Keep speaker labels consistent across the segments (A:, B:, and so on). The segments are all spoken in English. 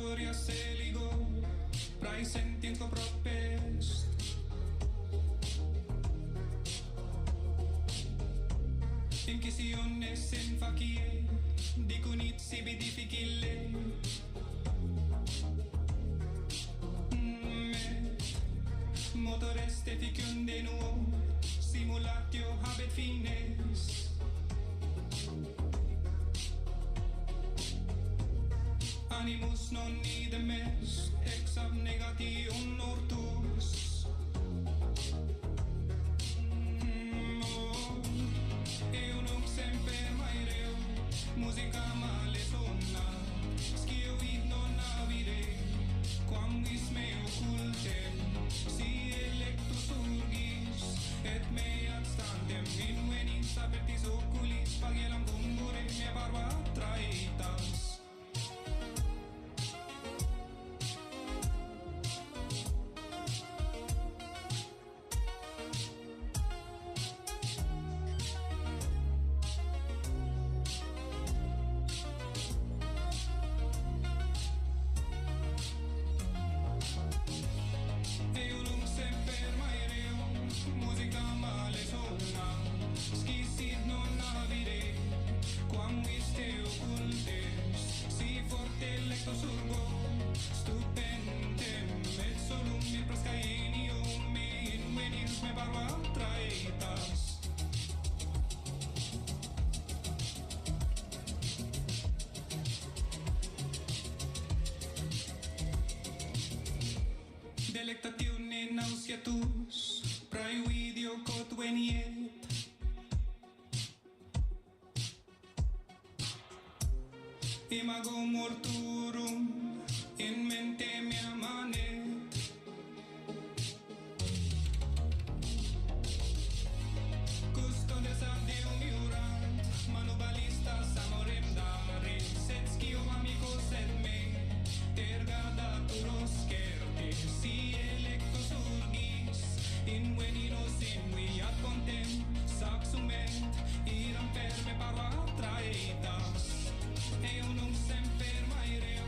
A: Arttorius eligo, praesentient co propest. Inquisitiones in facie, dicunit sibi difficile. Motor est efficunde nuo, simulatio habet fines. Animus non idem est, ex abnegation ortus. Eunum semper maereo, musica male sonna, scio id non avire, quam vis me occultem, si electus urgis, et me ad stantem invenis apertis oculis, pagelam cumbure me barba traitas. Surgo, stupendem, et solum in proscaenium me invenis me barba traitas. Delectatione nauseatus, praevidio quod veniet. Imago morturum in mente mea manet. Custodes ab Deum iurant, manubalistas amorem dare, sed scio amicos et me, terga daturos certe, si electus urgis, in veninos in viat contem, saxument, iram per me parva traitas. Eunum semper maereo,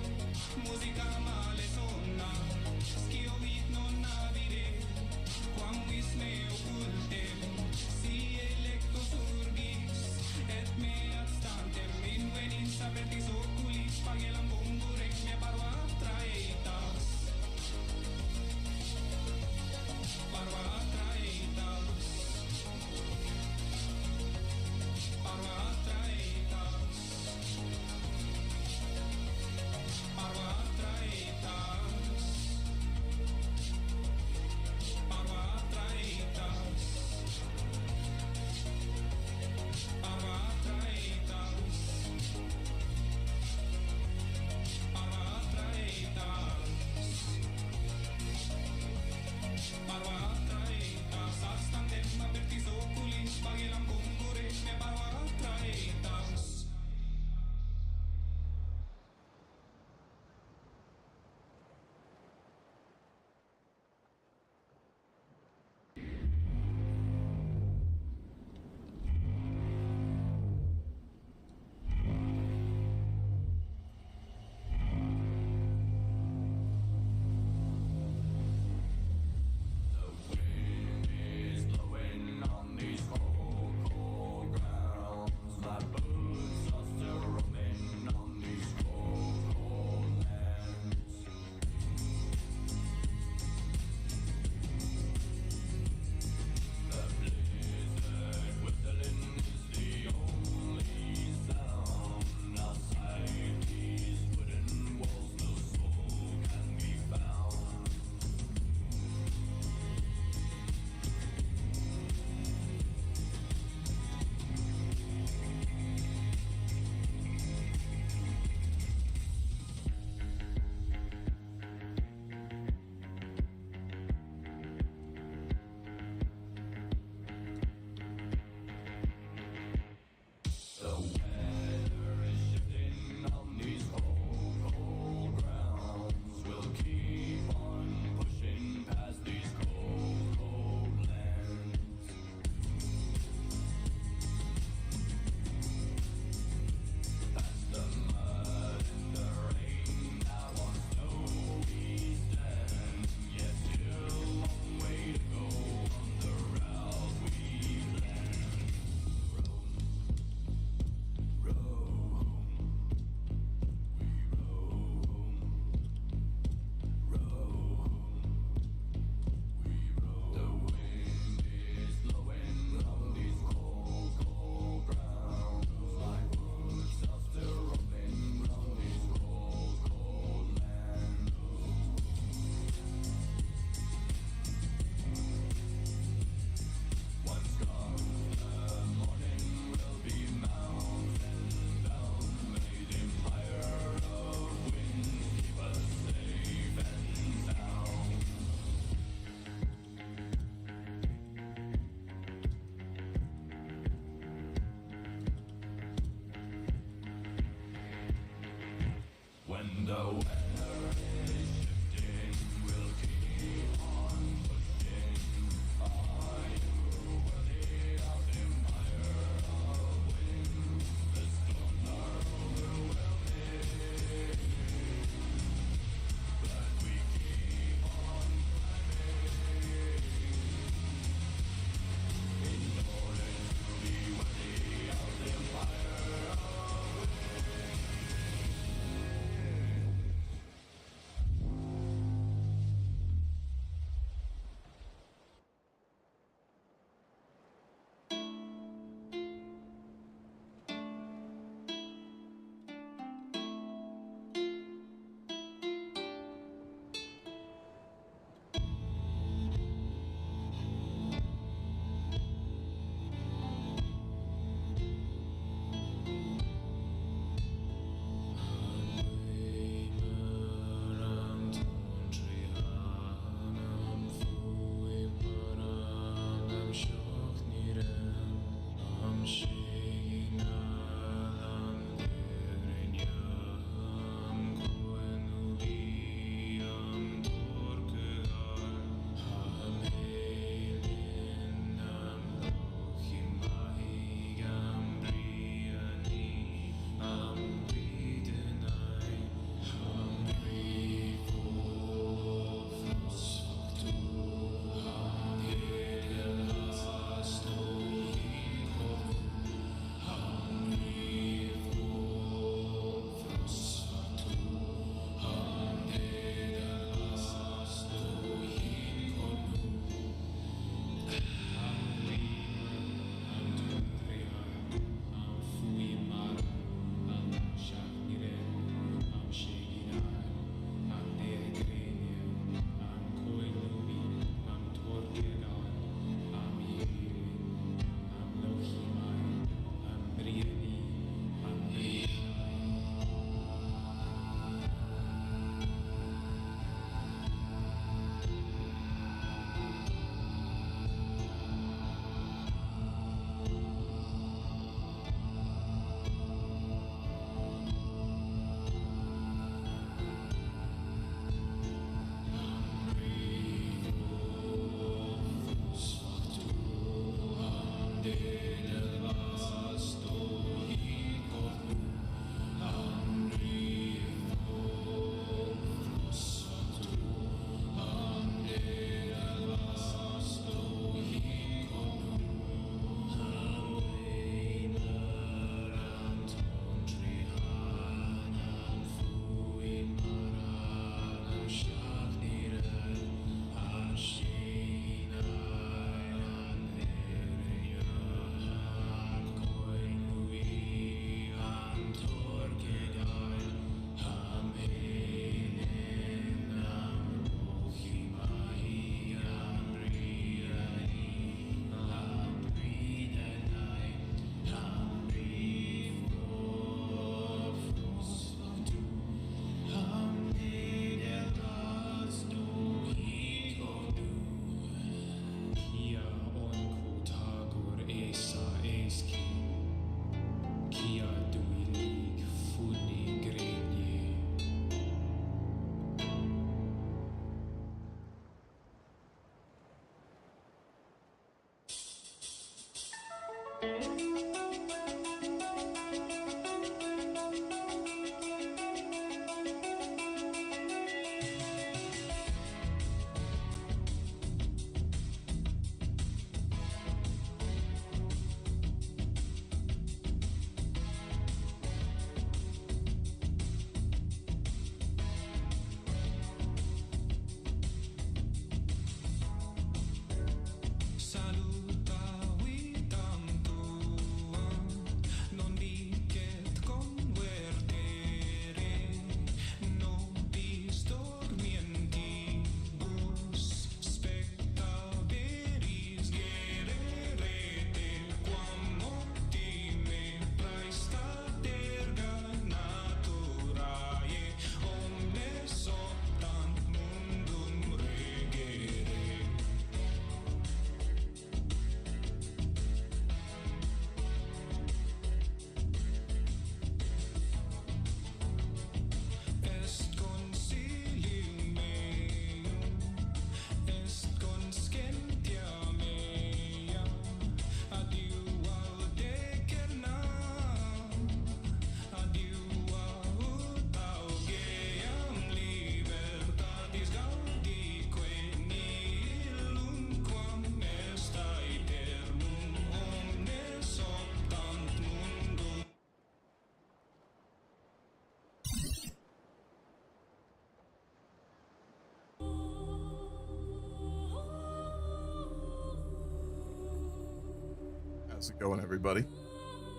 B: How's it going, everybody?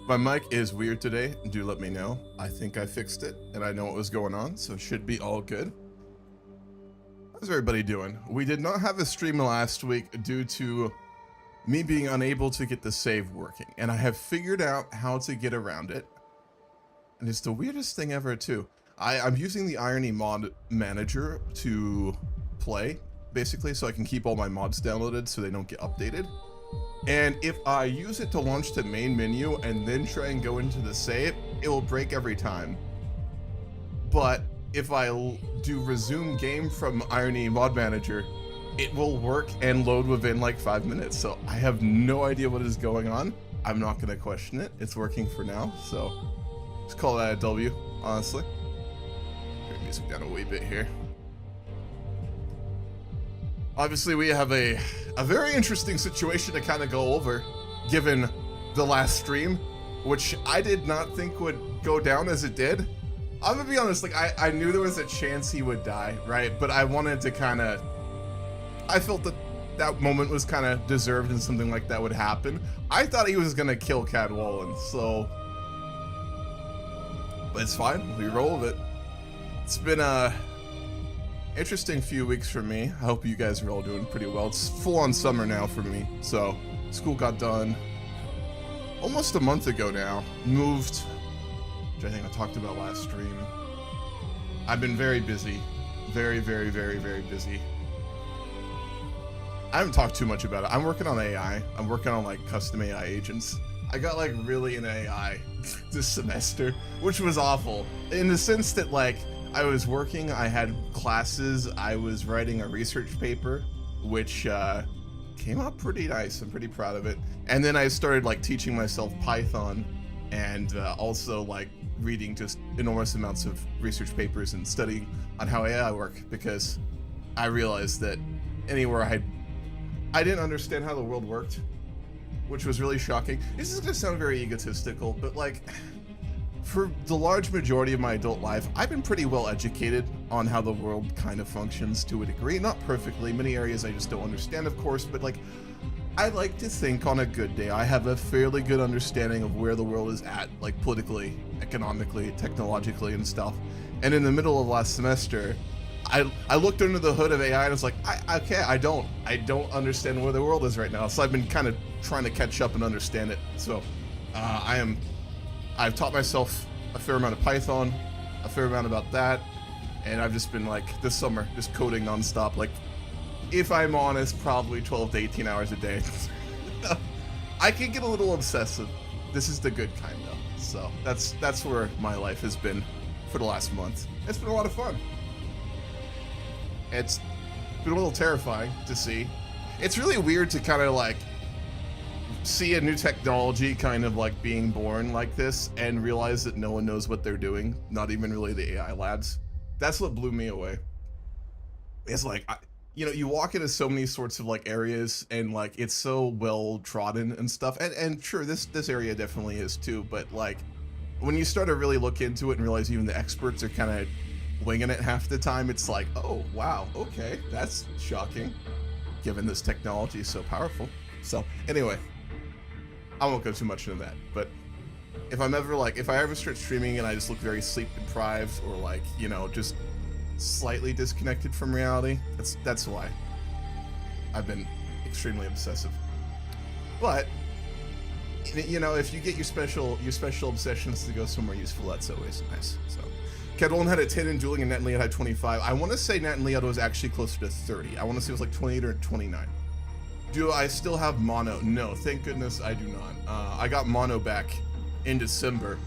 B: My mic is weird today. Do let me know. I think I fixed it and I know what was going on, so it should be all good. How's everybody doing? We did not have a stream last week due to me being unable to get the save working, and I have figured out how to get around it. And it's the weirdest thing ever too. I'm using the Irony mod manager to play, basically, so I can keep all my mods downloaded so they don't get updated. And if I use it to launch the main menu and then try and go into the save, it will break every time. But if I do resume game from Irony mod manager, it will work and load within like 5 minutes. So I have no idea what is going on. I'm not gonna question it. It's working for now, so let's call that a W, honestly. Turn music down a wee bit here. Obviously, we have a very interesting situation to kind of go over, given the last stream, which I did not think would go down as it did. I'm gonna be honest, like, I knew there was a chance he would die, right? But I wanted to kind of, I felt that that moment was kind of deserved and something like that would happen. I thought he was gonna kill Cadwallon, so, but it's fine, we roll with it. It's been a interesting few weeks for me. I hope you guys are all doing pretty well. It's full on summer now for me. So school got done almost a month ago now. Moved, which I think I talked about last stream. I've been very busy. Very busy. I haven't talked too much about it. I'm working on AI. I'm working on like custom AI agents. I got like really into AI this semester, which was awful in the sense that like I was working, I had classes, I was writing a research paper, which came out pretty nice. I'm pretty proud of it. And then I started like teaching myself Python and also like reading just enormous amounts of research papers and studying on how AI work, because I realized that anywhere I didn't understand how the world worked, which was really shocking. This is gonna sound very egotistical, but like, for the large majority of my adult life, I've been pretty well educated on how the world kind of functions to a degree. Not perfectly, many areas I just don't understand, of course, but like, I like to think on a good day, I have a fairly good understanding of where the world is at, like politically, economically, technologically, and stuff. And in the middle of last semester, I looked under the hood of AI and I was like, I don't understand where the world is right now. So I've been kind of trying to catch up and understand it. So I've taught myself a fair amount of Python, a fair amount about that, and I've just been like, this summer, just coding nonstop. Like, if I'm honest, probably 12 to 18 hours a day. I can get a little obsessive. This is the good kind though. So that's where my life has been for the last month. It's been a lot of fun. It's been a little terrifying to see. It's really weird to kind of like see a new technology kind of like being born like this and realize that no one knows what they're doing, not even really the AI labs. That's what blew me away. It's like, you know, you walk into so many sorts of like areas and like it's so well trodden and stuff, and sure, this area definitely is too, but like when you start to really look into it and realize even the experts are kind of winging it half the time, it's like, oh wow, okay, that's shocking given this technology is so powerful. So anyway, I won't go too much into that, but if I ever start streaming and I just look very sleep deprived or like, you know, just slightly disconnected from reality, that's why. I've been extremely obsessive. But, you know, if you get your special obsessions to go somewhere useful, that's always nice. So, Cadwallon had a 10 in dueling and Nat and Leod had 25. I want to say Nat and Leod was actually closer to 30. I want to say it was like 28 or 29. Do I still have mono? No, thank goodness I do not. I got mono back in December.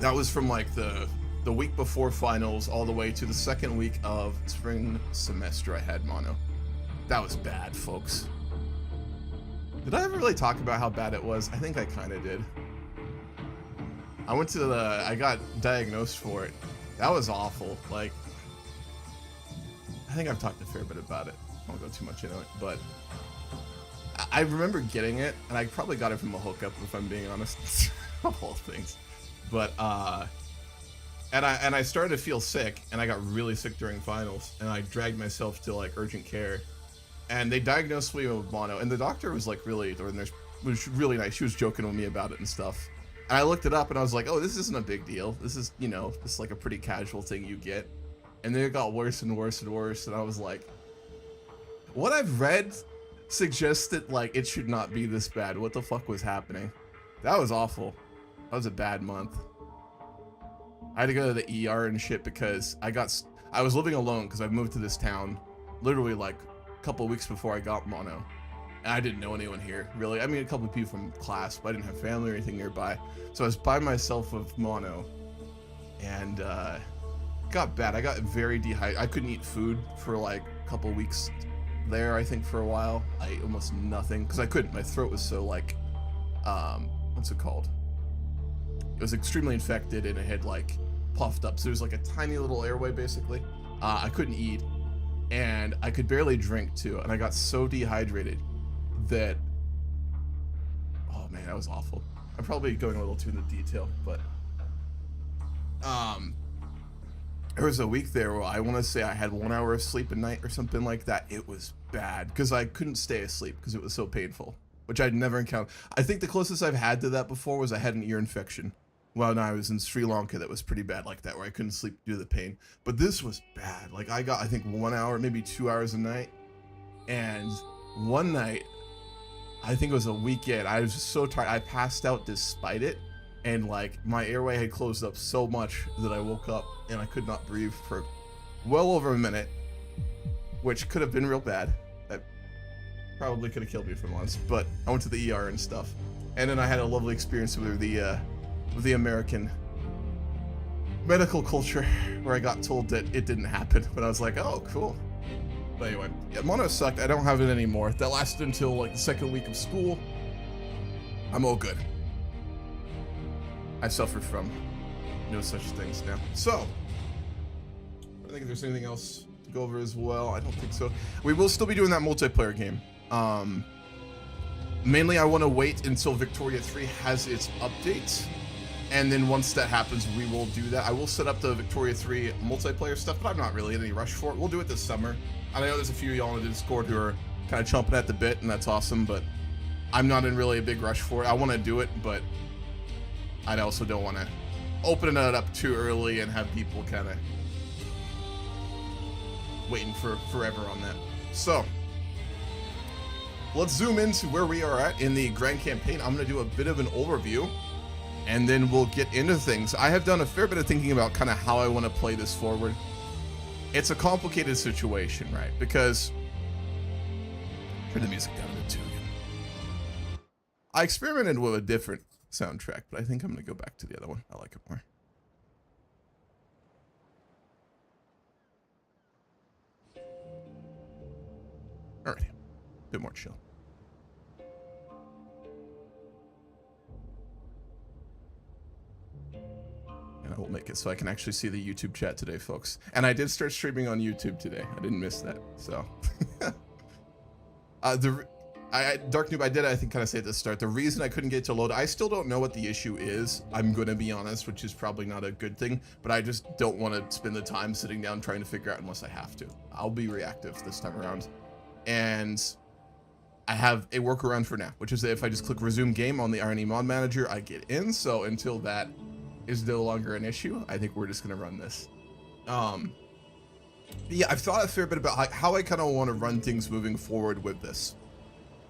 B: That was from like the week before finals all the way to the second week of spring semester I had mono. That was bad, folks. Did I ever really talk about how bad it was? I think I kind of did. I got diagnosed for it. That was awful. Like, I think I've talked a fair bit about it. I won't go too much into it, but I remember getting it, and I probably got it from a hookup, if I'm being honest, of all things. But and I started to feel sick, and I got really sick during finals, and I dragged myself to like urgent care, and they diagnosed me with mono, and the doctor was like really, or the nurse was really nice. She was joking with me about it and stuff. And I looked it up and I was like, oh, this isn't a big deal. This is, you know, this is like a pretty casual thing you get. And then it got worse and worse and worse. And I was like, what I've read suggests that like it should not be this bad. What the fuck was happening? That was awful. That was a bad month. I had to go to the ER and shit because I was living alone because I moved to this town literally like a couple of weeks before I got mono. And I didn't know anyone here, really. I mean, a couple of people from class, but I didn't have family or anything nearby. So I was by myself with mono. And got bad. I got very dehydrated. I couldn't eat food for like a couple of weeks there, I think, for a while. I ate almost nothing because I couldn't. My throat was so like, what's it called? It was extremely infected and it had like puffed up. So there's like a tiny little airway basically. I couldn't eat and I could barely drink too. And I got so dehydrated that, oh man, that was awful. I'm probably going a little too into detail, but there was a week there where I want to say I had 1 hour of sleep a night or something like that. It was bad because I couldn't stay asleep because it was so painful, which I'd never encountered. I think the closest I've had to that before was I had an ear infection when I was in Sri Lanka that was pretty bad like that, where I couldn't sleep due to the pain. But this was bad. Like I got, I think 1 hour, maybe 2 hours a night. And one night, I think it was a weekend, I was just so tired. I passed out despite it. And like my airway had closed up so much that I woke up and I could not breathe for well over a minute, which could have been real bad. That probably could have killed me for once, but I went to the ER and stuff. And then I had a lovely experience with the American medical culture where I got told that it didn't happen, but I was like, oh, cool. But anyway, yeah, mono sucked. I don't have it anymore. That lasted until like the second week of school. I'm all good. I suffer from no such things now. So, I think if there's anything else to go over as well, I don't think so. We will still be doing that multiplayer game. Mainly I want to wait until Victoria 3 has its updates. And then once that happens, we will do that. I will set up the Victoria 3 multiplayer stuff, but I'm not really in any rush for it. We'll do it this summer. I know there's a few of y'all in the Discord who are kind of chomping at the bit, and that's awesome, but I'm not in really a big rush for it. I want to do it, but I also don't want to open it up too early and have people kind of waiting for forever on that. So, let's zoom into where we are at in the Grand Campaign. I'm going to do a bit of an overview, and then we'll get into things. I have done a fair bit of thinking about kind of how I want to play this forward. It's a complicated situation, right? Because, turn the music down a bit too again. I experimented with a different soundtrack, but I think I'm going to go back to the other one. I like it more. Alright, a bit more chill. And I will make it so I can actually see the YouTube chat today, folks. And I did start streaming on YouTube today. I didn't miss that, so. Dark Noob, I think kind of say at the start, the reason I couldn't get it to load, I still don't know what the issue is. I'm going to be honest, which is probably not a good thing, but I just don't want to spend the time sitting down trying to figure out unless I have to. I'll be reactive this time around. And I have a workaround for now, which is that if I just click resume game on the RNE mod manager, I get in. So until that is no longer an issue, I think we're just going to run this. Yeah, I've thought a fair bit about how I kind of want to run things moving forward with this.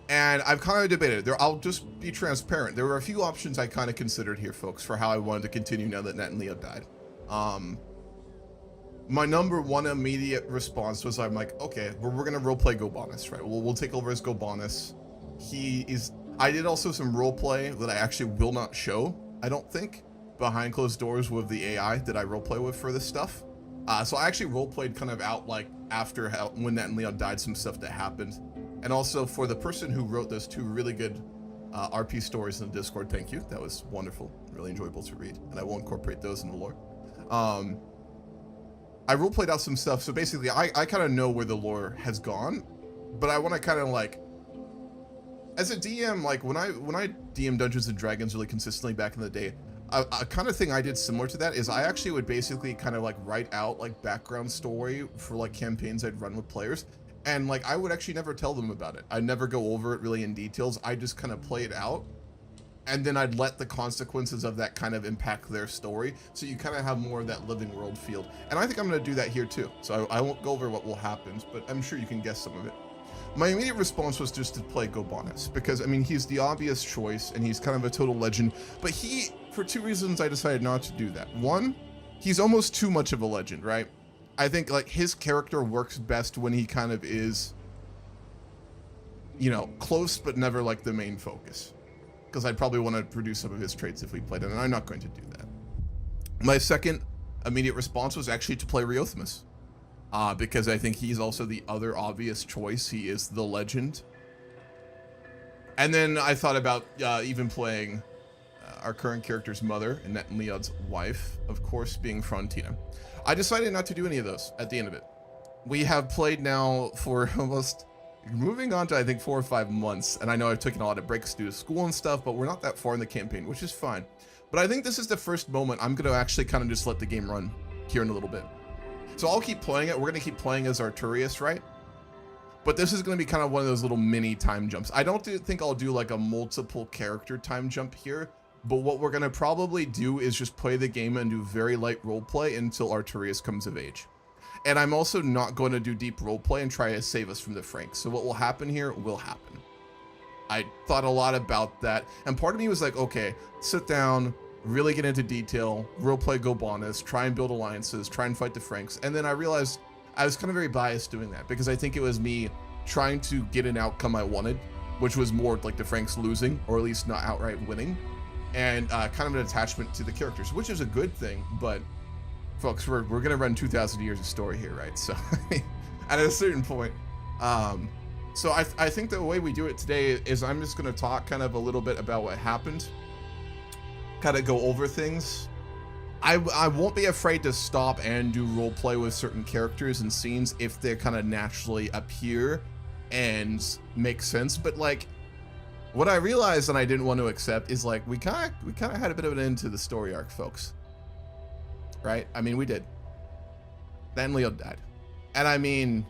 B: And I've kind of debated there. I'll just be transparent. There were a few options I kind of considered here, folks, for how I wanted to continue now that Nat and Leo died. My number one immediate response was, I'm like, okay, we're gonna roleplay Gobanus, right? We'll take over as Gobanus. I did also some roleplay that I actually will not show, I don't think, behind closed doors with the AI that I roleplay with for this stuff. So I actually roleplayed kind of out like after when Nat and Leo died, some stuff that happened. And also for the person who wrote those two really good RP stories in the Discord, thank you. That was wonderful, really enjoyable to read. And I will incorporate those in the lore. I roleplayed out some stuff, so basically I kind of know where the lore has gone, but I want to kind of like, as a DM, like when I DM Dungeons and Dragons really consistently back in the day, a kind of thing I did similar to that is I actually would basically kind of like write out like background story for like campaigns I'd run with players, And like, I would actually never tell them about it. I'd never go over it really in details. I just kind of play it out, and then I'd let the consequences of that kind of impact their story. So you kind of have more of that living world feel. And I think I'm going to do that here too. So I won't go over what will happen, but I'm sure you can guess some of it. My immediate response was just to play Gobanis, because I mean, he's the obvious choice and he's kind of a total legend, but for two reasons I decided not to do that. One, he's almost too much of a legend, right? I think like his character works best when he kind of is, you know, close, but never like the main focus. Because I'd probably want to produce some of his traits if we played it, and I'm not going to do that. My second immediate response was actually to play Riothemus. Because I think he's also the other obvious choice. He is the legend. And then I thought about even playing our current character's mother, Annette and Leod's wife, of course, being Frontina. I decided not to do any of those at the end of it. We have played now for almost moving on to, I think, 4 or 5 months. And I know I've taken a lot of breaks due to school and stuff, but we're not that far in the campaign, which is fine. But I think this is the first moment I'm going to actually kind of just let the game run here in a little bit. So I'll keep playing it. We're going to keep playing as Arttorius, right? But this is going to be kind of one of those little mini time jumps. I don't think I'll do like a multiple character time jump here. But what we're going to probably do is just play the game and do very light roleplay until Arttorius comes of age. And I'm also not going to do deep roleplay and try to save us from the Franks. So what will happen here will happen. I thought a lot about that. And part of me was like, okay, sit down, really get into detail, roleplay Gobanis, try and build alliances, try and fight the Franks. And then I realized I was kind of very biased doing that because I think it was me trying to get an outcome I wanted, which was more like the Franks losing, or at least not outright winning, and kind of an attachment to the characters, which is a good thing. But folks, we're going to run 2,000 years of story here, right? So at a certain point, so I think the way we do it today is I'm just going to talk kind of a little bit about what happened, kind of go over things. I won't be afraid to stop and do role play with certain characters and scenes if they kind of naturally appear and make sense. But like, what I realized and I didn't want to accept is like we kind of had a bit of an end to the story arc, folks. Right? I mean, we did. Then Leo died, and I mean,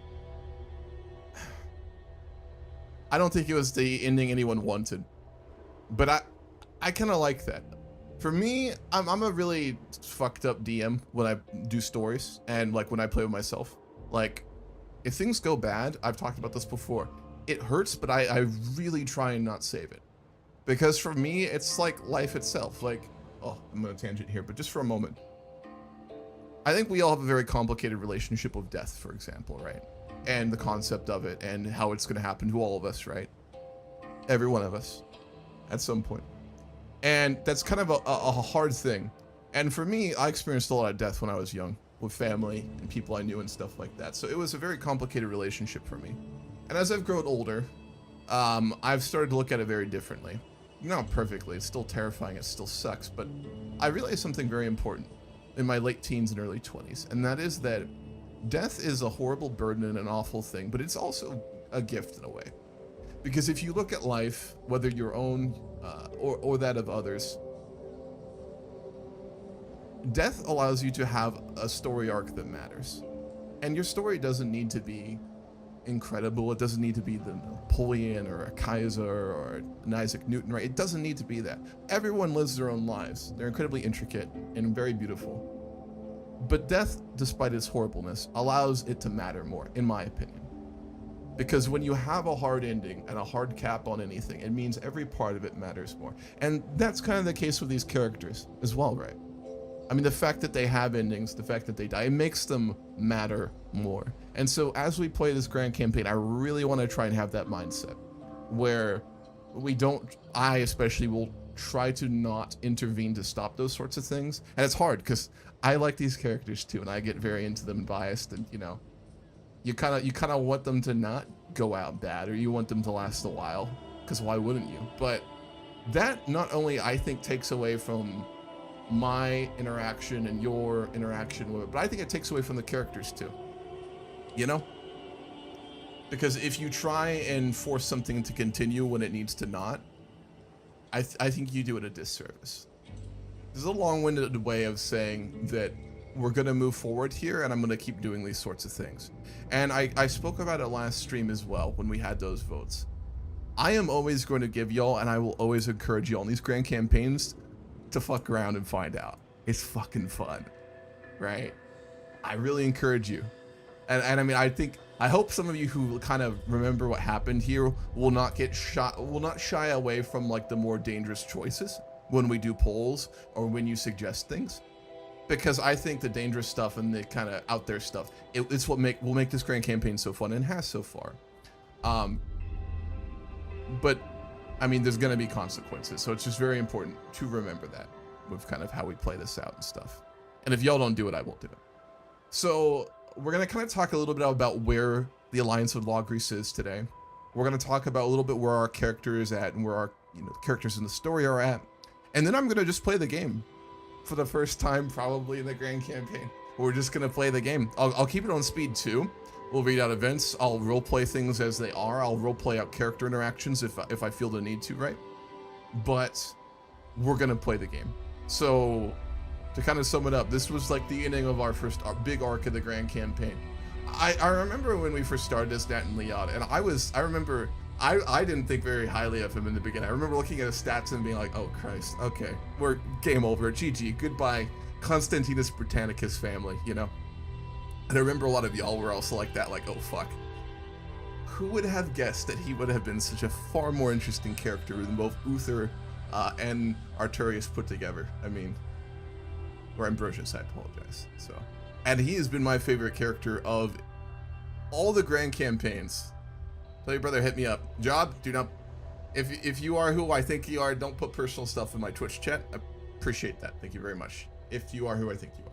B: I don't think it was the ending anyone wanted, but I kind of like that. For me, I'm a really fucked up DM when I do stories and like when I play with myself. Like, if things go bad, I've talked about this before, it hurts, but I really try and not save it. Because for me, it's like life itself. Like, oh, I'm gonna tangent here, but just for a moment. I think we all have a very complicated relationship with death, for example, right? And the concept of it and how it's gonna happen to all of us, right? Every one of us, at some point. And that's kind of a hard thing. And for me, I experienced a lot of death when I was young, with family and people I knew and stuff like that. So it was a very complicated relationship for me. And as I've grown older, I've started to look at it very differently. Not perfectly, it's still terrifying, it still sucks, but I realized something very important in my late teens and early 20s, and that is that death is a horrible burden and an awful thing, but it's also a gift in a way. Because if you look at life, whether your own or that of others, death allows you to have a story arc that matters. And your story doesn't need to be incredible. It doesn't need to be the Napoleon or a Kaiser or an Isaac Newton, right? It doesn't need to be that. Everyone lives their own lives. They're incredibly intricate and very beautiful. But death, despite its horribleness, allows it to matter more, in my opinion. Because when you have a hard ending and a hard cap on anything, it means every part of it matters more. And that's kind of the case with these characters as well, right? I mean, the fact that they have endings, the fact that they die, it makes them matter more. And so as we play this grand campaign, I really want to try and have that mindset where I especially will try to not intervene to stop those sorts of things. And it's hard because I like these characters too, and I get very into them and biased, and you know, you kind of want them to not go out bad, or you want them to last a while, because why wouldn't you? But that not only, I think, takes away from my interaction and your interaction with it, but I think it takes away from the characters too, you know? Because if you try and force something to continue when it needs to not, I think you do it a disservice. This is a long-winded way of saying that we're going to move forward here, and I'm going to keep doing these sorts of things. And I spoke about it last stream as well when we had those votes. I am always going to give y'all, and I will always encourage y'all in these grand campaigns to fuck around and find out. It's fucking fun, right? I really encourage you. And I mean, I hope some of you who kind of remember what happened here will not shy away from like the more dangerous choices when we do polls or when you suggest things. Because I think the dangerous stuff and the kind of out there stuff, it's what will make this grand campaign so fun and has so far. But I mean, there's going to be consequences, so it's just very important to remember that with kind of how we play this out and stuff. And if y'all don't do it, I won't do it. So we're going to kind of talk a little bit about where the Alliance of Logres is today. We're going to talk about a little bit where our character is at and where our characters in the story are at. And then I'm going to just play the game for the first time probably in the grand campaign. We're just going to play the game. I'll keep it on speed too. We'll read out events. I'll roleplay things as they are. I'll roleplay out character interactions if I feel the need to, right? But we're going to play the game. So to kind of sum it up, this was like the ending of our big arc of the grand campaign. I remember when we first started as Nat and Liad, and I didn't think very highly of him in the beginning. I remember looking at his stats and being like, oh Christ, okay, we're game over, GG, goodbye, Constantinus Britannicus family, you know? And I remember a lot of y'all were also like that, like, oh fuck. Who would have guessed that he would have been such a far more interesting character than both Uther and Arttorius put together? I mean, or Ambrosius, I apologize. So, and he has been my favorite character of all the grand campaigns. Tell your brother, hit me up. Job, do not, if you are who I think you are, don't put personal stuff in my Twitch chat. I appreciate that. Thank you very much. If you are who I think you are.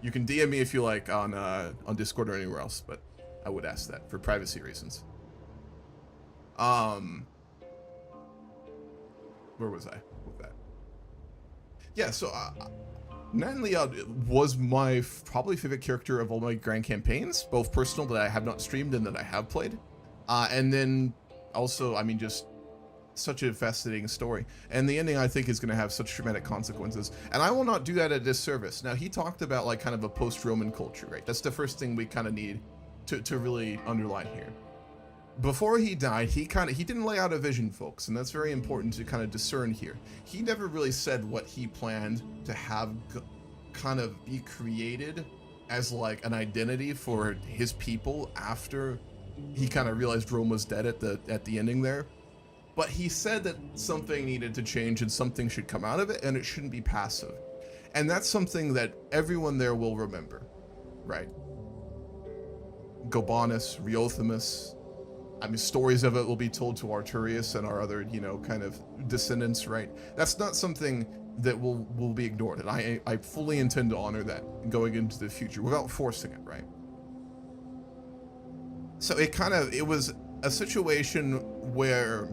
B: You can DM me if you like on Discord or anywhere else, but I would ask that for privacy reasons. Where was I with that? Yeah, so Nat and Liad was my probably favorite character of all my grand campaigns, both personal that I have not streamed and that I have played. And then also, I mean, just such a fascinating story. And the ending, I think, is going to have such dramatic consequences. And I will not do that at disservice. Now, he talked about like kind of a post-Roman culture, right? That's the first thing we kind of need to really underline here. Before he died, he didn't lay out a vision, folks, and that's very important to kind of discern here. He never really said what he planned to have kind of be created as like an identity for his people after he kind of realized Rome was dead at the ending there. But he said that something needed to change and something should come out of it, and it shouldn't be passive. And that's something that everyone there will remember, right? Gobanus, Riothamus, I mean, stories of it will be told to Arttorius and our other, kind of descendants, right? That's not something that will be ignored, and I fully intend to honor that going into the future without forcing it, right? So it was a situation where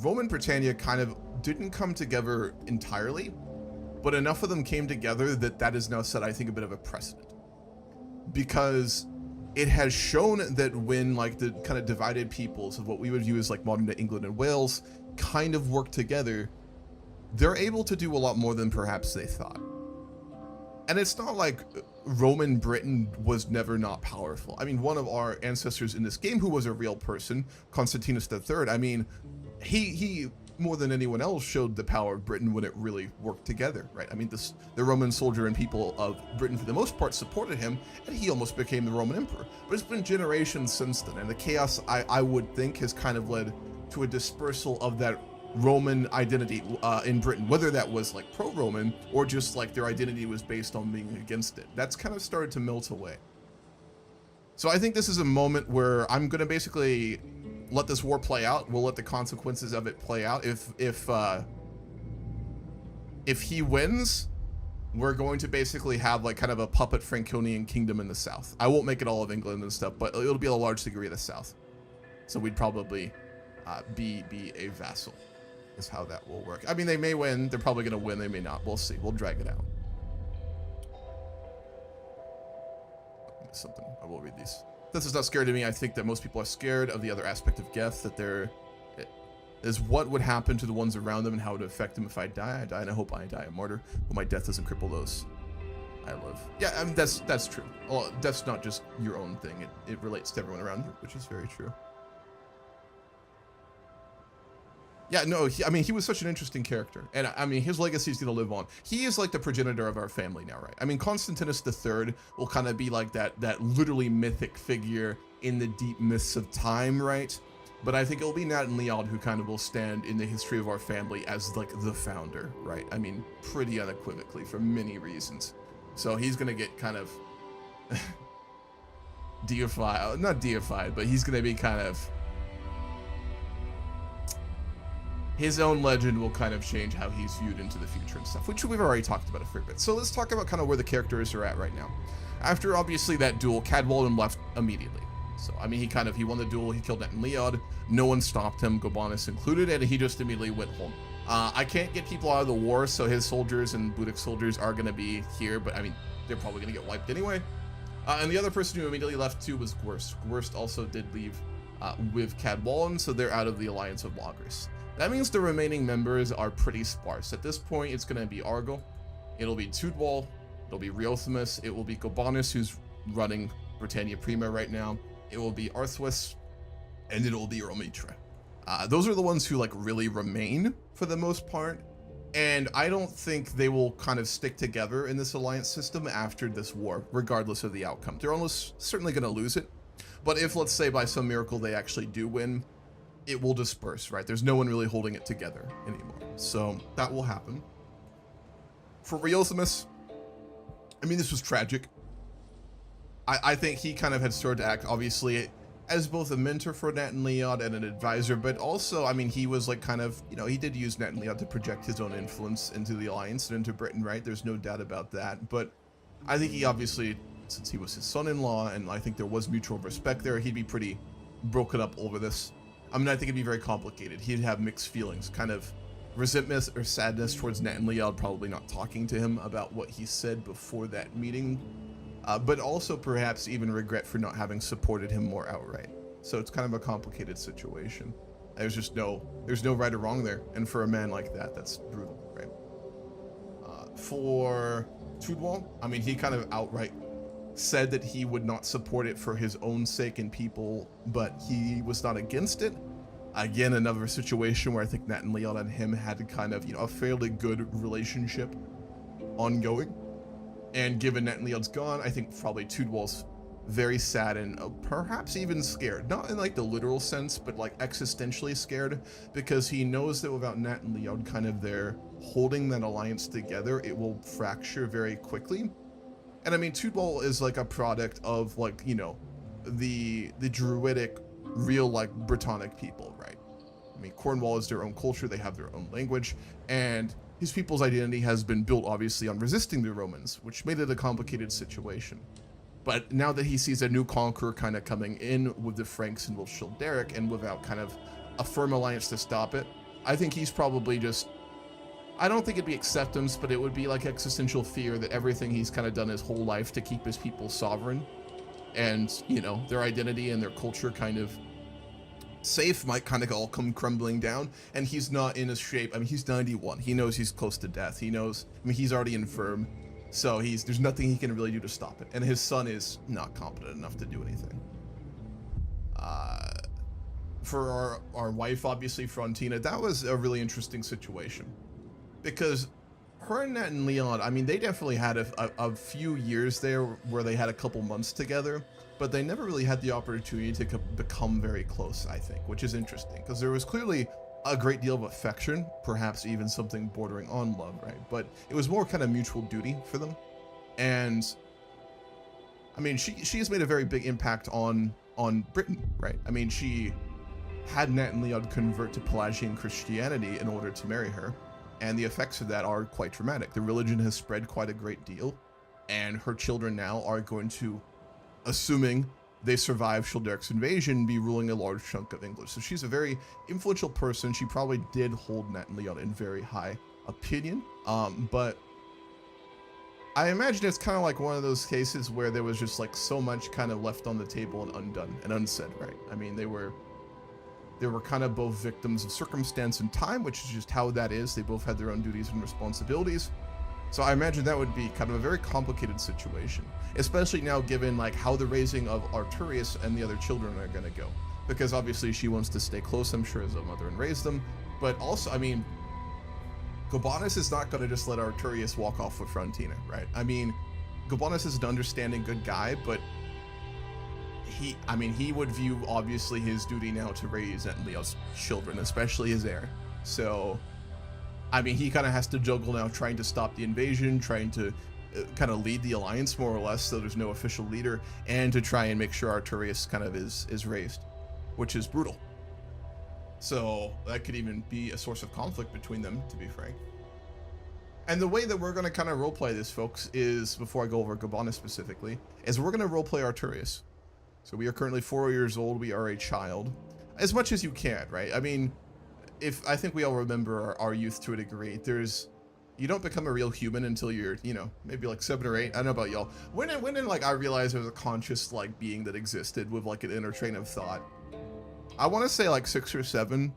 B: Roman Britannia kind of didn't come together entirely, but enough of them came together that is now set, I think, a bit of a precedent. Because it has shown that when like the kind of divided peoples of what we would view as like modern day England and Wales kind of work together, they're able to do a lot more than perhaps they thought. And it's not like Roman Britain was never not powerful. I mean, one of our ancestors in this game who was a real person, Constantinus III, I mean, he more than anyone else showed the power of Britain when it really worked together, right? I mean, the Roman soldier and people of Britain for the most part supported him, and he almost became the Roman emperor. But it's been generations since then, and the chaos, I would think, has kind of led to a dispersal of that Roman identity in Britain, whether that was like pro-Roman or just like their identity was based on being against it. That's kind of started to melt away. So I think this is a moment where I'm going to basically let this war play out. We'll let the consequences of it play out. If he wins, we're going to basically have like kind of a puppet Franconian kingdom in the south. I won't make it all of England and stuff, but it'll be a large degree of the south. So we'd probably be a vassal is how that will work. I mean, they may win. They're probably going to win. They may not. We'll see. We'll drag it out. Something. I will read these. This is not scary to me. I think that most people are scared of the other aspect of death, that there is what would happen to the ones around them and how it would affect them if I die. I die, and I hope I die a martyr, but my death doesn't cripple those I live. Yeah, I mean, that's true. Well, that's not just your own thing. It relates to everyone around you, which is very true. Yeah, no, I mean, he was such an interesting character. And I mean, his legacy is going to live on. He is like the progenitor of our family now, right? I mean, Constantinus III will kind of be like that literally mythic figure in the deep mists of time, right? But I think it'll be Nat and Leod who kind of will stand in the history of our family as like the founder, right? I mean, pretty unequivocally for many reasons. So he's going to get kind of deified, not deified, but he's going to be kind of, his own legend will kind of change how he's viewed into the future and stuff, which we've already talked about a fair bit. So let's talk about kind of where the characters are at right now. After obviously that duel, Cadwallon left immediately. So, I mean, he won the duel, he killed Nat and Leod, no one stopped him, Gobanus included, and he just immediately went home. I can't get people out of the war, so his soldiers and Budic soldiers are going to be here, but I mean, they're probably going to get wiped anyway. And the other person who immediately left too was Gwurst. Gwurst also did leave with Cadwallon, so they're out of the alliance of Logres. That means the remaining members are pretty sparse. At this point, it's going to be Argyll, it'll be Tudwal, it'll be Riothamus, it will be Gobanus, who's running Britannia Prima right now, it will be Arttorius, and it'll be Romitra. Those are the ones who like really remain for the most part, and I don't think they will kind of stick together in this alliance system after this war, regardless of the outcome. They're almost certainly going to lose it, but if, let's say, by some miracle they actually do win, it will disperse, right? There's no one really holding it together anymore. So that will happen. For Riothamus, I mean, this was tragic. I think he kind of had started to act, obviously, as both a mentor for Nat and Leod and an advisor, but also, I mean, he was like kind of, you know, he did use Nat and Leod to project his own influence into the Alliance and into Britain, right? There's no doubt about that. But I think he obviously, since he was his son-in-law, and I think there was mutual respect there, he'd be pretty broken up over this. I mean, I think it'd be very complicated. He'd have mixed feelings, kind of resentment or sadness towards Nat and Leod probably not talking to him about what he said before that meeting, but also perhaps even regret for not having supported him more outright. So it's kind of a complicated situation. There's no right or wrong there, and for a man like that, that's brutal, right? For Tudwal, I mean, he kind of outright said that he would not support it for his own sake and people, but he was not against it. Again, another situation where I think Nat and Leod and him had kind of, you know, a fairly good relationship ongoing. And given Nat and Leod's gone, I think probably Tudwal's very sad and perhaps even scared. Not in like the literal sense, but like existentially scared, because he knows that without Nat and Leod kind of there holding that alliance together, it will fracture very quickly. And I mean, Tudwal is like a product of like, you know, the druidic, real like Britannic people, right? I mean, Cornwall is their own culture, they have their own language, and his people's identity has been built obviously on resisting the Romans, which made it a complicated situation. But now that he sees a new conqueror kind of coming in with the Franks and with Childeric, and without kind of a firm alliance to stop it, I think he's probably just, I don't think it'd be acceptance, but it would be like existential fear that everything he's kind of done his whole life to keep his people sovereign and, you know, their identity and their culture kind of safe might kind of all come crumbling down, and he's not in a shape. I mean, he's 91. He knows he's close to death. He knows, I mean, he's already infirm, so there's nothing he can really do to stop it. And his son is not competent enough to do anything. For our wife, obviously, Frontina, that was a really interesting situation. Because her and Nat and Leod, I mean, they definitely had a few years there where they had a couple months together, but they never really had the opportunity to become very close, I think, which is interesting, because there was clearly a great deal of affection, perhaps even something bordering on love, right? But it was more kind of mutual duty for them. And I mean, she has made a very big impact on Britain, right? I mean, she had Nat and Leod convert to Pelagian Christianity in order to marry her, and the effects of that are quite dramatic. The religion has spread quite a great deal, and her children now are going to, assuming they survive Childeric's invasion, be ruling a large chunk of England. So she's a very influential person. She probably did hold Nat and Leod in very high opinion, but I imagine it's kind of like one of those cases where there was just like so much kind of left on the table and undone and unsaid, right? I mean, they were kind of both victims of circumstance and time, which is just how that is. They both had their own duties and responsibilities. So I imagine that would be kind of a very complicated situation, especially now given like how the raising of Arttorius and the other children are going to go. Because obviously she wants to stay close, I'm sure, as a mother and raise them. But also, I mean, Gobanus is not going to just let Arttorius walk off with Frontina, right? I mean, Gobanus is an understanding good guy, but he would view obviously his duty now to raise Leo's children, especially his heir. So, I mean, he kind of has to juggle now trying to stop the invasion, trying to kind of lead the alliance more or less, so there's no official leader, and to try and make sure Arttorius kind of is raised, which is brutal. So that could even be a source of conflict between them, to be frank. And the way that we're going to kind of roleplay this, folks, is, before I go over Gobanus specifically, is we're going to roleplay Arttorius. So we are currently 4 years old, we are a child. As much as you can, right? I mean, I think we all remember our youth to a degree. You don't become a real human until you're, you know, maybe like 7 or 8. I don't know about y'all. When like I realized there was a conscious like being that existed with like an inner train of thought, I want to say like 6 or 7.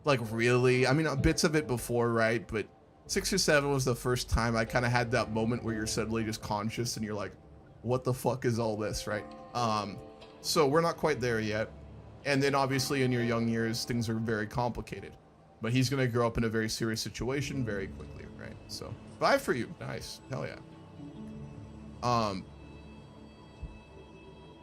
B: Like really, I mean, bits of it before, right? But 6 or 7 was the first time I kind of had that moment where you're suddenly just conscious and you're like, what the fuck is all this, right? So we're not quite there yet. And then obviously in your young years, things are very complicated. But he's going to grow up in a very serious situation very quickly, right? So, 5 for you. Nice. Hell yeah.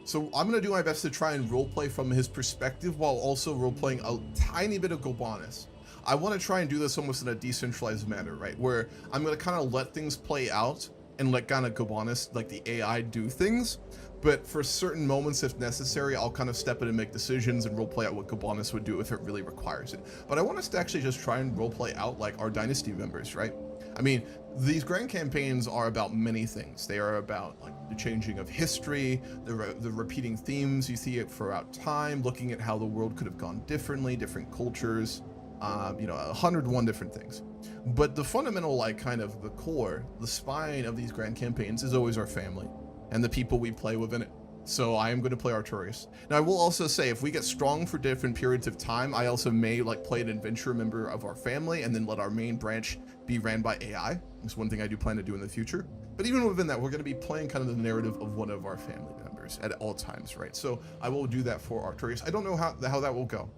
B: So I'm going to do my best to try and roleplay from his perspective while also roleplaying a tiny bit of Gobanus. I want to try and do this almost in a decentralized manner, right? Where I'm going to kind of let things play out and let kind of Gobanus, like the AI, do things. But for certain moments, if necessary, I'll kind of step in and make decisions and roleplay out what Gobanus would do if it really requires it. But I want us to actually just try and roleplay out like our dynasty members, right? I mean, these grand campaigns are about many things. They are about like the changing of history, the repeating themes you see it throughout time, looking at how the world could have gone differently, different cultures, 101 different things. But the fundamental, like kind of the core, the spine of these grand campaigns is always our family and the people we play within it. So I am going to play Arttorius. Now I will also say, if we get strong for different periods of time, I also may like play an adventurer member of our family and then let our main branch be ran by AI. It's one thing I do plan to do in the future. But even within that, we're going to be playing kind of the narrative of one of our family members at all times, right? So I will do that for Arttorius. I don't know how that will go.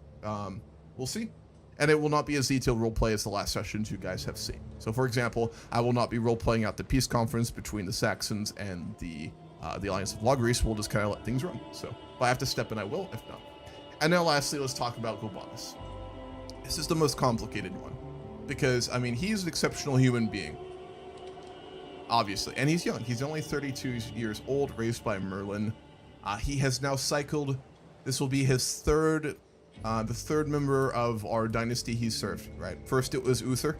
B: We'll see. And it will not be as detailed roleplay as the last sessions you guys have seen. So for example, I will not be roleplaying out the peace conference between the Saxons and the Alliance of Logres. We'll just kind of let things run. So if I have to step in, I will, if not. And now lastly, let's talk about Gobanus. This is the most complicated one. Because, I mean, he's an exceptional human being. Obviously. And he's young. He's only 32 years old, raised by Merlin. He has now cycled. This will be his the third member of our dynasty he served, right? First it was Uther,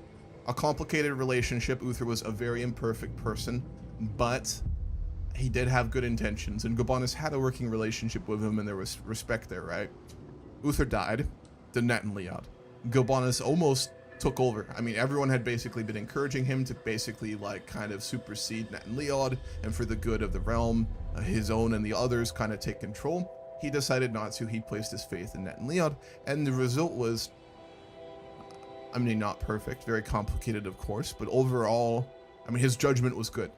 B: a complicated relationship. Uther was a very imperfect person, but he did have good intentions, and Gobanus had a working relationship with him, and there was respect there, right? Uther died, the Net and Leod. Gobanus almost took over. I mean, everyone had basically been encouraging him to basically like kind of supersede Net and Leod, and for the good of the realm, his own and the others kind of take control. He decided not to. He placed his faith in Net and Leod, and the result was, I mean, not perfect, very complicated, of course, but overall, I mean, his judgment was good.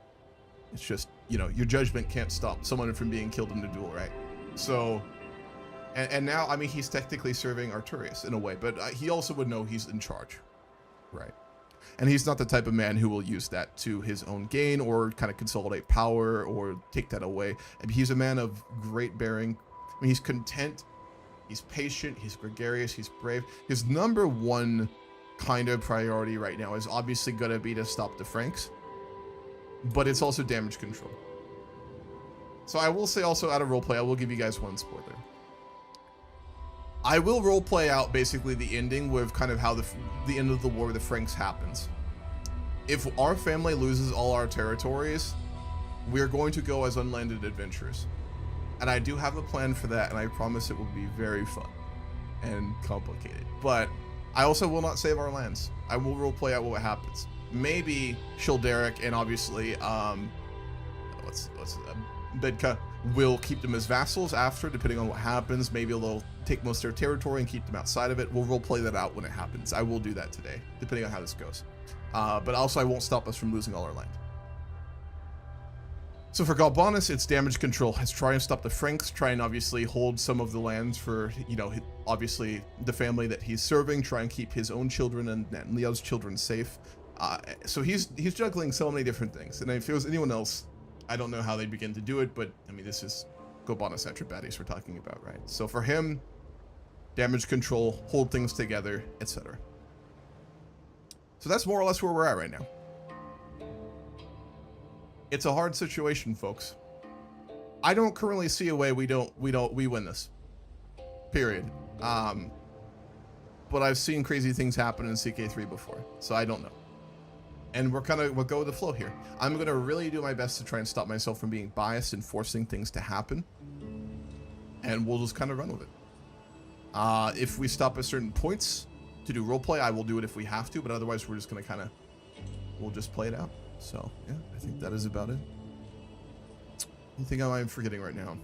B: It's just, you know, your judgment can't stop someone from being killed in a duel, right? So, and now, I mean, he's technically serving Arttorius in a way, but he also would know he's in charge, right? And he's not the type of man who will use that to his own gain or kind of consolidate power or take that away. I mean, he's a man of great bearing. I mean, he's content, he's patient, he's gregarious, he's brave. His number one kind of priority right now is obviously going to be to stop the Franks, but it's also damage control. So I will say also, out of roleplay, I will give you guys one spoiler. I will roleplay out basically the ending with kind of how the end of the war with the Franks happens. If our family loses all our territories, we're going to go as unlanded adventurers. And I do have a plan for that, and I promise it will be very fun and complicated. But I also will not save our lands. I will roleplay out what happens. Maybe Shilderic and obviously, Bedka will keep them as vassals after, depending on what happens. Maybe they'll take most of their territory and keep them outside of it. We'll roleplay that out when it happens. I will do that today, depending on how this goes. But also, I won't stop us from losing all our land. So for Galbanus, it's damage control. It's try and stop the Franks, try and obviously hold some of the lands for, you know, obviously the family that he's serving, try and keep his own children and Leo's children safe. So he's juggling so many different things. And if it was anyone else, I don't know how they'd begin to do it, but I mean, this is Galbanus Atropathes we're talking about, right? So for him, damage control, hold things together, etc. So that's more or less where we're at right now. It's a hard situation, folks. I don't currently see a way we win this. Period. But I've seen crazy things happen in CK3 before, so I don't know. And we'll go with the flow here. I'm gonna really do my best to try and stop myself from being biased and forcing things to happen. And we'll just kind of run with it. If we stop at certain points to do roleplay, I will do it if we have to, but otherwise we're just gonna we'll just play it out. So, yeah, I think that is about it. Anything I'm forgetting right now?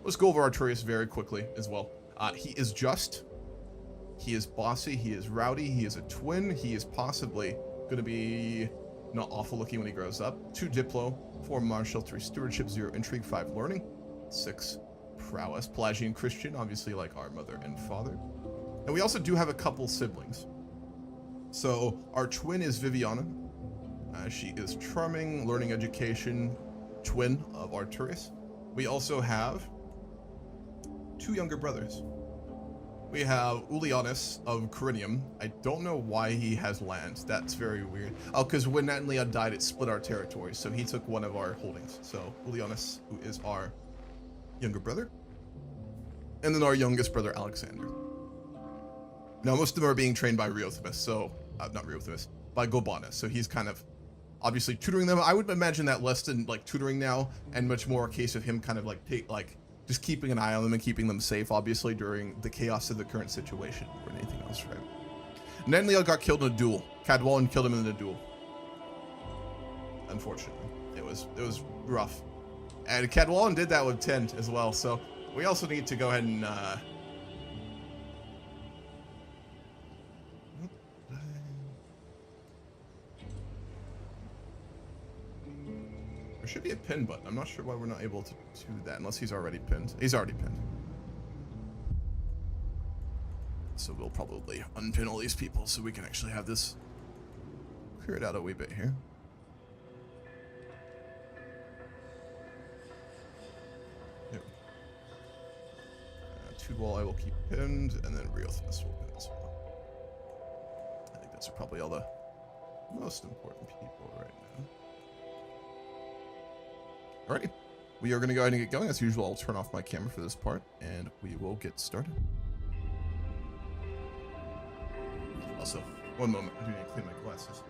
B: Let's go over Arttorius very quickly as well. He is just. He is bossy. He is rowdy. He is a twin. He is possibly going to be not awful looking when he grows up. 2 Diplo, 4 Martial, 3 Stewardship, 0 Intrigue, 5 Learning, 6 Prowess. Pelagian Christian, obviously like our mother and father. And we also do have a couple siblings. So our twin is Viviana. She is charming, learning education, twin of Arttorius. We also have 2 younger brothers. We have Aurelianus of Corinium. I don't know why he has land. That's very weird. Oh, because when Nat and Leon died, it split our territory. So he took one of our holdings. So Aurelianus, who is our younger brother. And then our youngest brother, Alexander. Now, most of them are being trained by Riothemus. So, not Riothemus, by Galbanus. So he's kind of obviously tutoring them. I would imagine that less than like tutoring now, and much more a case of him kind of like just keeping an eye on them and keeping them safe, obviously, during the chaos of the current situation or anything else, right? Ned and Leo got killed in a duel. Cadwallon killed him in a duel. Unfortunately. It was rough. And Cadwallon did that with Tent as well, so we also need to go ahead and there should be a pin button. I'm not sure why we're not able to do that unless he's already pinned. He's already pinned. So we'll probably unpin all these people so we can actually have this clear it out a wee bit here. There. Tudwall I will keep pinned, and then Riothemus will pin as well. I think those are probably all the most important people right now. Alrighty, we are going to go ahead and get going. As usual, I'll turn off my camera for this part, and we will get started. Also, one moment, I do need to clean my glasses.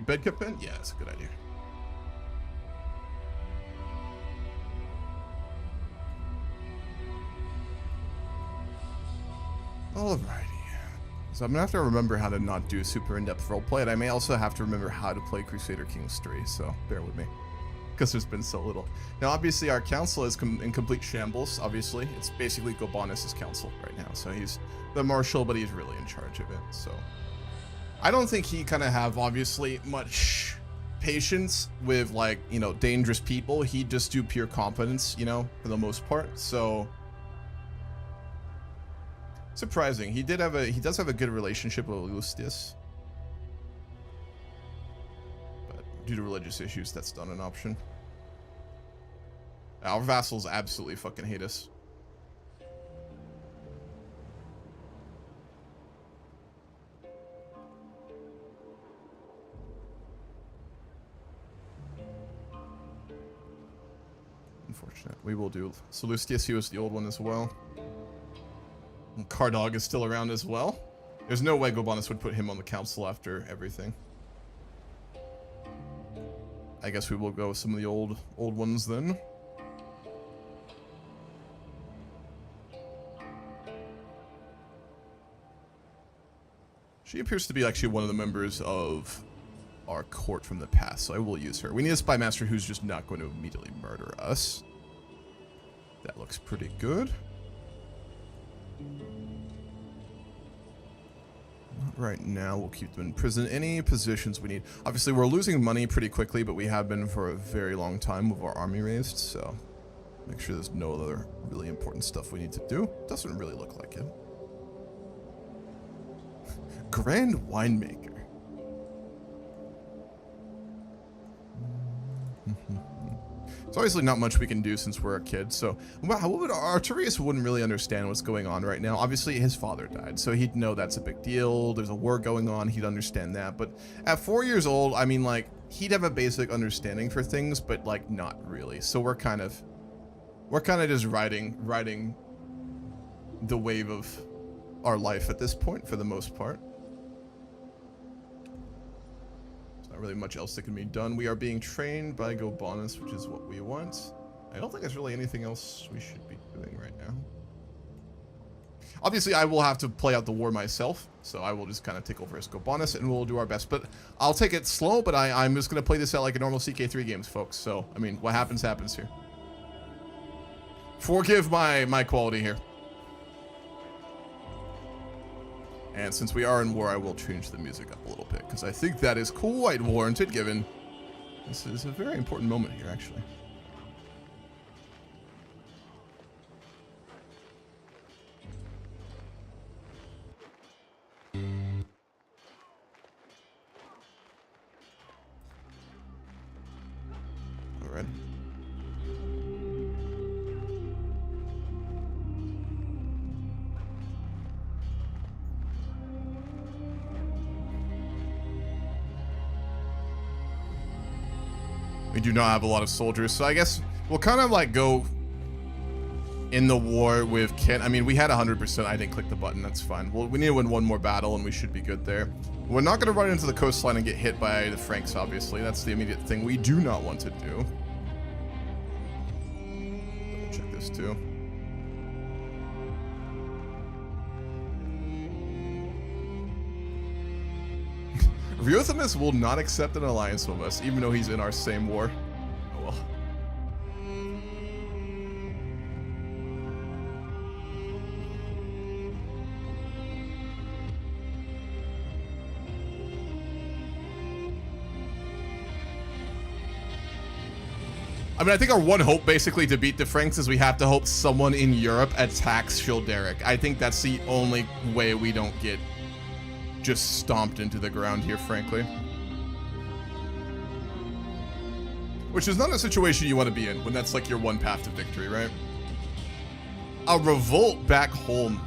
B: Bed cup in? Yeah, that's a good idea. Alrighty. So I'm gonna have to remember how to not do super in-depth roleplay, and I may also have to remember how to play Crusader Kings 3, so bear with me. Because there's been so little. Now, obviously, our council is in complete shambles, obviously. It's basically Galbanus' council right now, so he's the marshal, but he's really in charge of it, so... I don't think he kind of have, obviously, much patience with, like, you know, dangerous people. He'd just do pure competence, you know, for the most part, so... Surprising. He does have a good relationship with Lustius. But due to religious issues, that's not an option. Our vassals absolutely fucking hate us. Unfortunate. We will do. So Lustius, he was the old one as well. And Cardog is still around as well. There's no way Galbanus would put him on the council after everything. I guess we will go with some of the old ones then. She appears to be actually one of the members of our court from the past, so I will use her. We need a spy master who's just not going to immediately murder us. That looks pretty good. Not right now. We'll keep them in prison. Any positions we need. Obviously, we're losing money pretty quickly, but we have been for a very long time with our army raised, so make sure there's no other really important stuff we need to do. Doesn't really look like it. Grand winemaker. It's obviously not much we can do since we're a kid, so Arttorius wouldn't really understand what's going on right now. Obviously, his father died, so he'd know that's a big deal. There's a war going on, he'd understand that. But at 4 years old, I mean, like, he'd have a basic understanding for things, but like not really. So we're kind of just riding the wave of our life at this point for the most part. Really much else that can be done. We are being trained by Gobanus, which is what we want. I don't think there's really anything else we should be doing right now. Obviously, I will have to play out the war myself, so I will just kind of take over as Gobanus, and we'll do our best. But I'll take it slow, but I'm just going to play this out like a normal CK3 games, folks. So, I mean, what happens, happens here. Forgive my quality here. And since we are in war, I will change the music up a little bit, because I think that is quite warranted, given this is a very important moment here, actually. All right. We do not have a lot of soldiers, so I guess we'll kind of like go in the war with Kent. I mean, we had 100%. I didn't click the button. That's fine. Well, we need to win one more battle, and we should be good there. We're not going to run into the coastline and get hit by the Franks, obviously. That's the immediate thing we do not want to do. Double check this too. Riothamus will not accept an alliance with us, even though he's in our same war. Oh well. I mean, I think our one hope basically to beat the Franks is we have to hope someone in Europe attacks Childeric. I think that's the only way we don't get just stomped into the ground here, frankly. Which is not a situation you want to be in when that's like your one path to victory, right? A revolt back home.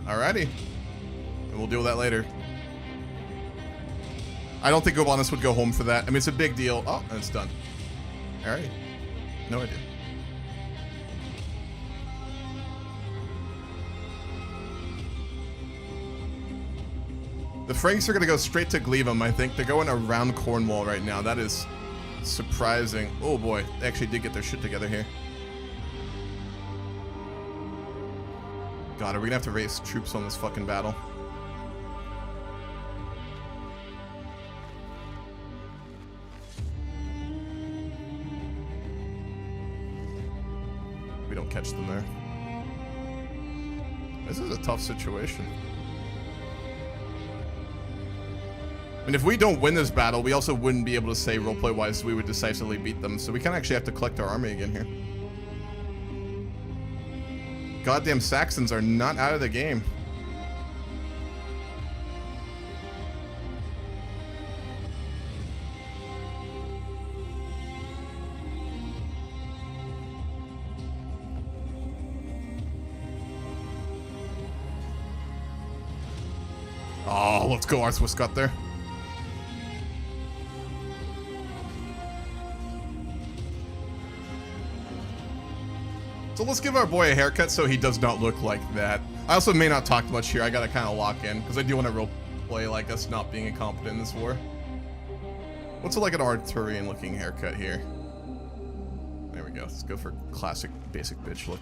B: Alrighty. And we'll deal with that later. I don't think Gobanus would go home for that. I mean, it's a big deal. Oh, and it's done. Alrighty. No idea. The Franks are going to go straight to Glevum, I think. They're going around Cornwall right now. That is surprising. Oh boy, they actually did get their shit together here. God, are we going to have to raise troops on this fucking battle? We don't catch them there. This is a tough situation. And if we don't win this battle, we also wouldn't be able to say roleplay-wise we would decisively beat them. So we kind of actually have to collect our army again here. Goddamn Saxons are not out of the game. Oh, let's go, Arthur got there. So let's give our boy a haircut so he does not look like that. I also may not talk much here. I gotta kind of lock in because I do want to role play like us not being incompetent in this war. What's like an Arttorian looking haircut here? There we go. Let's go for classic basic bitch look.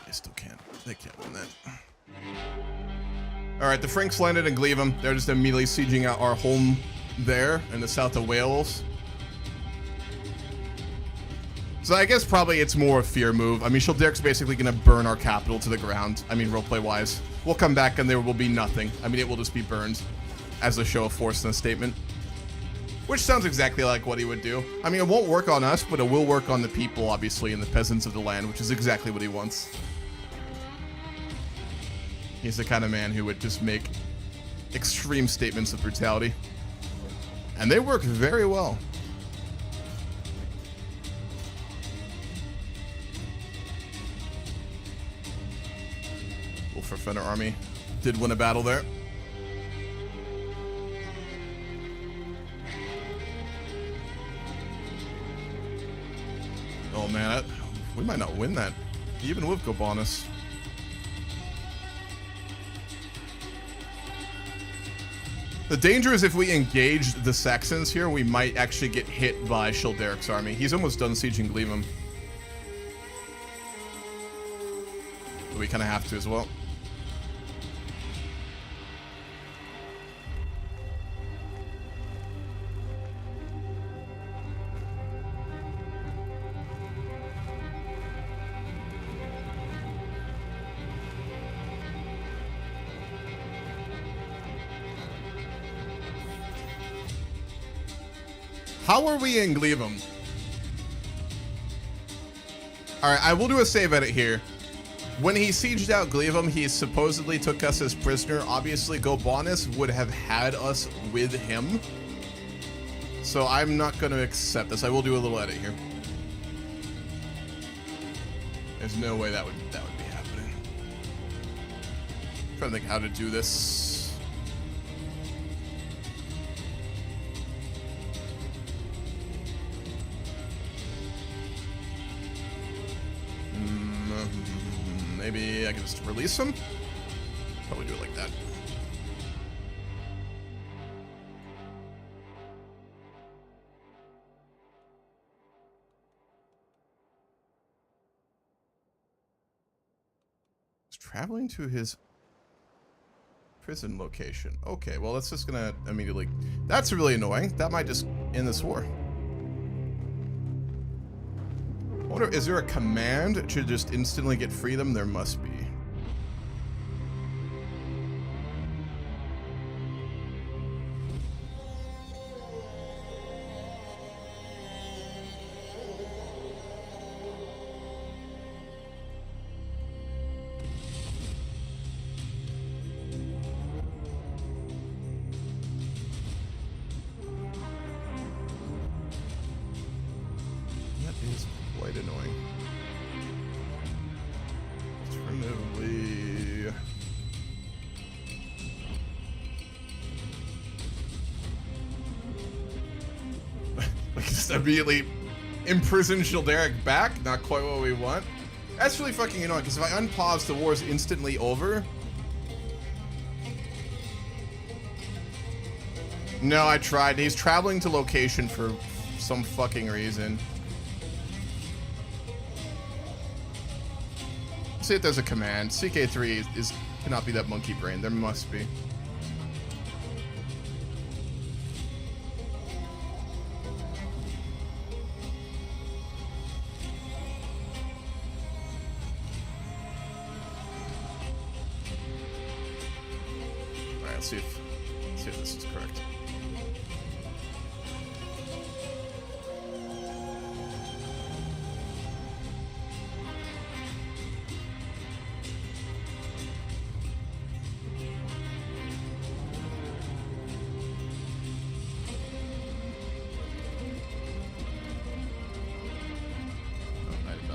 B: They still can't. They can't win that. Alright, the Franks landed in Glevum. They're just immediately sieging out our home there in the south of Wales. So I guess probably it's more a fear move. I mean, Childeric's basically going to burn our capital to the ground. I mean, roleplay-wise. We'll come back and there will be nothing. I mean, it will just be burned as a show of force in a statement. Which sounds exactly like what he would do. I mean, it won't work on us, but it will work on the people, obviously, and the peasants of the land, which is exactly what he wants. He's the kind of man who would just make extreme statements of brutality. And they work very well. Fenner army did win a battle there. Oh man, we might not win that, even with Gobanus. The danger is if we engage the Saxons here, we might actually get hit by Childeric's army. He's almost done sieging Glevum. We kind of have to as well. How are we in Glevum? Alright, I will do a save edit here. When he sieged out Glevum, he supposedly took us as prisoner. Obviously, Gobanus would have had us with him. So I'm not going to accept this. I will do a little edit here. There's no way that would be happening. I'm trying to think how to do this. Maybe I can just release him? Probably do it like that. He's traveling to his prison location. Okay, well, that's just gonna immediately... That's really annoying. That might just end this war. I wonder, is there a command to just instantly get freedom? There must be. Quite annoying. Alternatively, we can just immediately imprison Childeric back. Not quite what we want. That's really fucking annoying, because if I unpause, the war is instantly over. No, I tried. He's traveling to location for some fucking reason. See if there's a command. CK3 cannot be that monkey brain. There must be. Alright, let's see if this is correct.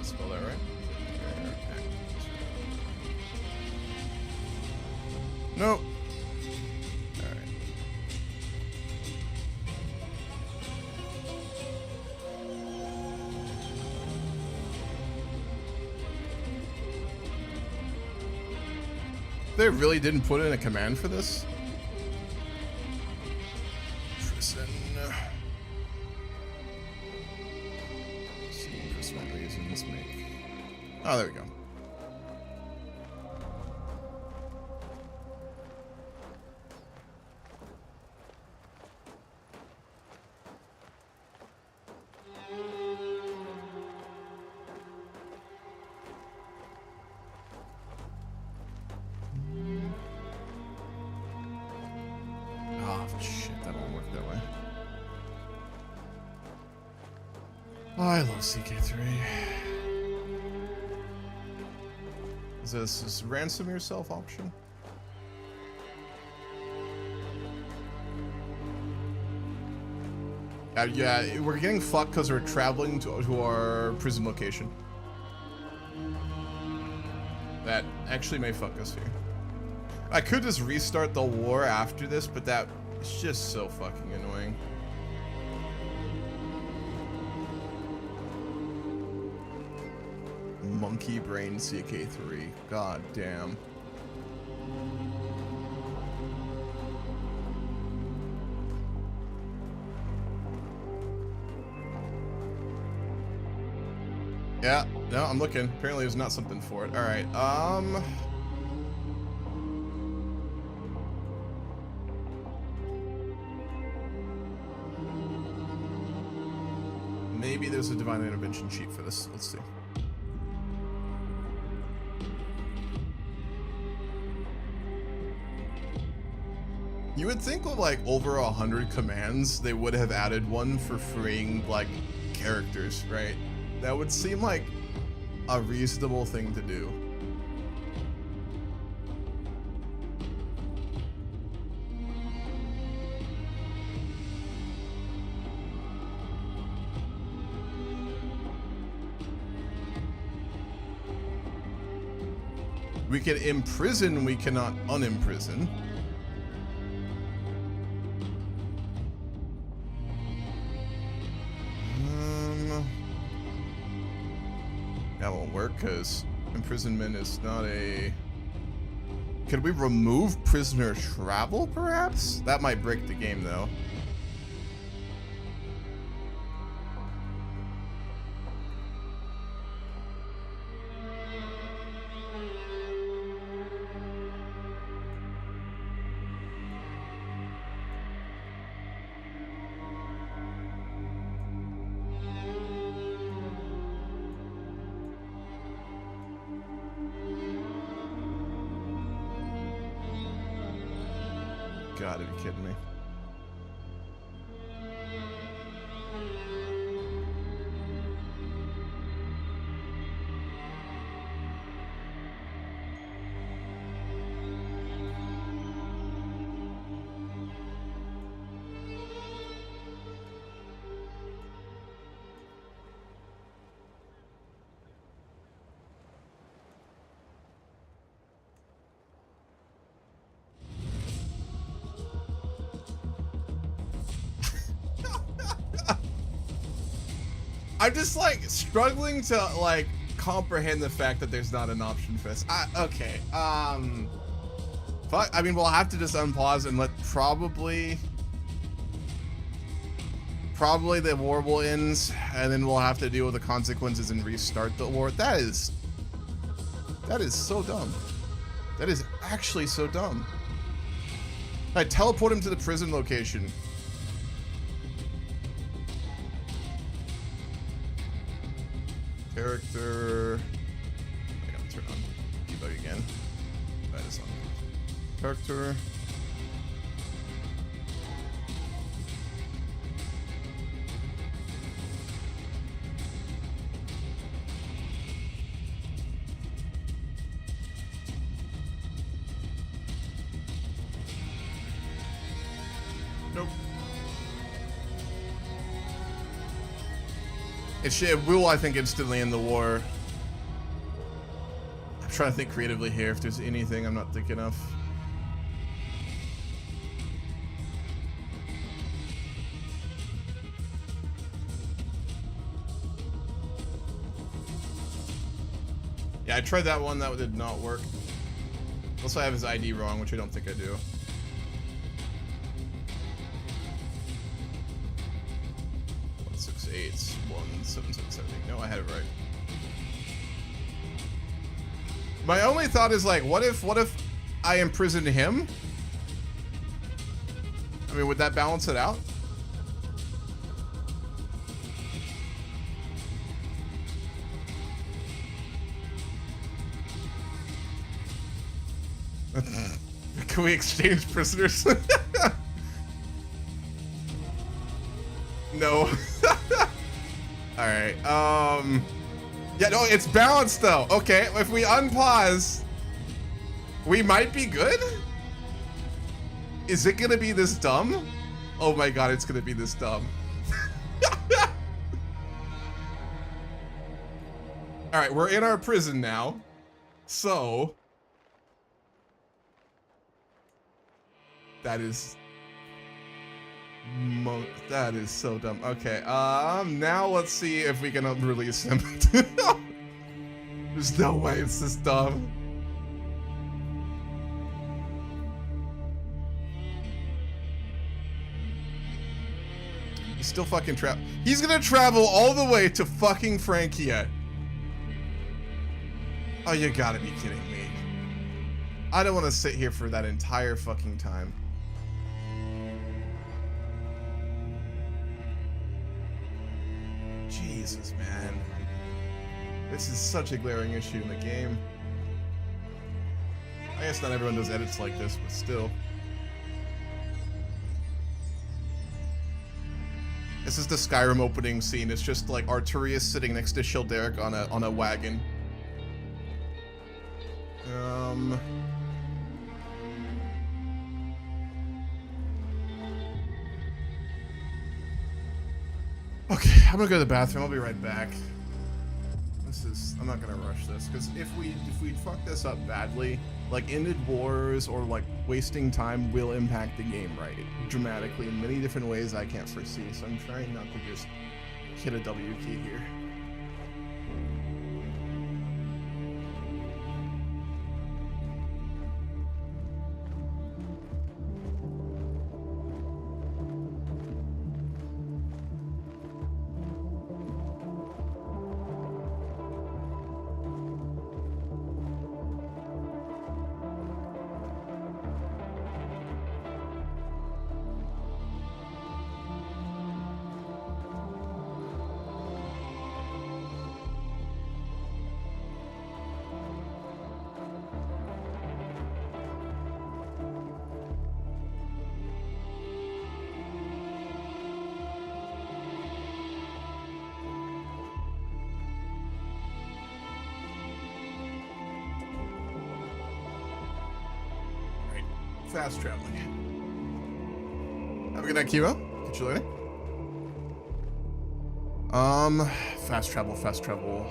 B: Spell that right? Okay. Nope. Alright. They really didn't put in a command for this? Prison. Personal reasons make. Oh, there we go. Oh, I love CK3. Is this ransom yourself option? Yeah, we're getting fucked because we're traveling to our prison location. That actually may fuck us here. I could just restart the war after this, but that is just so fucking annoying. Monkey Brain CK3. God damn. Yeah, no, I'm looking. Apparently there's not something for it. Alright, maybe there's a divine intervention sheet for this. Let's see. You would think with like over 100 commands, they would have added one for freeing like characters, right? That would seem like a reasonable thing to do. We can imprison, we cannot unimprison. That won't work because imprisonment is not a... Could we remove prisoner travel, perhaps? That might break the game, though. Gotta be kidding me. I'm just like struggling to like comprehend the fact that there's not an option for this. Okay. Fuck. I mean, we'll have to just unpause and let probably the war will end, and then we'll have to deal with the consequences and restart the war. That is so dumb. That is actually so dumb. I teleport him to the prison location. Character. I gotta turn on debug again. That is on. Character. Nope. It will, I think, instantly end the war. I'm trying to think creatively here if there's anything I'm not thinking of. Yeah, I tried that one. That did not work. Unless I have his ID wrong, which I don't think I do. One 6 8 1 7 7 7 8. No, I had it right. My only thought is like, what if I imprisoned him? I mean, would that balance it out? Can we exchange prisoners? No. Alright, yeah, no, it's balanced though. Okay, if we unpause, we might be good? Is it gonna be this dumb? Oh my god, it's gonna be this dumb. Alright, we're in our prison now. So... That is so dumb. Okay, now let's see if we can release him. There's no way it's this dumb. He's still fucking He's gonna travel all the way to fucking Francia. Oh, you gotta be kidding me. I don't want to sit here for that entire fucking time. Jesus, man. This is such a glaring issue in the game. I guess not everyone does edits like this, but still. This is the Skyrim opening scene. It's just like Arttorius sitting next to Childeric on a wagon. Okay, I'm gonna go to the bathroom. I'll be right back. I'm not gonna rush this, because if we fuck this up badly, like ended wars or like wasting time will impact the game, right? Dramatically in many different ways I can't foresee, so I'm trying not to just hit a W key here. Fast traveling. Have a good night, Kivo. Catch you later. Fast travel, fast travel.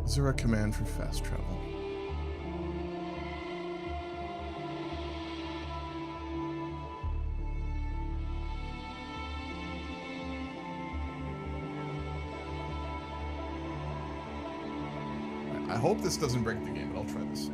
B: Is there a command for fast travel? I hope this doesn't break the game, but I'll try this.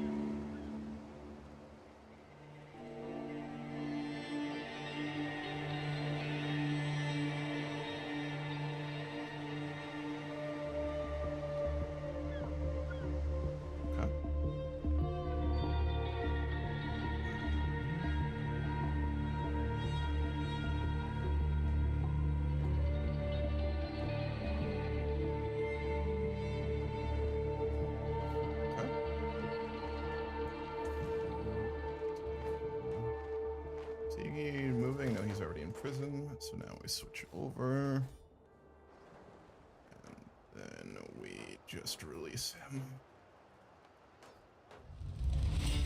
B: Moving. No, he's already in prison. So now we switch over. And then we just release him.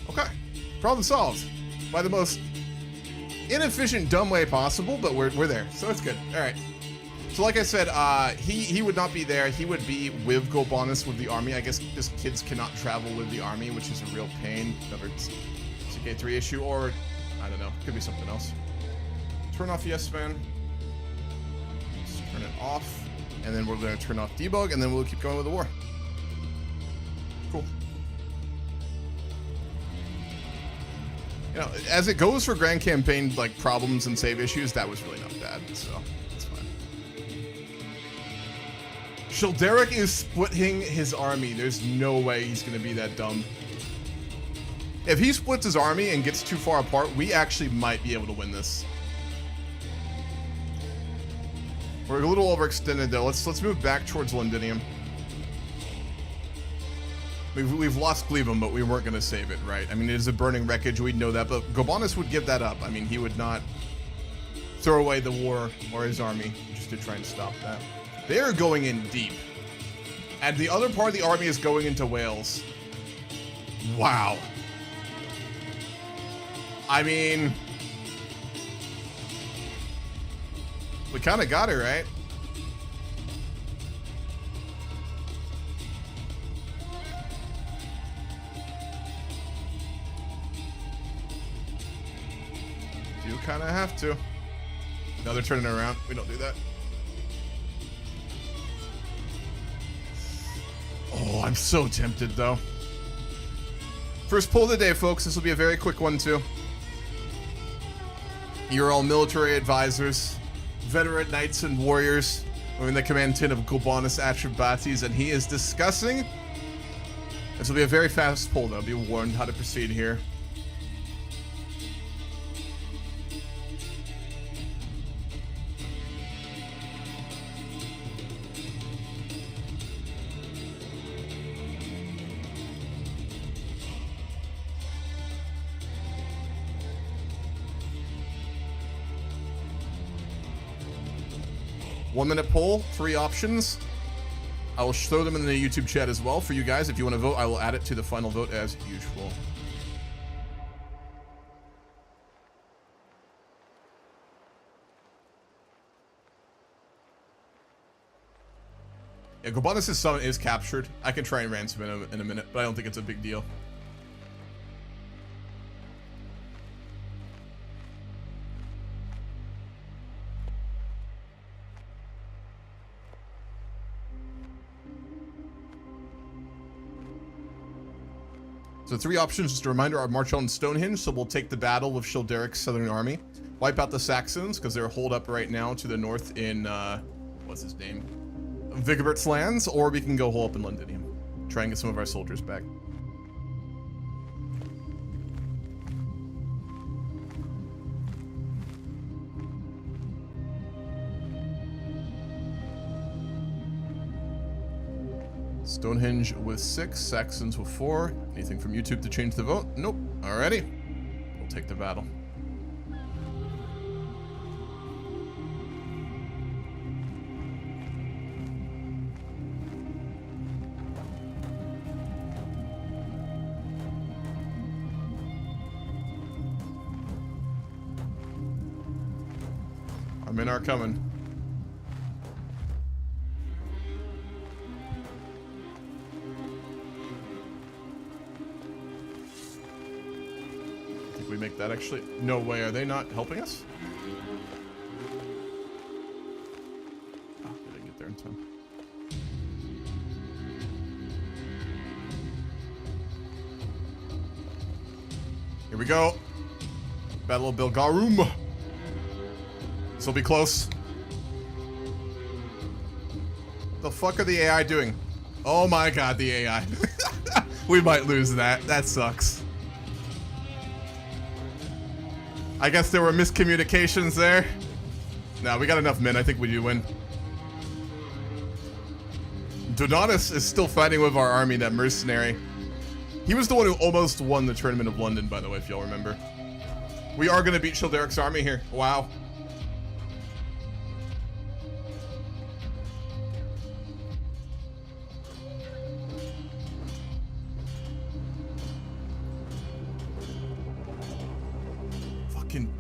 B: Okay. Problem solved. By the most inefficient, dumb way possible, but we're there. So it's good. Alright. So like I said, he would not be there. He would be with Golbanus with the army. I guess just kids cannot travel with the army, which is a real pain. Another CK3 issue, or I don't know. Could be something else. Turn off Yes Man. Let's turn it off. And then we're going to turn off debug, and then we'll keep going with the war. Cool. You know, as it goes for Grand Campaign, like, problems and save issues, that was really not bad, so that's fine. Childeric is splitting his army. There's no way he's going to be that dumb. If he splits his army and gets too far apart, we actually might be able to win this. We're a little overextended, though. Let's move back towards Londinium. We've lost Glebum, but we weren't going to save it, right? I mean, it is a burning wreckage. We'd know that, but Gobanus would give that up. I mean, he would not throw away the war or his army just to try and stop that. They're going in deep. And the other part of the army is going into Wales. Wow. I mean, we kind of got it, right? You kind of have to. No, they're turning it around. We don't do that. Oh, I'm so tempted, though. First pull of the day, folks. This will be a very quick one, too. You're all military advisors, veteran knights and warriors. We're in the command tent of Gobanus Atribates, and he is discussing. This will be a very fast pull, though. Be warned how to proceed here. One-minute poll, 3 options. I will throw them in the YouTube chat as well for you guys. If you want to vote, I will add it to the final vote as usual. Yeah, Gobanus' summon is captured. I can try and ransom him in a minute, but I don't think it's a big deal. So 3 options, just a reminder, our march on Stonehenge, so we'll take the battle of Childeric's southern army, wipe out the Saxons, because they're holed up right now to the north in, what's his name? Vigobert's lands, or we can go hole up in Londinium. Try and get some of our soldiers back. Stonehenge with 6, Saxons with 4. Anything from YouTube to change the vote? Nope. Alrighty. We'll take the battle. Our men are coming. We make that actually? No way, are they not helping us? Oh, they didn't get there in time. Here we go. Battle of Belgarum. This will be close. The fuck are the AI doing? Oh my god, the AI. We might lose that. That sucks. I guess there were miscommunications there. No, we got enough men. I think we do win. Donatus is still fighting with our army, that mercenary. He was the one who almost won the Tournament of London, by the way, if y'all remember. We are going to beat Childeric's army here. Wow.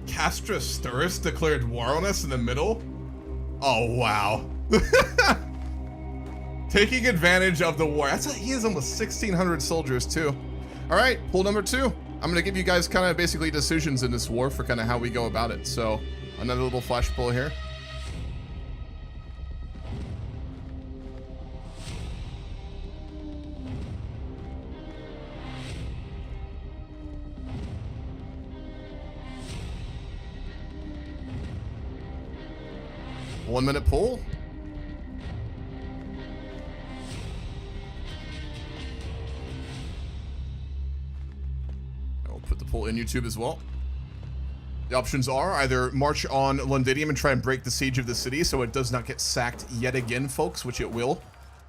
B: Castra Sturus declared war on us in the middle? Oh, wow. Taking advantage of the war. That's he has almost 1,600 soldiers, too. All right, poll number 2. I'm going to give you guys kind of basically decisions in this war for kind of how we go about it. So, another little flash poll here. 1 minute poll. I'll put the poll in YouTube as well. The options are either march on Londinium and try and break the siege of the city so it does not get sacked yet again, folks, which it will,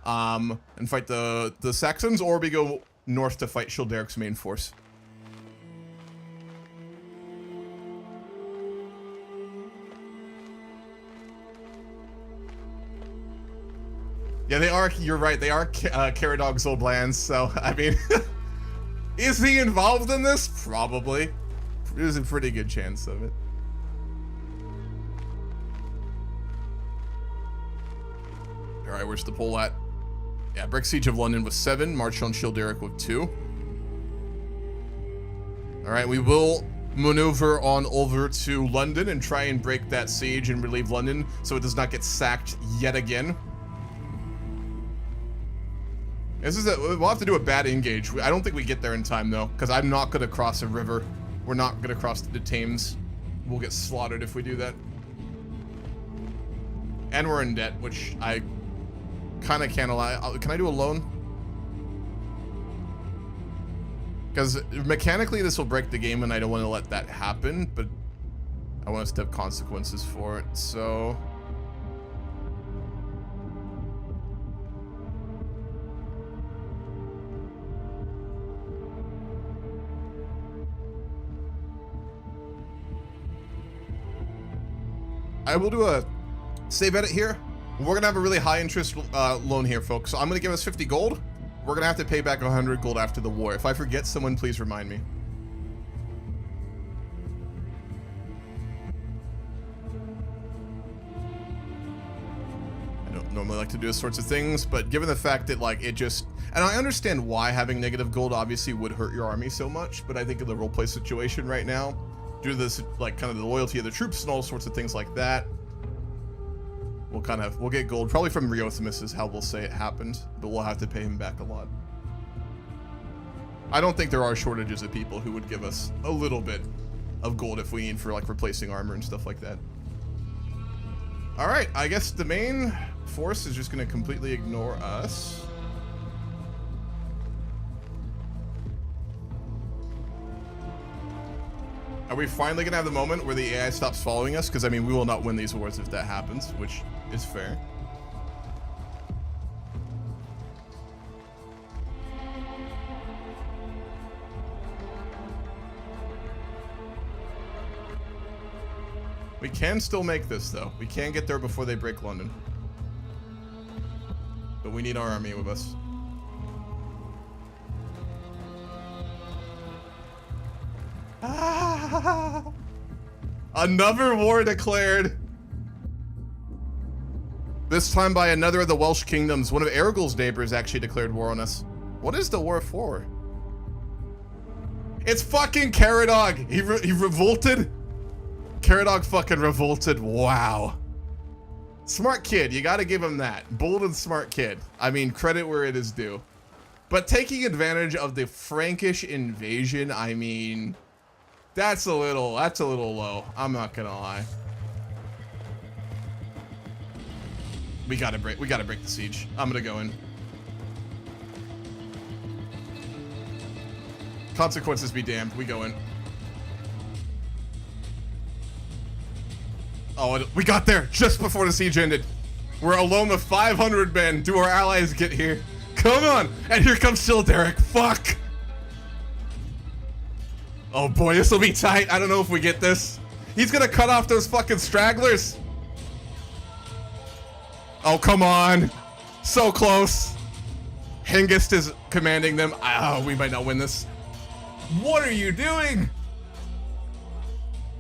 B: and fight the Saxons, or we go north to fight Childeric's main force. Yeah, they are, you're right, they are Caradog's old lands, so, I mean, is he involved in this? Probably. There's a pretty good chance of it. Alright, where's the poll at? Yeah, break siege of London with 7, march on Childeric with 2. Alright, we will maneuver on over to London and try and break that siege and relieve London so it does not get sacked yet again. We'll have to do a bad engage. I don't think we get there in time though, because I'm not going to cross a river. We're not going to cross the Thames. We'll get slaughtered if we do that. And we're in debt, which I kind of can't allow. Can I do a loan? Because mechanically this will break the game and I don't want to let that happen, but I want us to have consequences for it, so... I will do a save edit here. We're gonna have a really high interest loan here, folks. So I'm gonna give us 50 gold. We're gonna have to pay back 100 gold after the war. If I forget, someone please remind me. I don't normally like to do those sorts of things, but given the fact that like it just, and I understand why having negative gold obviously would hurt your army so much, but I think in the roleplay situation right now, due to this, like, kind of the loyalty of the troops and all sorts of things like that, we'll get gold. Probably from Riothemus is how we'll say it happened, but we'll have to pay him back a lot. I don't think there are shortages of people who would give us a little bit of gold if we need for, like, replacing armor and stuff like that. Alright, I guess the main force is just going to completely ignore us. Are we finally gonna have the moment where the AI stops following us? Because, I mean, we will not win these wars if that happens, which is fair. We can still make this, though. We can get there before they break London. But we need our army with us. Ah, another war declared. This time by another of the Welsh kingdoms. One of Argyll's neighbors actually declared war on us. What is the war for? It's fucking Caradog. He revolted. Caradog fucking revolted. Wow. Smart kid. You gotta give him that. Bold and smart kid. I mean, credit where it is due. But taking advantage of the Frankish invasion, I mean... That's a little low. I'm not gonna lie. We gotta break the siege. I'm gonna go in. Consequences be damned. We go in. Oh, we got there just before the siege ended. We're alone with 500 men. Do our allies get here? Come on! And here comes Childeric. Fuck! Oh boy, this will be tight. I don't know if we get this. He's gonna cut off those fucking stragglers. Oh, come on. So close. Hengist is commanding them. Oh, we might not win this. What are you doing?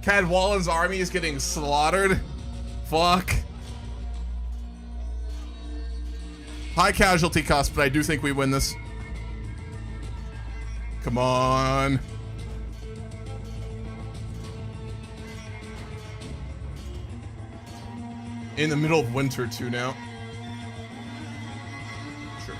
B: Cadwallan's army is getting slaughtered. Fuck. High casualty cost, but I do think we win this. Come on. In the middle of winter, too, now. Sure.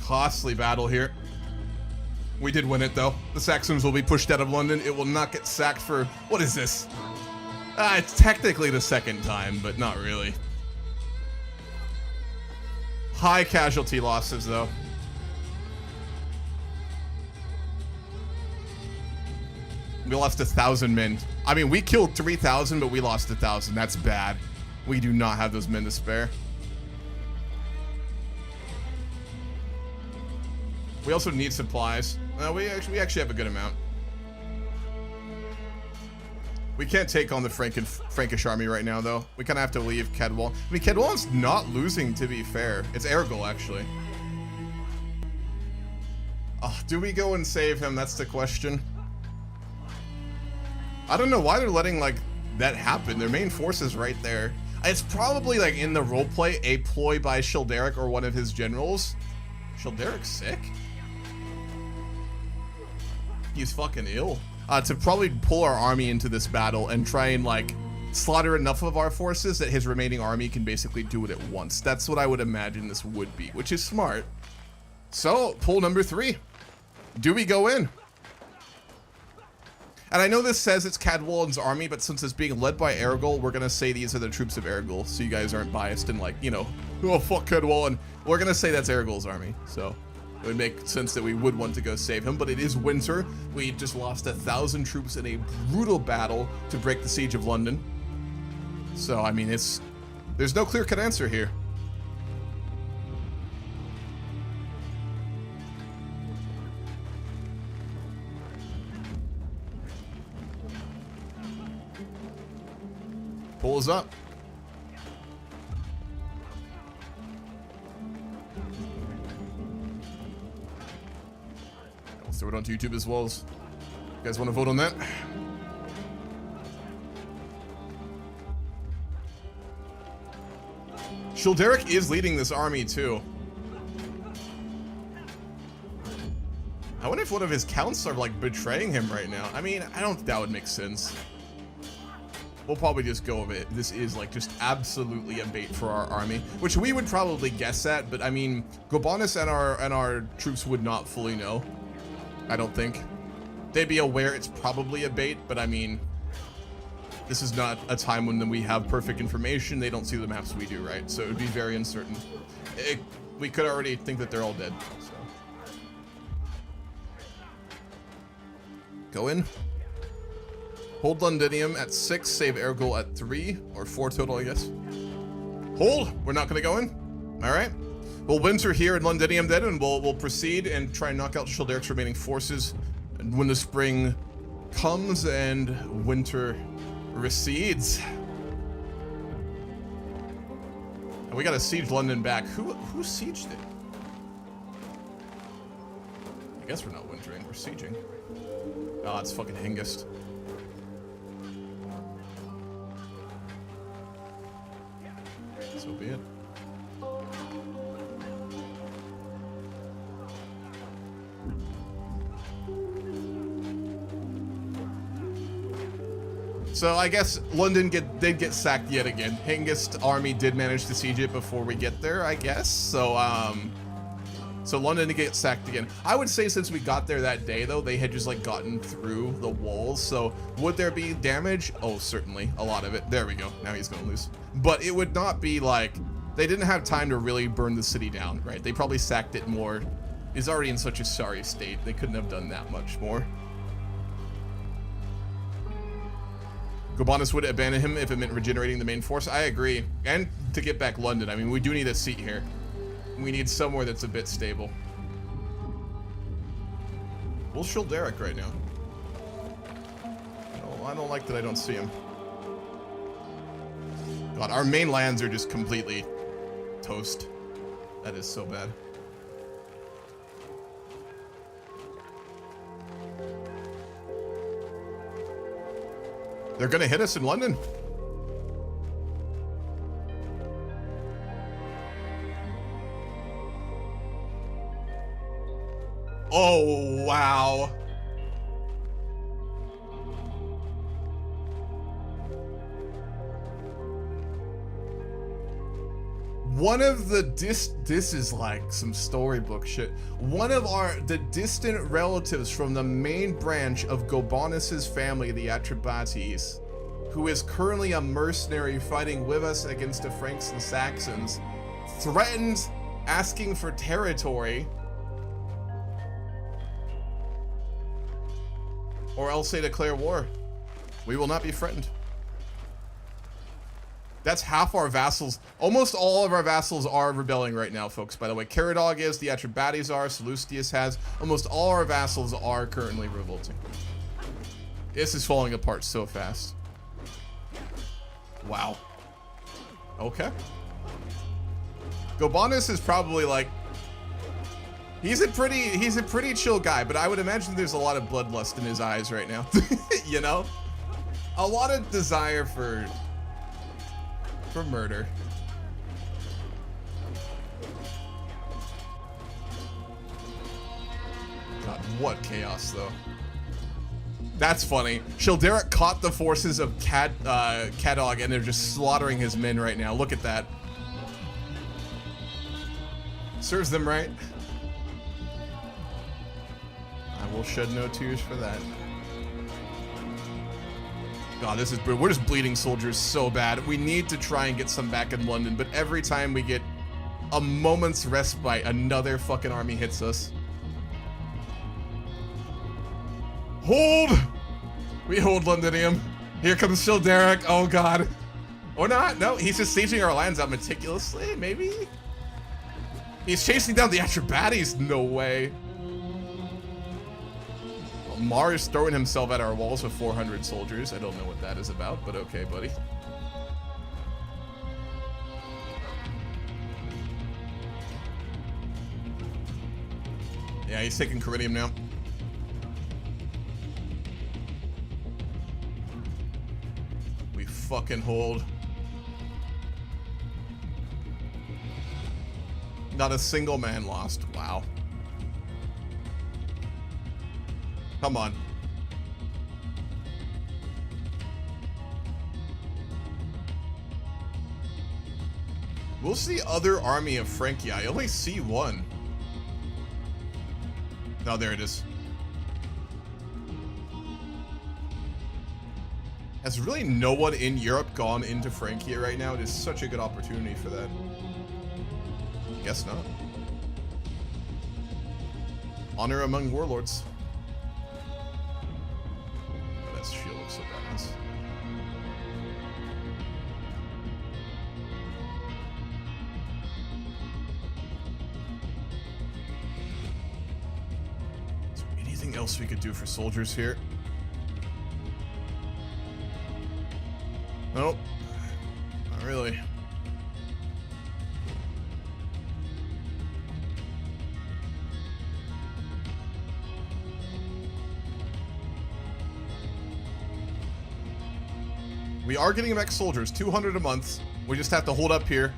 B: Costly battle here. We did win it, though. The Saxons will be pushed out of London. It will not get sacked for... What is this? It's technically the second time, but not really. High casualty losses, though. We lost 1,000 men. I mean, we killed 3,000, but we lost 1,000. That's bad. We do not have those men to spare. We also need supplies. We actually have a good amount. We can't take on the Frankish army right now, though. We kind of have to leave Cadwal. I mean, Cadwal's not losing, to be fair. It's Ergol, actually. Oh, do we go and save him? That's the question. I don't know why they're letting, like, that happen. Their main force is right there. It's probably, like, in the roleplay, a ploy by Childeric or one of his generals. Childeric's sick? He's fucking ill. To probably pull our army into this battle and try and, like, slaughter enough of our forces that his remaining army can basically do it at once. That's what I would imagine this would be, which is smart. So, pull number 3. Do we go in? And I know this says it's Cadwal's army, but since it's being led by Ergol, we're gonna say these are the troops of Ergol, so you guys aren't biased and, like, you know, oh, fuck Cadwal, and we're gonna say that's Ergol's army, so... It would make sense that we would want to go save him, but it is winter. We just lost 1,000 troops in a brutal battle to break the siege of London. So, I mean, there's no clear-cut answer here. Pulls up. Throw it onto YouTube as well. As you guys want to vote on that? Childeric is leading this army too. I wonder if one of his counts are like betraying him right now. I mean, I don't think that would make sense. We'll probably just go with it. This is like just absolutely a bait for our army, which we would probably guess at, but I mean, Gobanus and our troops would not fully know. I don't think. They'd be aware it's probably a bait, but I mean, this is not a time when we have perfect information. They don't see the maps we do, right? So it would be very uncertain. We could already think that they're all dead, so. Go in. Hold Londinium at 6, save Ergol at 3, or 4 total, I guess. Hold! We're not gonna go in? Alright. We'll winter here in Londinium then, and we'll proceed and try and knock out Childeric's remaining forces when the spring comes and winter recedes. And we gotta siege London back. Who sieged it? I guess we're not wintering, we're sieging. Oh, it's fucking Hengist. So be it. So I guess London did get sacked yet again. Hengist army did manage to siege it before we get there, I guess. So so London did get sacked again. I would say since we got there that day though, they had just like gotten through the walls. So would there be damage? Oh, certainly a lot of it. There we go. Now he's gonna lose. But it would not be like, they didn't have time to really burn the city down, right? They probably sacked it more. It's already in such a sorry state. They couldn't have done that much more. Gobanus would abandon him if it meant regenerating the main force. I agree. And to get back London. I mean, we do need a seat here. We need somewhere that's a bit stable. We'll Childeric right now. No, I don't like that I don't see him. God, our main lands are just completely toast. That is so bad. They're gonna hit us in London. Oh, wow. one of the this is like some storybook shit. One of the distant relatives from the main branch of Gobanus's family, the Atrebates, who is currently a mercenary fighting with us against the Franks and Saxons, threatened asking for territory, or else they declare war. We will not be threatened. That's half our vassals. Almost all of our vassals are rebelling right now, folks. By the way, Caradog is, the Atrebates are, Sallustius has. Almost all our vassals are currently revolting. This is falling apart so fast. Wow. Okay. Gobanus is probably like, he's a pretty chill guy, but I would imagine there's a lot of bloodlust in his eyes right now. You know? A lot of desire for murder. God, what chaos though. That's funny. Childeric caught the forces of Cadog and they're just slaughtering his men right now. Look at that. Serves them right. I will shed no tears for that. God, this is brutal. We're just bleeding soldiers so bad. We need to try and get some back in London, but every time we get a moment's respite, another fucking army hits us. Hold! We hold Londinium. Here comes Childeric. Oh god. Or not. No, he's just sieging our lands out meticulously, maybe? He's chasing down the Atrebates. No way. Mar is throwing himself at our walls with 400 soldiers. I don't know what that is about, but okay, buddy. Yeah, he's taking Caridium now. We fucking hold. Not a single man lost. Wow. Come on. We'll see other army of Frankia. I only see one. Oh, there it is. Has really no one in Europe gone into Frankia right now? It is such a good opportunity for that. Guess not. Honor among warlords. Shield looks so badass. Is there anything else we could do for soldiers here? Nope. Not really. We are getting back soldiers, 200 a month. We just have to hold up here.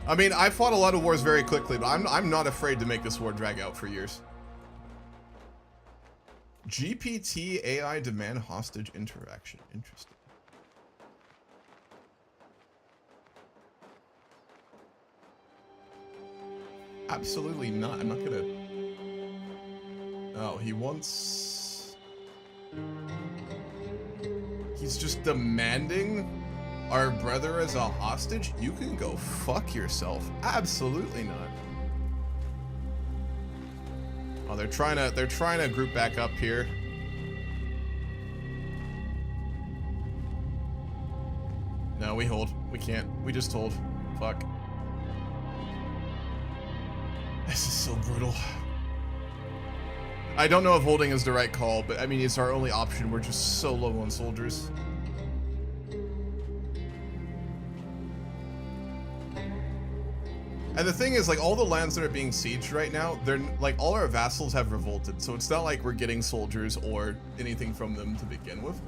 B: I mean, I fought a lot of wars very quickly, but I'm not afraid to make this war drag out for years. GPT AI demand hostage interaction. Interesting. Absolutely not. I'm not gonna... Oh, he wants... He's just demanding our brother as a hostage? You can go fuck yourself. Absolutely not. Oh, they're trying to group back up here. No, we hold. We can't. We just hold. Fuck. This is so brutal. I don't know if holding is the right call, but I mean, it's our only option. We're just so low on soldiers. And the thing is, like, all the lands that are being sieged right now, they're like, all our vassals have revolted, so it's not like we're getting soldiers or anything from them to begin with.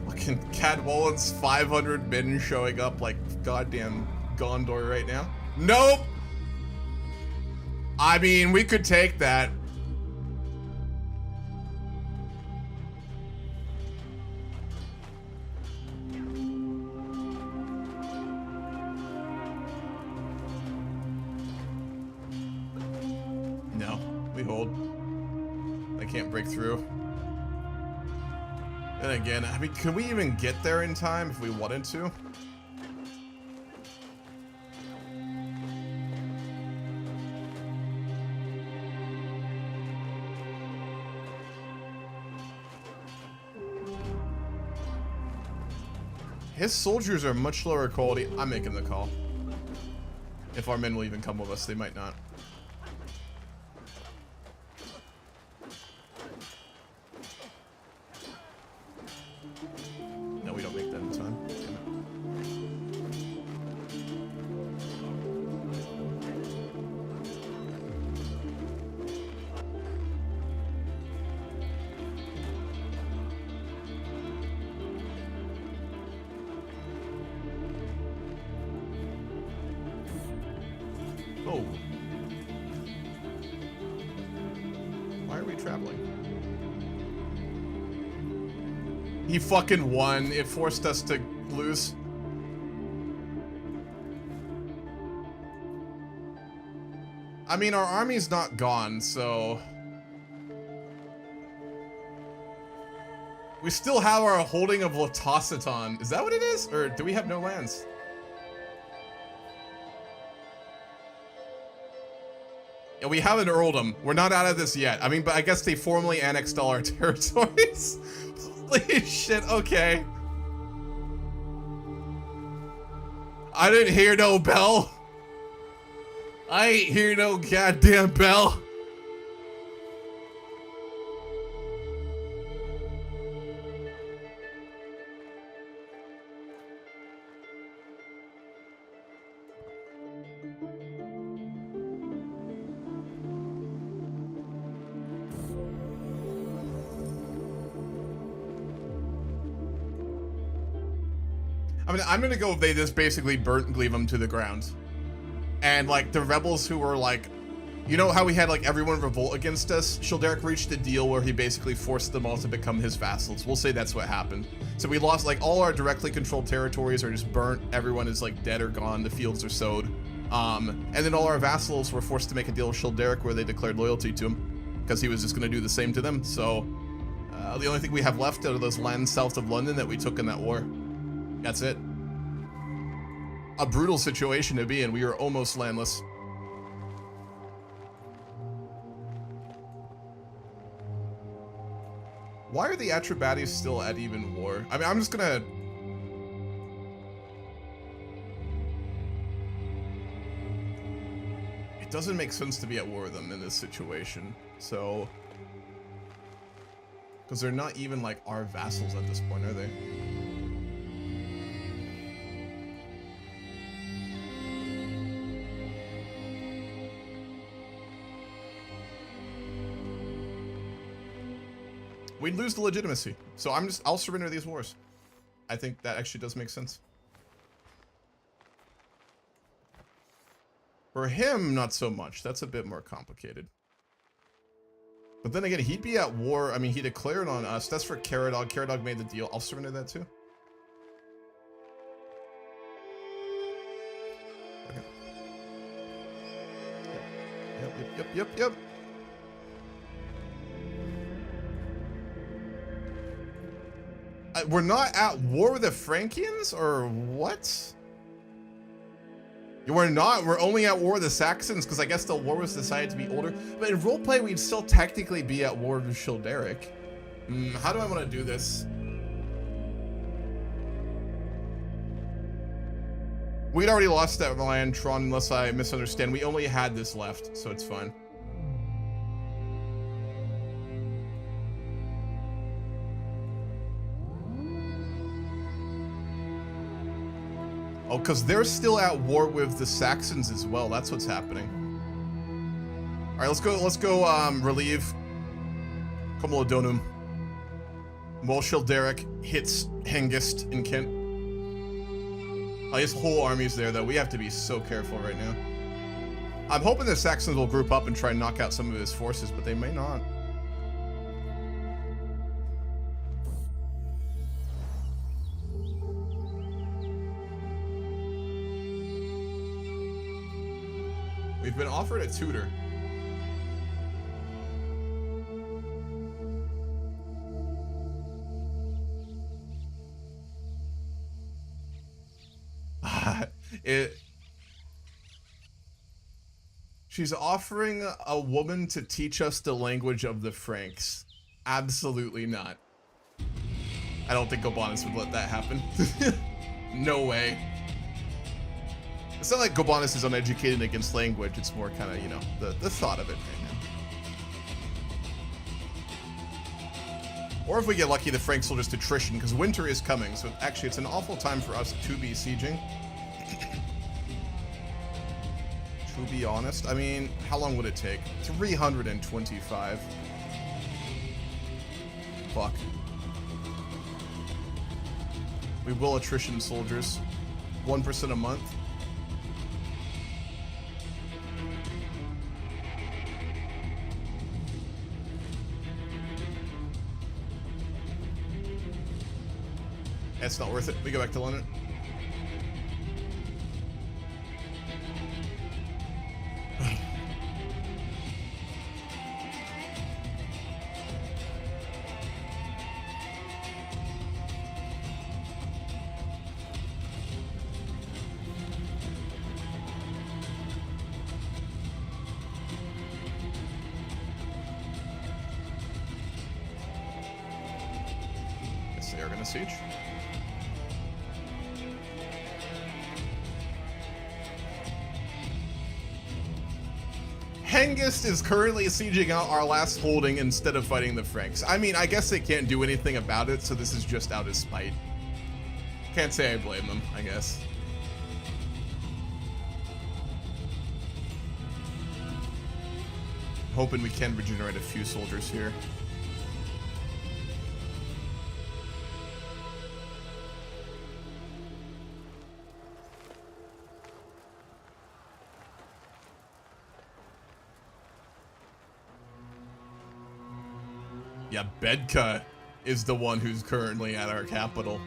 B: Fucking Cadwallan's 500 men showing up like goddamn Gondor right now. Nope! I mean, we could take that. We hold. They can't break through. And again, I mean, could we even get there in time if we wanted to? His soldiers are much lower quality. I'm making the call. If our men will even come with us, they might not. No, we don't make that in time. Damn it. Oh. Why are we traveling? He fucking won. It forced us to lose. I mean, our army's not gone, so... We still have our holding of Latositon. Is that what it is? Or do we have no lands? Yeah, we have an earldom. We're not out of this yet. I mean, but I guess they formally annexed all our territories. Holy shit, okay. I didn't hear no bell. I ain't hear no goddamn bell. I mean, I'm gonna go if they just basically burnt and leave them to the ground. And, like, the rebels who were, like... You know how we had, like, everyone revolt against us? Childeric reached a deal where he basically forced them all to become his vassals. We'll say that's what happened. So we lost, like, all our directly controlled territories are just burnt. Everyone is, like, dead or gone. The fields are sowed. And then all our vassals were forced to make a deal with Childeric where they declared loyalty to him. Because he was just gonna do the same to them. So, the only thing we have left out of those lands south of London that we took in that war. That's it. A brutal situation to be in. We were almost landless. Why are the Atrebates still at even war? I mean, I'm just gonna... It doesn't make sense to be at war with them in this situation. So... Because they're not even, like, our vassals at this point, are they? We'd lose the legitimacy. So I'll surrender these wars. I think that actually does make sense. For him, not so much. That's a bit more complicated. But then again, he'd be at war. I mean, he declared on us. That's for Caradog. Caradog made the deal. I'll surrender that too. Okay. Yep. We're not at war with the Frankians, or what? We're not. We're only at war with the Saxons, because I guess the war was decided to be older. But in roleplay, we'd still technically be at war with Childeric. How do I want to do this? We'd already lost that land, Tron, unless I misunderstand. We only had this left, so it's fine. Oh, because they're still at war with the Saxons as well. That's what's happening. All right, let's go relieve Comolodonum. While Childeric hits Hengist in Kent. Oh, his whole army's there, though. We have to be so careful right now. I'm hoping the Saxons will group up and try and knock out some of his forces, but they may not. We've been offered a tutor. She's offering a woman to teach us the language of the Franks. Absolutely not. I don't think Gobanus would let that happen. No way. It's not like Gobanus is uneducated against language. It's more kind of, you know, the thought of it right now. Or if we get lucky, the Franks will just attrition, because winter is coming. So actually, it's an awful time for us to be sieging. To be honest, I mean, how long would it take? 325. Fuck. We will attrition soldiers. 1% a month. It's not worth it. We go back to London. Guess they are gonna siege. Hengist is currently sieging out our last holding instead of fighting the Franks. I mean, I guess they can't do anything about it, so this is just out of spite. Can't say I blame them, I guess. Hoping we can regenerate a few soldiers here. Yeah, Bedka is the one who's currently at our capital.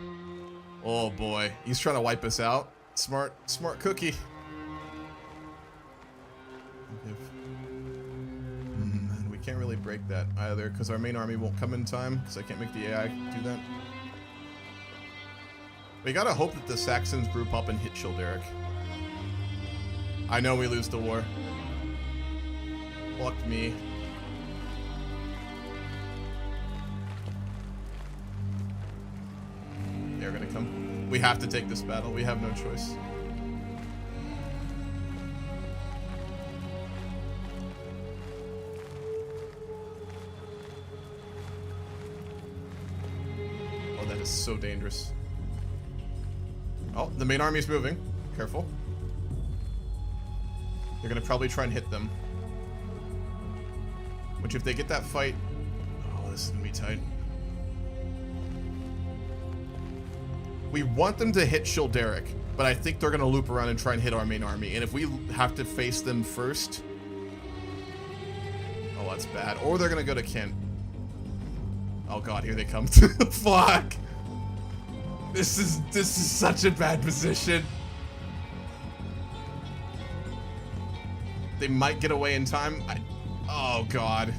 B: Oh boy, he's trying to wipe us out. Smart cookie. We can't really break that either because our main army won't come in time because I can't make the AI do that. We gotta hope that the Saxons group up and hit Childeric. I know we lose the war. Fuck me. They're gonna come. We have to take this battle. We have no choice. Oh, that is so dangerous. Oh, the main army is moving. Careful. They're gonna probably try and hit them. Which, if they get that fight... Oh, this is gonna be tight. We want them to hit Childeric, but I think they're going to loop around and try and hit our main army. And if we have to face them first... Oh, that's bad. Or they're going to go to Kent. Oh god, here they come. Fuck! This is such a bad position. They might get away in time. Oh god.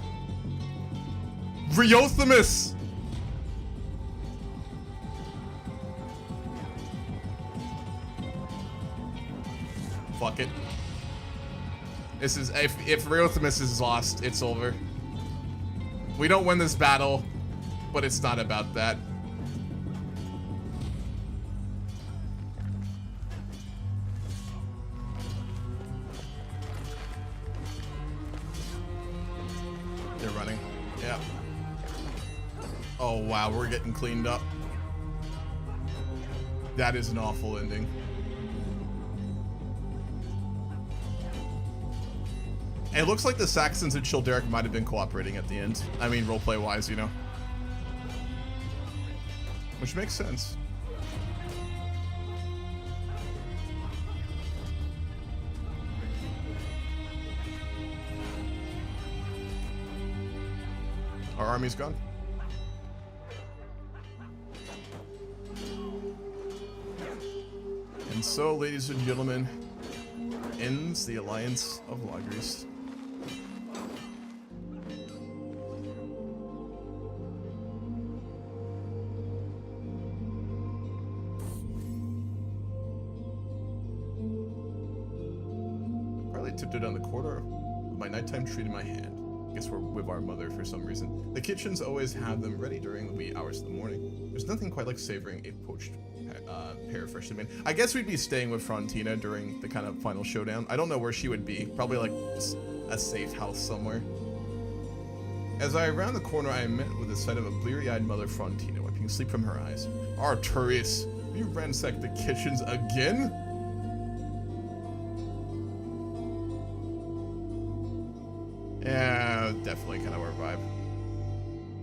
B: Riothamus! Fuck it. This is if Riothamus is lost, it's over. We don't win this battle, but it's not about that. They're running. Yeah. Oh wow, we're getting cleaned up. That is an awful ending. It looks like the Saxons and Childeric might have been cooperating at the end. I mean, roleplay-wise, you know. Which makes sense. Our army's gone. And so, ladies and gentlemen, ends the Alliance of Logres. Probably tipped it on the quarter. my nighttime treat in my hand. Guess we're with our mother for some reason. The kitchens always have them ready during the wee hours of the morning. There's nothing quite like savoring a poached pear freshly made. I guess we'd be staying with Frontina during the kind of final showdown. I don't know where she would be. Probably like just a safe house somewhere. As I round the corner, I am met with the sight of a bleary-eyed mother Frontina wiping sleep from her eyes. Arttorius, have you ransacked the kitchens again? Yeah, definitely kind of our vibe.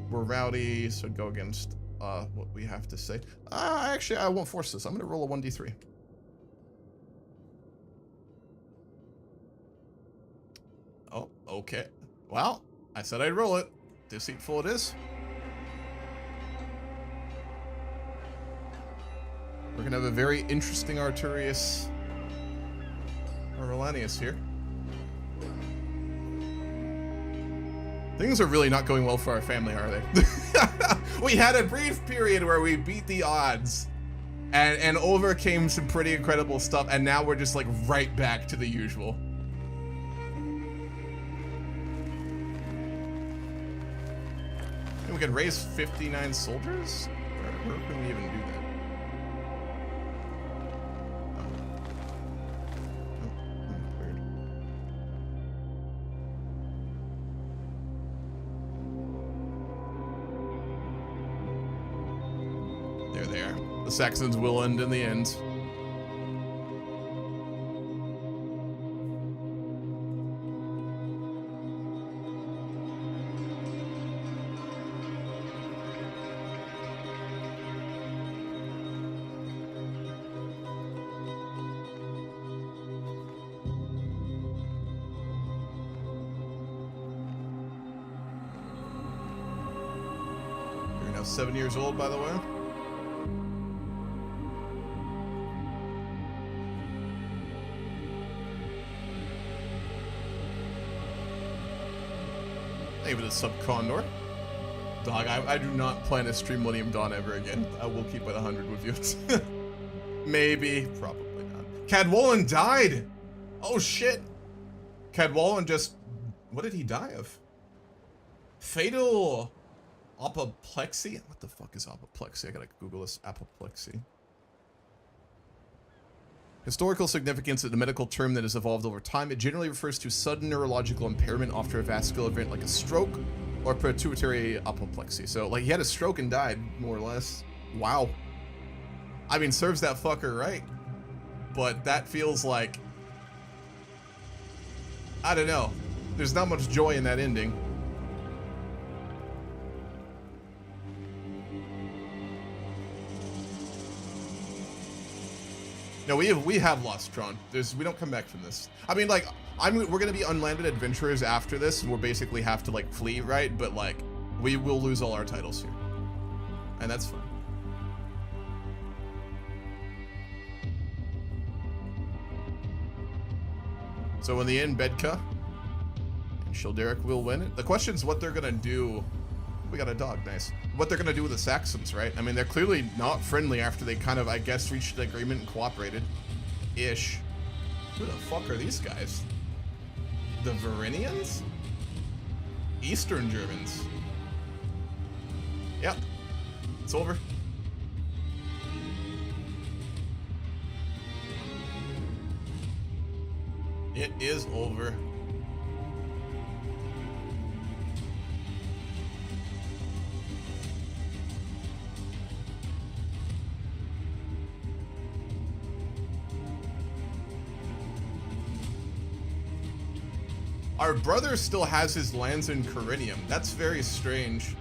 B: We're rowdy, so go against what we have to say. Actually, I won't force this. I'm going to roll a 1d3. Oh, okay. Well, I said I'd roll it. Deceitful it is. We're going to have a very interesting Arttorius Aurelianus here. Things are really not going well for our family, are they? We had a brief period where we beat the odds and overcame some pretty incredible stuff, and now we're just like right back to the usual. And we can raise 59 soldiers? Where can we even do that? The Saxons will end in the end. You're now 7 years old, by the way. Even a sub Condor. Dog, I do not plan to stream Millennium Dawn ever again. I will keep it 100 with you. Maybe, probably not. Cadwallon died! Oh shit! Cadwallon just... What did he die of? Fatal... Apoplexy? What the fuck is apoplexy? I gotta Google this. Apoplexy. Historical significance is a medical term that has evolved over time. It generally refers to sudden neurological impairment after a vascular event like a stroke or pituitary apoplexy. So, like, he had a stroke and died, more or less. Wow. I mean, serves that fucker right. But that feels like... I don't know. There's not much joy in that ending. No, we have lost Tron. We don't come back from this. I mean, like, we're gonna be unlanded adventurers after this, and we'll basically have to like flee, right? But like, we will lose all our titles here, and that's fine. So in the end, Bedka and Shilderic will win it. The question is what they're gonna do. We got a dog, nice. What they're gonna do with the Saxons, right? I mean, they're clearly not friendly after they kind of, I guess, reached an agreement and cooperated. Ish. Who the fuck are these guys? The Varinians? Eastern Germans. Yep. It's over. It is over. Our brother still has his lands in Corinium. That's very strange.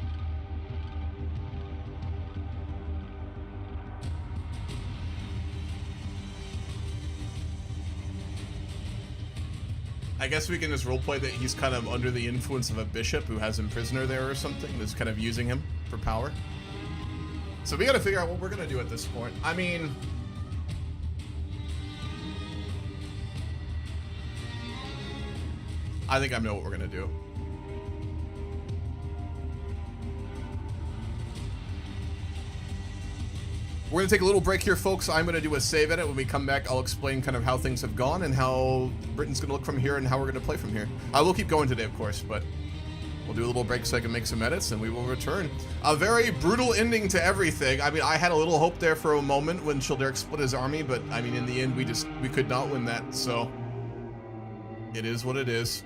B: I guess we can just roleplay that he's kind of under the influence of a bishop who has him prisoner there or something, that's kind of using him for power. So we gotta figure out what we're gonna do at this point. I mean... I think I know what we're gonna do. We're going to take a little break here, folks. I'm going to do a save edit. When we come back, I'll explain kind of how things have gone and how Britain's going to look from here and how we're going to play from here. I will keep going today, of course, but we'll do a little break so I can make some edits, and we will return. A very brutal ending to everything. I mean, I had a little hope there for a moment when Childeric split his army, but I mean, in the end, we could not win that, so it is what it is.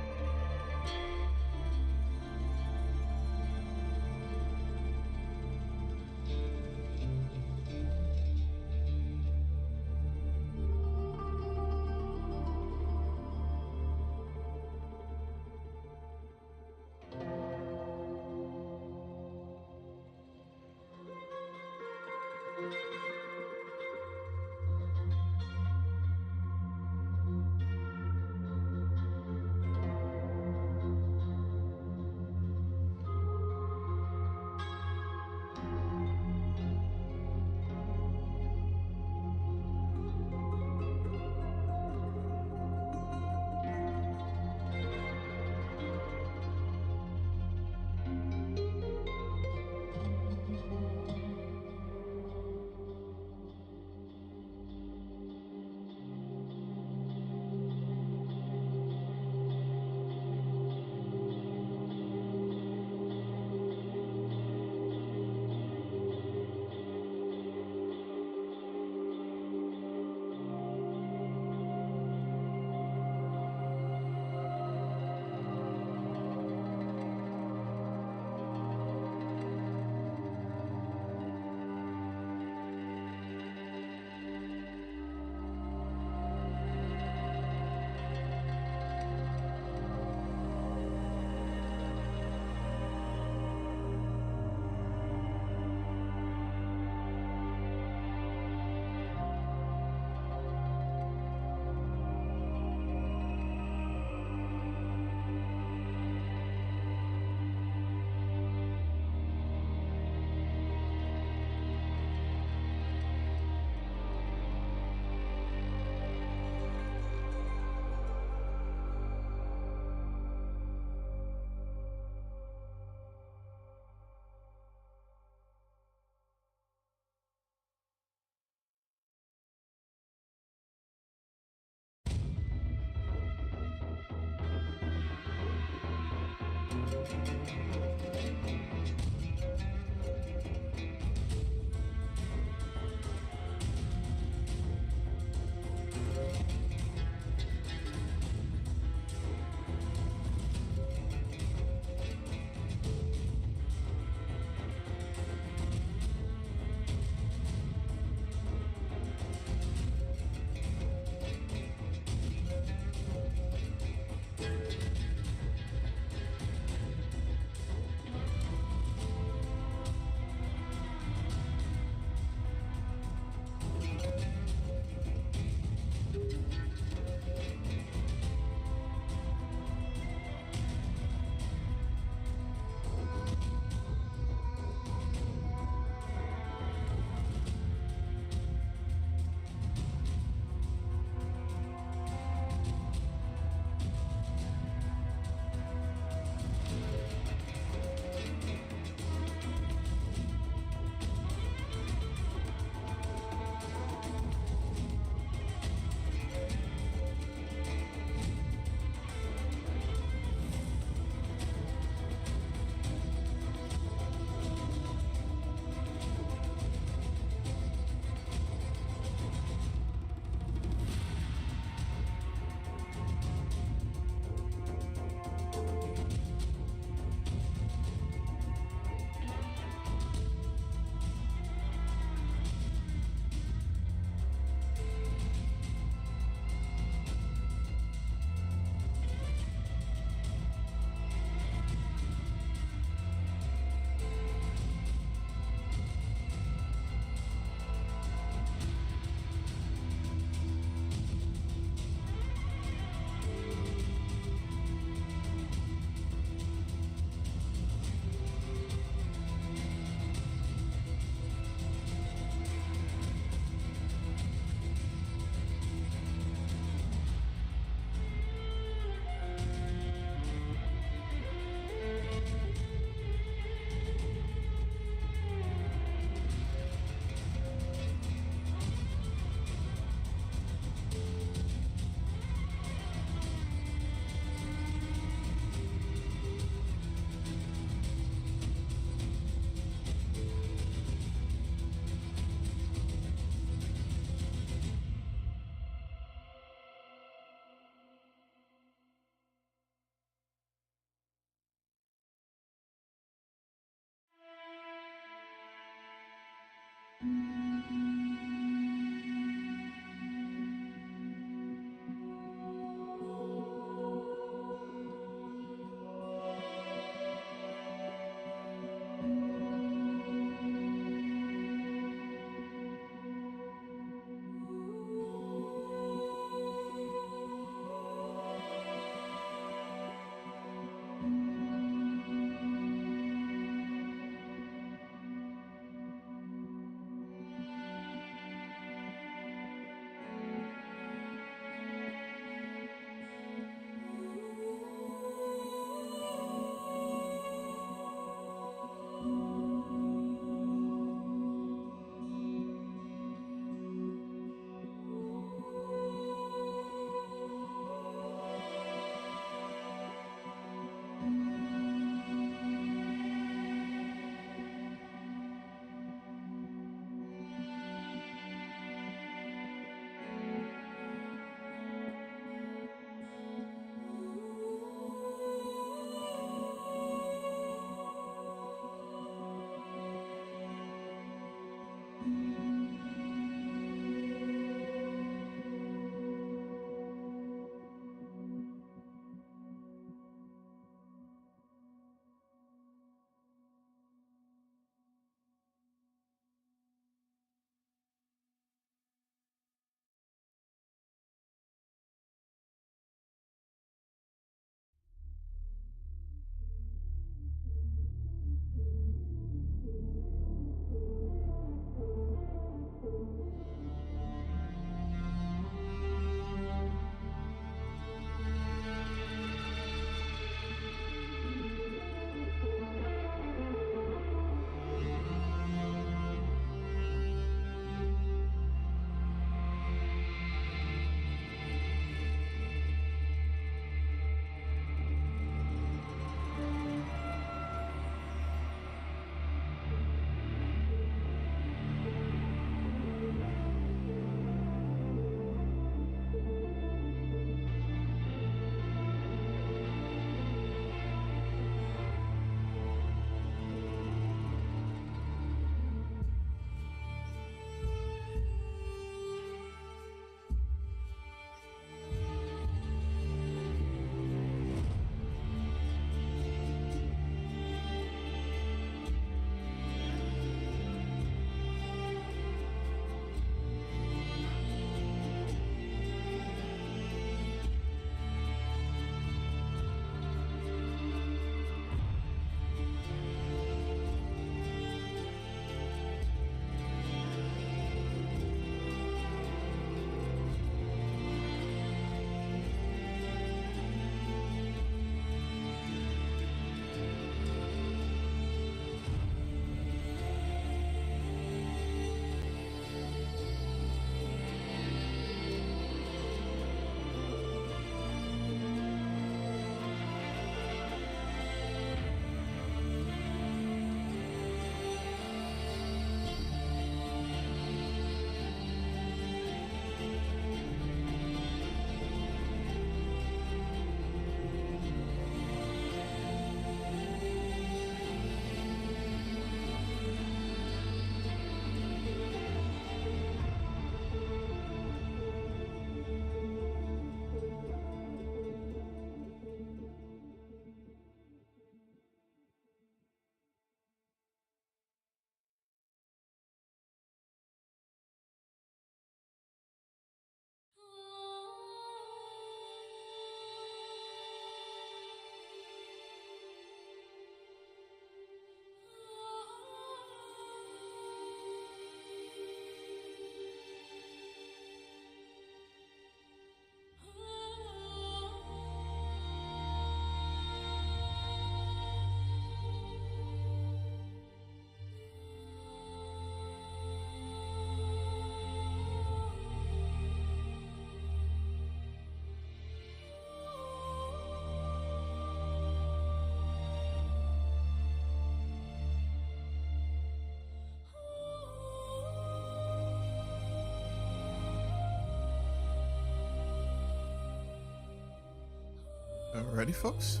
B: Alrighty, folks.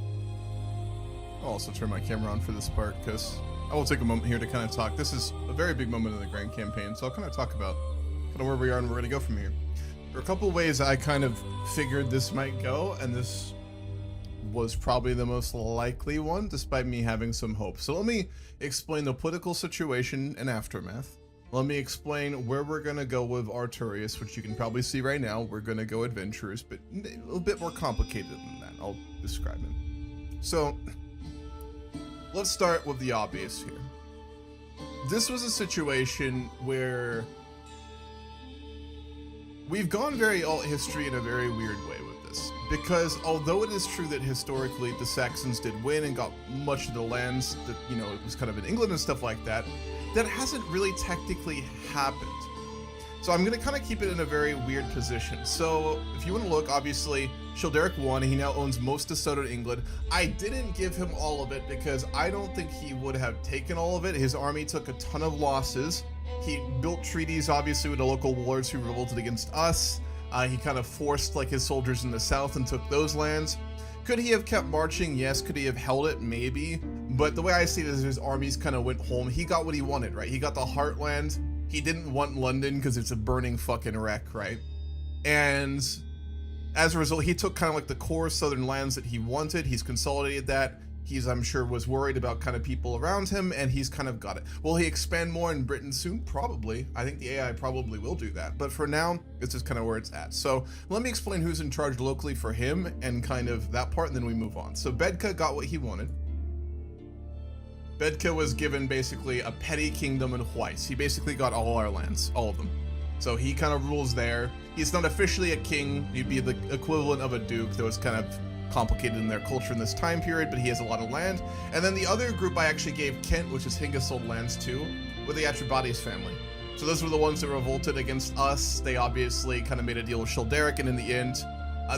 B: I'll also turn my camera on for this part because I will take a moment here to kind of talk. This is a very big moment in the Grand Campaign, so I'll kind of talk about kind of where we are and where we're going to go from here. There are a couple ways I kind of figured this might go, and this was probably the most likely one, despite me having some hope. So let me explain the political situation and aftermath. Let me explain where we're going to go with Arttorius, which you can probably see right now. We're going to go adventurers, but a little bit more complicated than that. I'll describe it. So let's start with the obvious here. This was a situation where we've gone very alt history in a very weird way with this, because although it is true that historically the Saxons did win and got much of the lands that, you know, it was kind of in England and stuff like that, that hasn't really technically happened. So I'm going to kind of keep it in a very weird position. So if you want to look, obviously, Childeric won. He now owns most of southern England. I didn't give him all of it because I don't think he would have taken all of it. His army took a ton of losses. He built treaties, obviously, with the local lords who revolted against us. He kind of forced like his soldiers in the south and took those lands. Could he have kept marching? Yes. Could he have held it? Maybe. But the way I see it is his armies kind of went home. He got what he wanted, right? He got the heartland. He didn't want London because it's a burning fucking wreck, right? And as a result, he took kind of like the core southern lands that he wanted. He's consolidated that. He's, I'm sure, was worried about kind of people around him, and he's kind of got it. Will he expand more in Britain soon? Probably. I think the AI probably will do that. But for now, it's just kind of where it's at. So let me explain who's in charge locally for him and kind of that part, and then we move on. So Bedka got what he wanted. Bedka was given basically a petty kingdom in Huis. He basically got all our lands, all of them. So he kind of rules there. He's not officially a king. He'd be the equivalent of a duke, though it's kind of complicated in their culture in this time period, but he has a lot of land. And then the other group I actually gave Kent, which is Hingisold lands to, with the Atreides family. So those were the ones that revolted against us. They obviously kind of made a deal with Childeric, and in the end,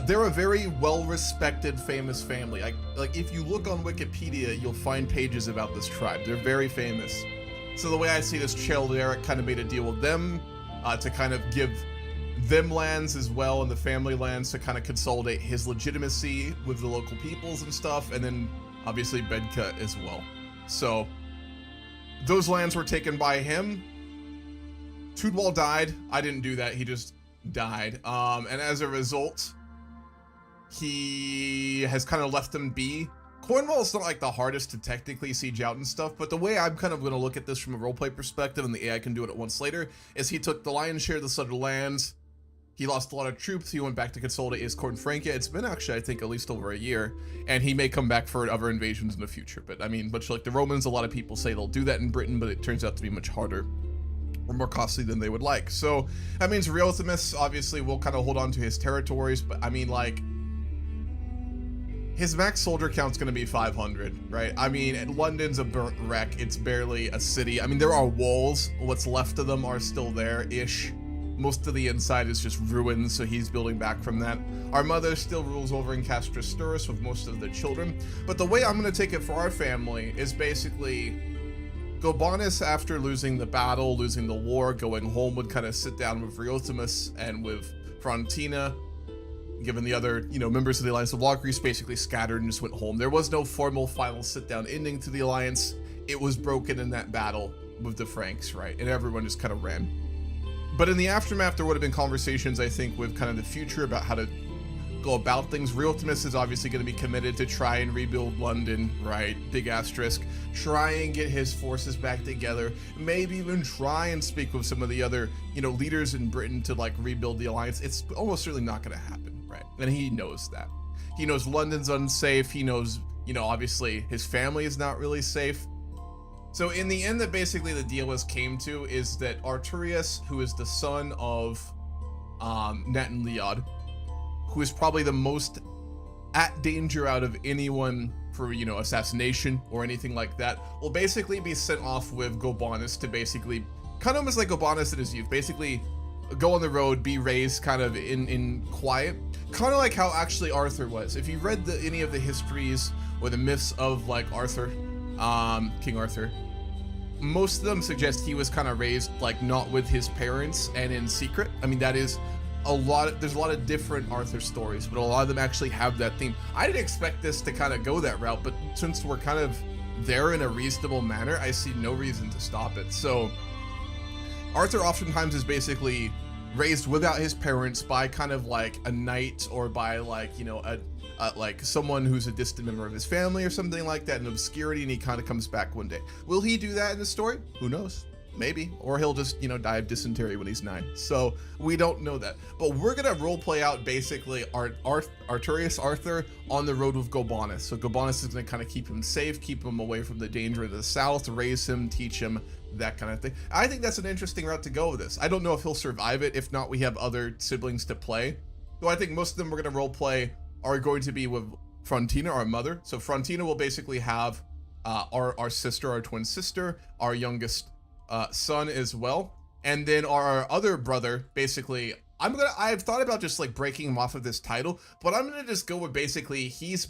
B: they're a very well-respected, famous family. Like if you look on Wikipedia, you'll find pages about this tribe. They're very famous. So the way I see this, Childeric kind of made a deal with them to kind of give them lands as well, and the family lands to kind of consolidate his legitimacy with the local peoples and stuff, and then obviously Bedka as well. So those lands were taken by him. Tudwal died. I didn't do that. He just died. And as a result, he has kind of left them be. Cornwall's not like the hardest to technically siege out and stuff, but the way I'm kind of going to look at this from a roleplay perspective, and the AI can do it at once later, is he took the lion's share of the southern lands. He lost a lot of troops. He went back to consolidate his court in Francia. It's been actually, I think, at least over a year, and he may come back for other invasions in the future. But I mean, much like the Romans, a lot of people say they'll do that in Britain, but it turns out to be much harder or more costly than they would like. So that means Reothimus obviously will kind of hold on to his territories, but I mean, like, his max soldier count's going to be 500, right? I mean, London's a burnt wreck. It's barely a city. I mean, there are walls. What's left of them are still there-ish. Most of the inside is just ruins, so he's building back from that. Our mother still rules over in Castris Sturus with most of the children. But the way I'm going to take it for our family is basically Gobanus, after losing the battle, losing the war, going home, would kind of sit down with Reothimus and with Frontina, given the other, you know, members of the Alliance of Logres basically scattered and just went home. There was no formal final sit-down ending to the alliance. It was broken in that battle with the Franks, right? And everyone just kind of ran. But in the aftermath, there would have been conversations, I think, with kind of the future about how to go about things. Reothimus is obviously going to be committed to try and rebuild London, right? Big asterisk. Try and get his forces back together. Maybe even try and speak with some of the other, you know, leaders in Britain to, like, rebuild the alliance. It's almost certainly not going to happen, right? And he knows that. He knows London's unsafe. He knows, you know, obviously his family is not really safe. So in the end, that basically the deal has came to is that Arttorius, who is the son of Nat and Leod, who is probably the most at danger out of anyone for, you know, assassination or anything like that, will basically be sent off with Gobanus to basically, kind of almost like Gobanus in his youth, basically go on the road, be raised kind of in quiet. Kind of like how actually Arthur was. If you read any of the histories or the myths of like Arthur, King Arthur, most of them suggest he was kind of raised like not with his parents and in secret. I mean, that is there's a lot of different Arthur stories, but a lot of them actually have that theme. I didn't expect this to kind of go that route, but since we're kind of there in a reasonable manner, I see no reason to stop it. So Arthur oftentimes is basically raised without his parents by kind of like a knight, or by like, you know, like someone who's a distant member of his family or something like that in obscurity, and he kind of comes back one day. Will he do that in the story? Who knows? Maybe. Or he'll just, you know, die of dysentery when he's 9. So we don't know that. But we're gonna role play out basically Arttorius Arthur on the road with Gobanus. So Gobanus is gonna kind of keep him safe, keep him away from the danger of the south, raise him, teach him, that kind of thing. I think that's an interesting route to go with this. I don't know if he'll survive it. If not, we have other siblings to play. So I think most of them we're gonna role play are going to be with Frontina, our mother. So Frontina will basically have our sister, our twin sister, our youngest son as well, and then our other brother. Basically, I've thought about just like breaking him off of this title, but I'm gonna just go with basically he's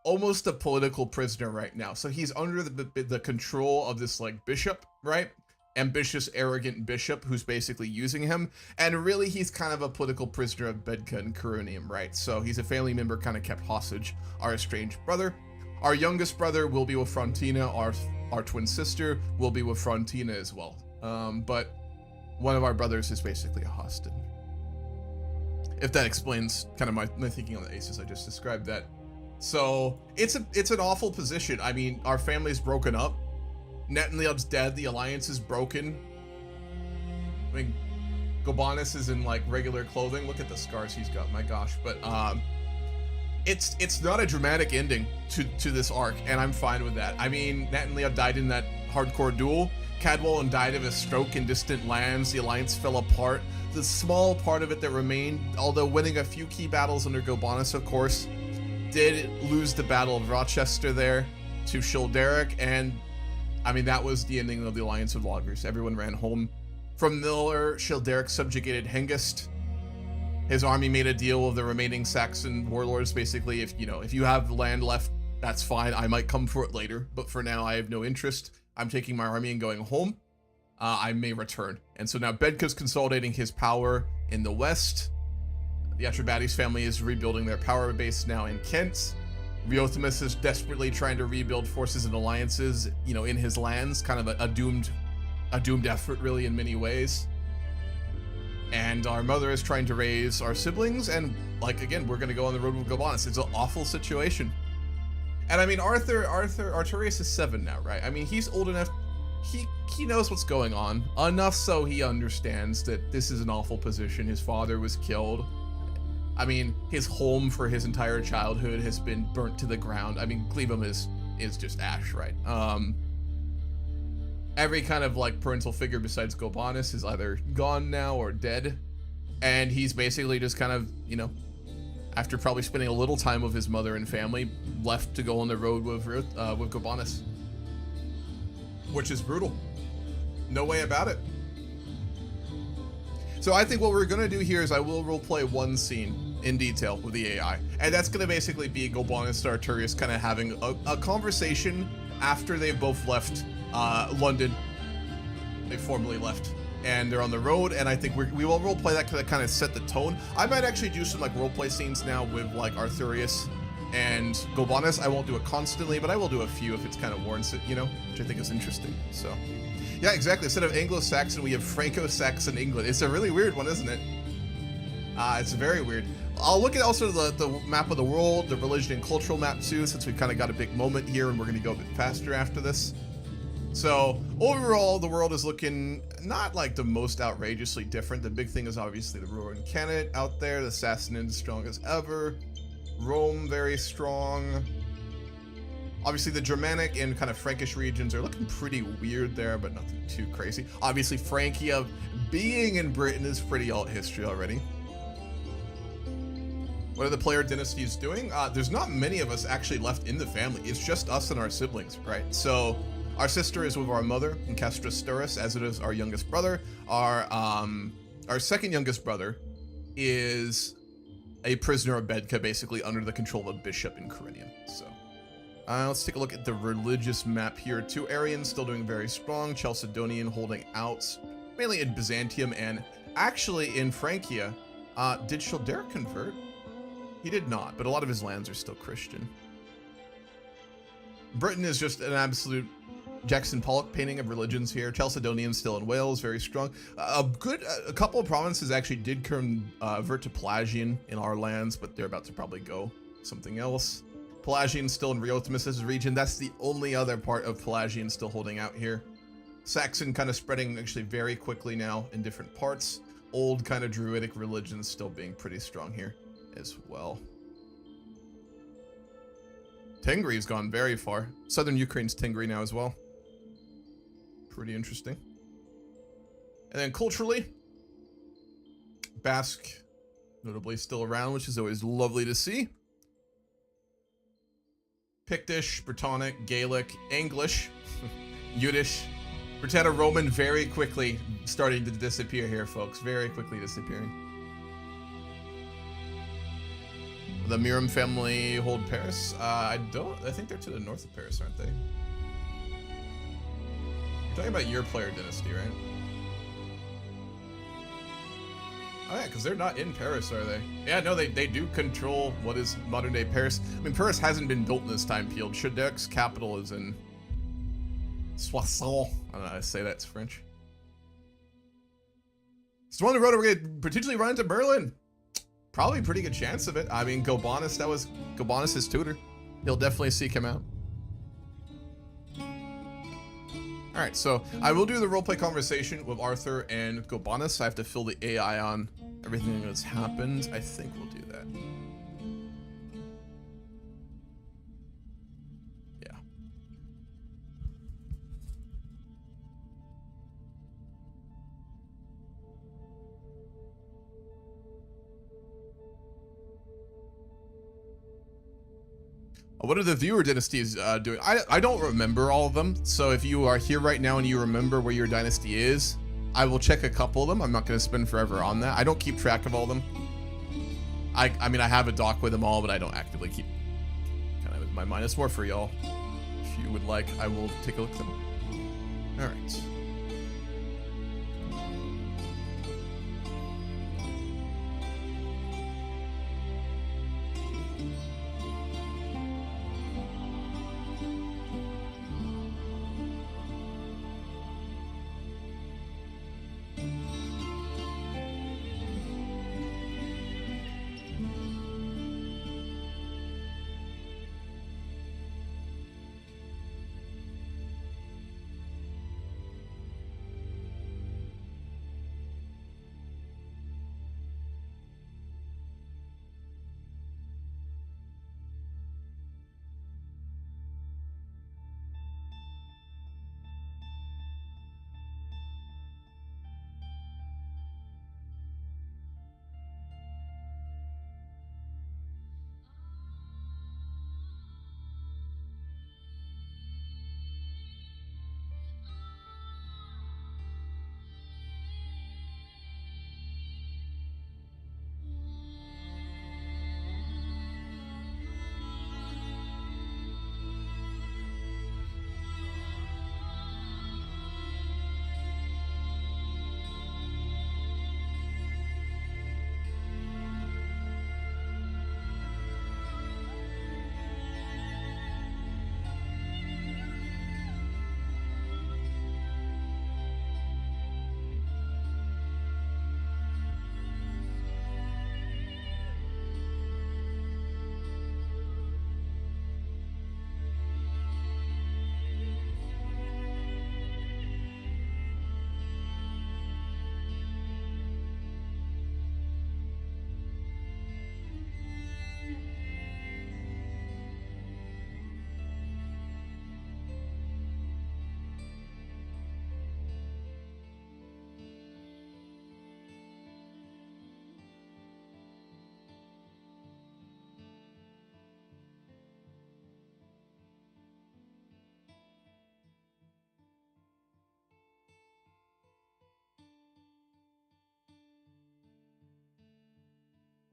B: almost a political prisoner right now. So he's under the control of this like bishop, right? Ambitious, arrogant bishop who's basically using him, and really he's kind of a political prisoner of Bedka and Coronium, right? So he's a family member kind of kept hostage, our estranged brother. Our youngest brother will be with Frontina. Our twin sister will be with Frontina as well. But one of our brothers is basically a hostage. If that explains kind of my thinking on the aces, I just described that. So it's an awful position. I mean, our family's broken up. Netanliel's dead. The alliance is broken. I mean, Gobanus is in like regular clothing. Look at the scars he's got. My gosh. But it's not a dramatic ending to this arc, and I'm fine with that. I mean, Netanliel died in that hardcore duel. Cadwallon died of a stroke in distant lands. The alliance fell apart. The small part of it that remained, although winning a few key battles under Gobanus, of course, did lose the Battle of Rochester there to Childeric, and I mean, that was the ending of the alliance with Logres. Everyone ran home. From Miller, Childeric subjugated Hengist. His army made a deal with the remaining Saxon warlords. Basically, if you have land left, that's fine. I might come for it later, but for now, I have no interest. I'm taking my army and going home. I may return. And so now Bedka's consolidating his power in the west. The Atrebates family is rebuilding their power base now in Kent. Riothemus is desperately trying to rebuild forces and alliances, you know, in his lands. Kind of a doomed effort, really, in many ways. And our mother is trying to raise our siblings, and like again, we're gonna go on the road with Gobanus. It's an awful situation. And I mean, Arttorius is 7 now, right? I mean, he's old enough. He knows what's going on enough so he understands that this is an awful position. His father was killed. I mean, his home for his entire childhood has been burnt to the ground. I mean, Glebum is just ash, right? Every kind of like parental figure besides Gobanus is either gone now or dead, and he's basically just kind of, you know, after probably spending a little time with his mother and family, left to go on the road with Gobanus, which is brutal. No way about it. So I think what we're gonna do here is I will roleplay one scene in detail with the AI, and that's gonna basically be Gobanus and Arttorius kind of having a conversation after they've both left London. They formally left, and they're on the road, and I think we will roleplay that to kind of set the tone. I might actually do some like roleplay scenes now with like Arttorius and Gobanus. I won't do it constantly, but I will do a few if it's kind of warrants it, you know, which I think is interesting. So yeah, exactly. Instead of Anglo-Saxon, we have Franco-Saxon England. It's a really weird one, isn't it? It's very weird. I'll look at also the map of the world, the religion and cultural map too, since we've kind of got a big moment here, and we're going to go a bit faster after this. So overall, the world is looking not like the most outrageously different. The big thing is obviously the Roman Senate out there, the Sassanids strong as ever, Rome very strong. Obviously the Germanic and kind of Frankish regions are looking pretty weird there, but nothing too crazy. Obviously Francia being in Britain is pretty alt history already. What are the player dynasties doing? There's not many of us actually left in the family. It's just us and our siblings, right? So our sister is with our mother in Castra Sturus, as it is our youngest brother. Our second youngest brother is a prisoner of Bedka, basically under the control of a bishop in Coronium. So let's take a look at the religious map here. 2 Arians still doing very strong. Chalcedonian holding out, mainly in Byzantium and actually in Francia. Did Childeric convert? He did not, but a lot of his lands are still Christian. Britain is just an absolute Jackson Pollock painting of religions here. Chalcedonians still in Wales, very strong. A couple of provinces actually did convert to Pelagian in our lands, but they're about to probably go something else. Pelagian still in Riothemus' region. That's the only other part of Pelagian still holding out here. Saxon kind of spreading actually very quickly now in different parts. Old kind of druidic religions still being pretty strong here as well. Tengri's gone very far. Southern Ukraine's Tengri now as well. Pretty interesting. And then culturally, Basque notably still around, which is always lovely to see. Pictish, Brittonic, Gaelic, English, Yiddish, Britanno-Roman very quickly starting to disappear here, folks. Very quickly disappearing. The Miram family hold Paris. I think they're to the north of Paris, aren't they? You're talking about your player dynasty, right? Oh yeah, because they're not in Paris, are they? Yeah, no, they do control what is modern day Paris. I mean, Paris hasn't been built in this time period. Chedeur's capital is in Soissons. I don't know how to say that, it's French. Storm the Road, we're gonna potentially run into Berlin. Probably a pretty good chance of it. I mean, Gobanis, that was Gobanis' tutor. He'll definitely seek him out. Alright, so I will do the roleplay conversation with Arthur and Gobanis. I have to fill the AI on everything that's happened. I think we'll do that. Yeah. What are the viewer dynasties doing? I don't remember all of them, so if you are here right now and you remember where your dynasty is, I will check a couple of them. I'm not going to spend forever on that. I don't keep track of all of them. I mean, I have a doc with them all, but I don't actively keep kind of in my mind. It's more for y'all. If you would like, I will take a look at them. All right.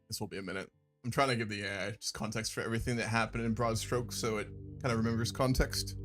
B: This will be a minute. I'm trying to give the AI just context for everything that happened in broad strokes so it kind of remembers context.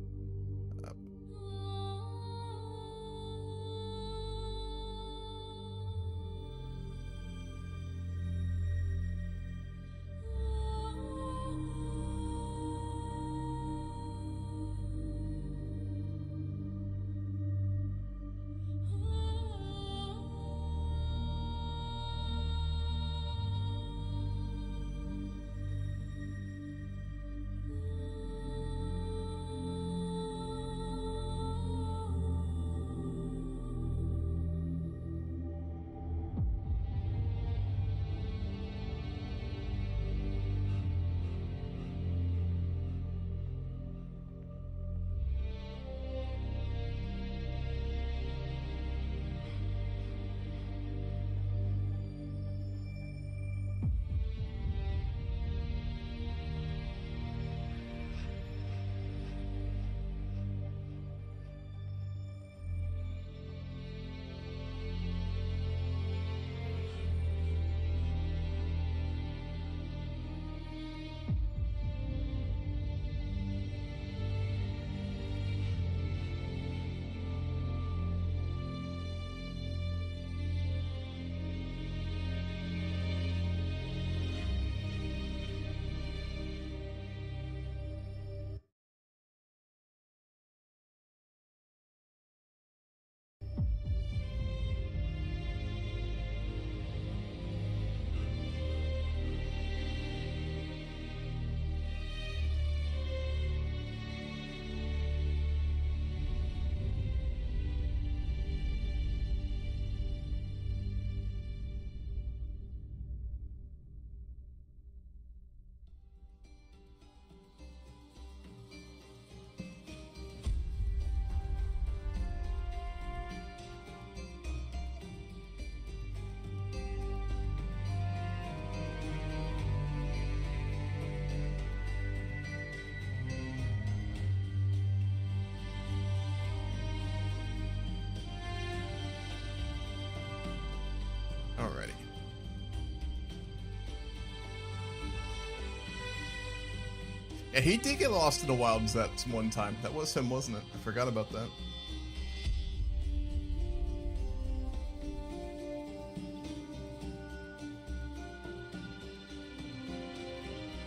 B: Yeah, he did get lost in the wilds that one time. That was him, wasn't it? I forgot about that.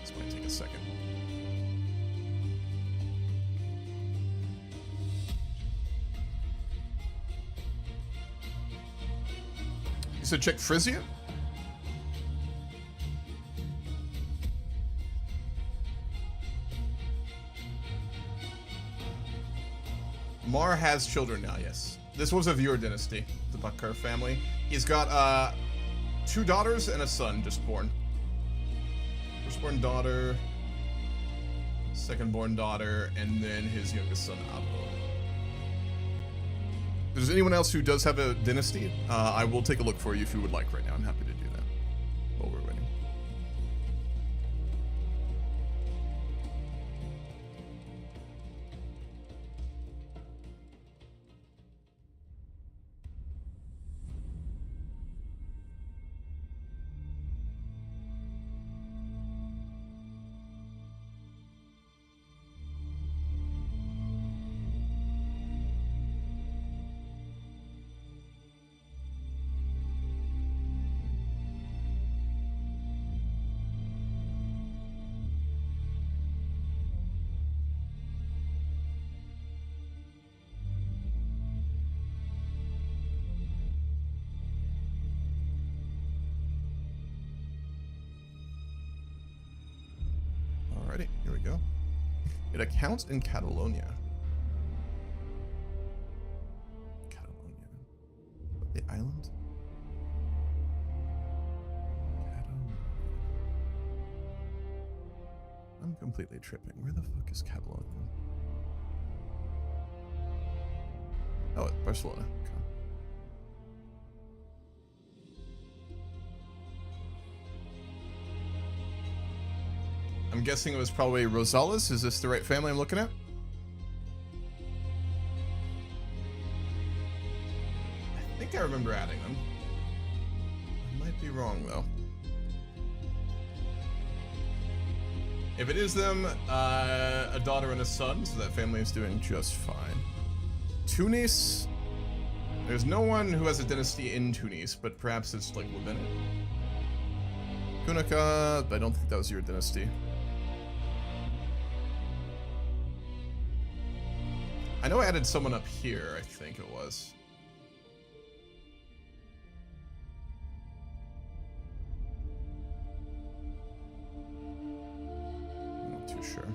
B: This might take a second. You said check Frisia? Mar has children now, yes. This was of your dynasty, the Bakar family. He's got 2 daughters and a son just born. Firstborn daughter, secondborn daughter, and then his youngest son, Abo. If there's anyone else who does have a dynasty, I will take a look for you if you would like right now. I'm happy to do that while we're waiting. Alrighty, here we go. It accounts in Catalonia. Catalonia. What, the island? Catalonia. I'm completely tripping. Where the fuck is Catalonia? Oh, it's Barcelona. Okay. I'm guessing it was probably Rosales. Is this the right family I'm looking at? I think I remember adding them. I might be wrong, though. If it is them, a daughter and a son, so that family is doing just fine. Tunis. There's no one who has a dynasty in Tunis, but perhaps it's like within it. Kunika, but I don't think that was your dynasty. I know I added someone up here, I think it was. I'm not too sure.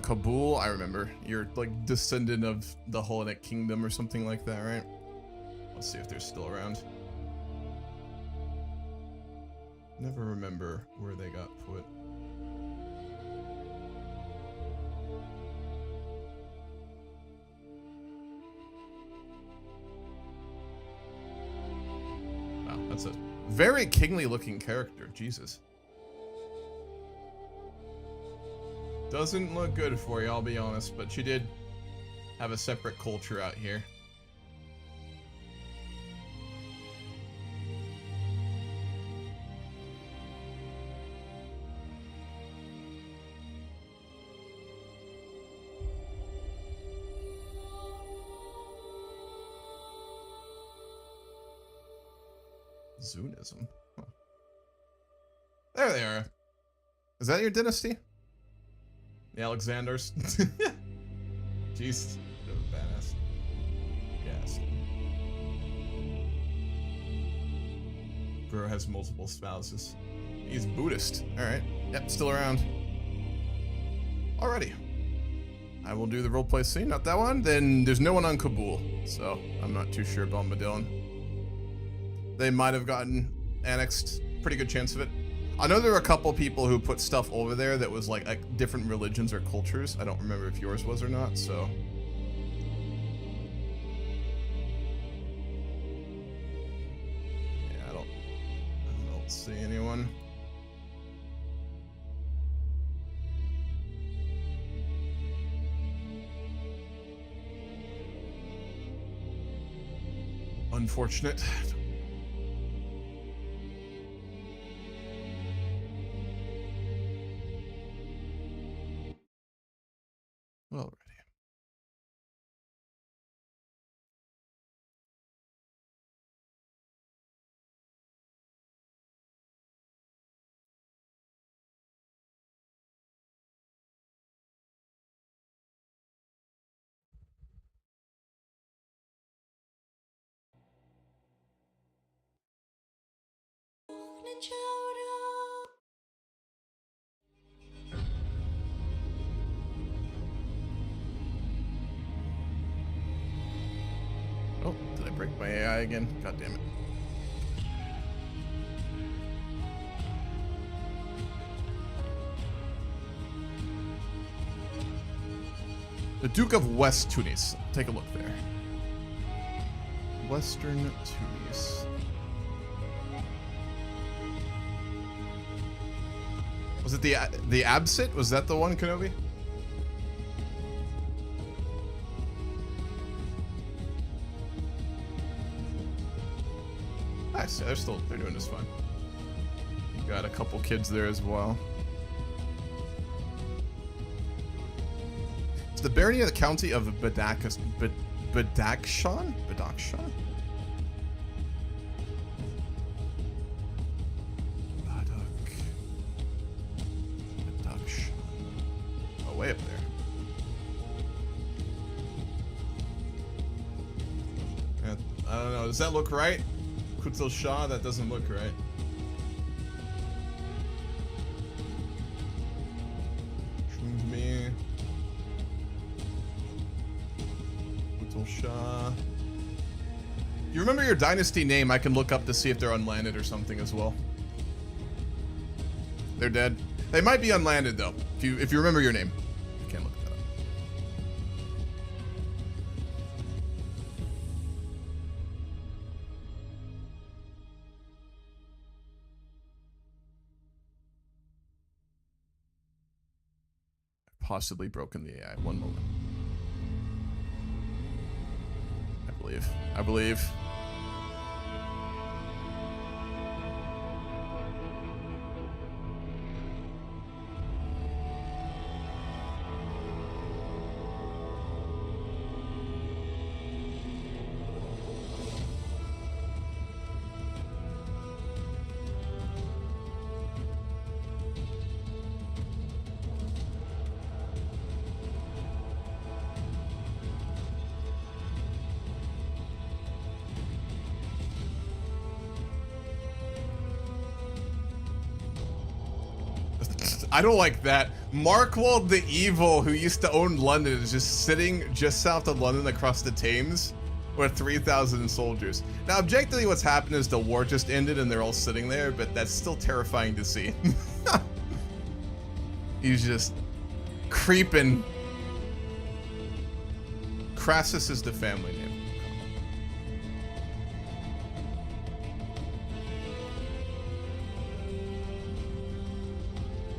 B: Kabul, I remember. You're like descendant of the Hellenic Kingdom or something like that, right? Let's see if they're still around. Never remember where they got put. Wow, that's a very kingly looking character. Jesus. Doesn't look good for you, I'll be honest, but she did have a separate culture out here. Zunism. Huh. There they are. Is that your dynasty? The Alexanders? Jeez. That was badass. Yes. Bro has multiple spouses. He's Buddhist. Alright. Yep, still around. Alrighty. I will do the roleplay scene. Not that one. Then there's no one on Kabul. So I'm not too sure about Bombadil. They might have gotten annexed. Pretty good chance of it. I know there were a couple people who put stuff over there that was like different religions or cultures. I don't remember if yours was or not, so. Yeah, I don't see anyone. Unfortunate. Oh, did I break my AI again? God damn it. The Duke of West Tunis. Take a look there. Western Tunis. Was it the Absit? Was that the one, Kenobi? Nice. Yeah, they're doing just fine. Got a couple kids there as well. It's the barony of the county of Badakhshan? Badakhshan? Badakhshan? Oh, way up there. I don't know. Does that look right? Kutil Shah? That doesn't look right. Me. Kutil Shah. You remember your dynasty name? I can look up to see if they're unlanded or something as well. They're dead. They might be unlanded though. If you remember your name, I can't look that up. Possibly broken the AI. One moment. I believe. I don't like that. Markwald the Evil, who used to own London, is just sitting just south of London across the Thames with 3,000 soldiers. Now, objectively, what's happened is the war just ended and they're all sitting there, but that's still terrifying to see. He's just creeping. Crassus is the family name.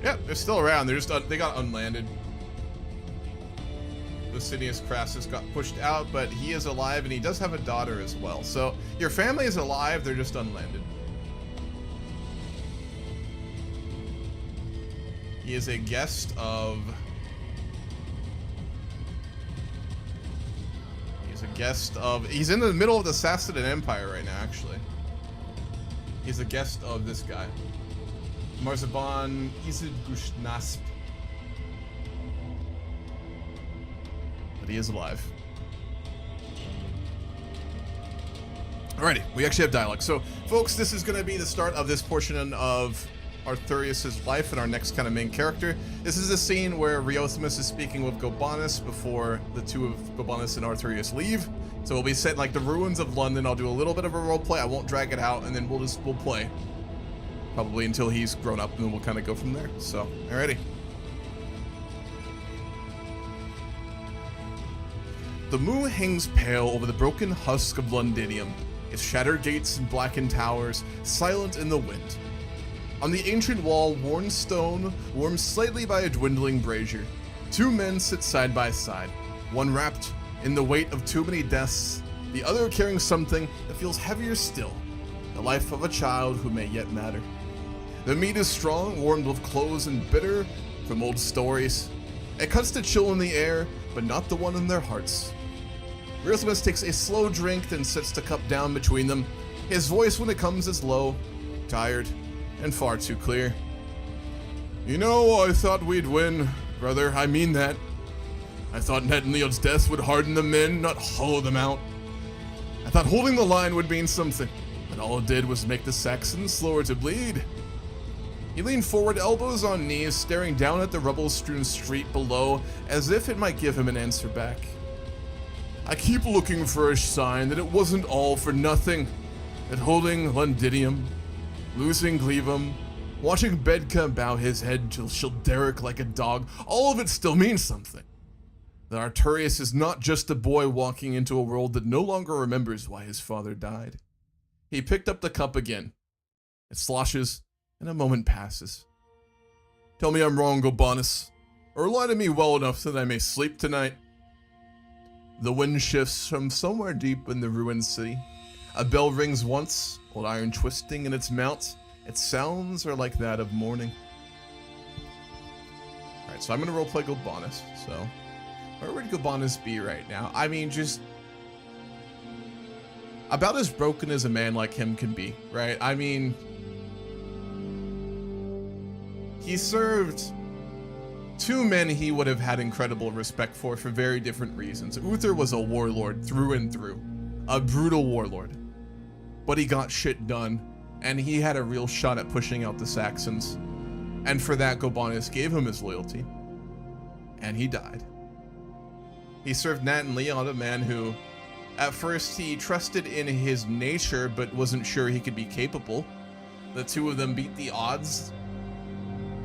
B: Yeah, they're still around. They're just they got unlanded. Licinius Crassus got pushed out, but he is alive and he does have a daughter as well. So your family is alive, they're just unlanded. He is a guest of... He's in the middle of the Sassanid Empire right now, actually. He's a guest of this guy. Marzaban Isid Gushnasp. But he is alive. Alrighty, we actually have dialogue. So, folks, this is going to be the start of this portion of Arttorius' life and our next kind of main character. This is a scene where Riothimus is speaking with Gobanus before the two of Gobanus and Arttorius leave. So we'll be set in like the ruins of London. I'll do a little bit of a role play. I won't drag it out, and then we'll play. Probably until he's grown up, and then we'll kind of go from there. So, alrighty. The moon hangs pale over the broken husk of Londinium, its shattered gates and blackened towers, silent in the wind. On the ancient wall, worn stone, warmed slightly by a dwindling brazier, two men sit side by side, one wrapped in the weight of too many deaths, the other carrying something that feels heavier still, the life of a child who may yet matter. The meat is strong, warmed with cloves and bitter from old stories. It cuts the chill in the air, but not the one in their hearts. Riothimus takes a slow drink, then sets the cup down between them. His voice when it comes is low, tired, and far too clear. You know, I thought we'd win, brother, I mean that. I thought Netanyahu's death would harden the men, not hollow them out. I thought holding the line would mean something. A and all it did was make the Saxons slower to bleed. He leaned forward, elbows on knees, staring down at the rubble-strewn street below, as if it might give him an answer back. I keep looking for a sign that it wasn't all for nothing, that holding Londinium, losing Glevum, watching Bedka bow his head till Childeric like a dog, all of it still means something. That Arttorius is not just a boy walking into a world that no longer remembers why his father died. He picked up the cup again. It sloshes, and a moment passes. Tell me I'm wrong, Gobanus, or lie to me well enough that I may sleep tonight. The wind shifts from somewhere deep in the ruined city. A bell rings once, old iron twisting in its mount. Its sounds are like that of morning. Alright, so I'm gonna roleplay Gobanus, so... Where would Gobanus be right now? I mean, just... about as broken as a man like him can be, right? I mean... he served two men he would have had incredible respect for very different reasons. Uther was a warlord through and through. A brutal warlord. But he got shit done, and he had a real shot at pushing out the Saxons. And for that, Gobanus gave him his loyalty. And he died. He served Nat and Leon, a man who, at first, he trusted in his nature, but wasn't sure he could be capable. The two of them beat the odds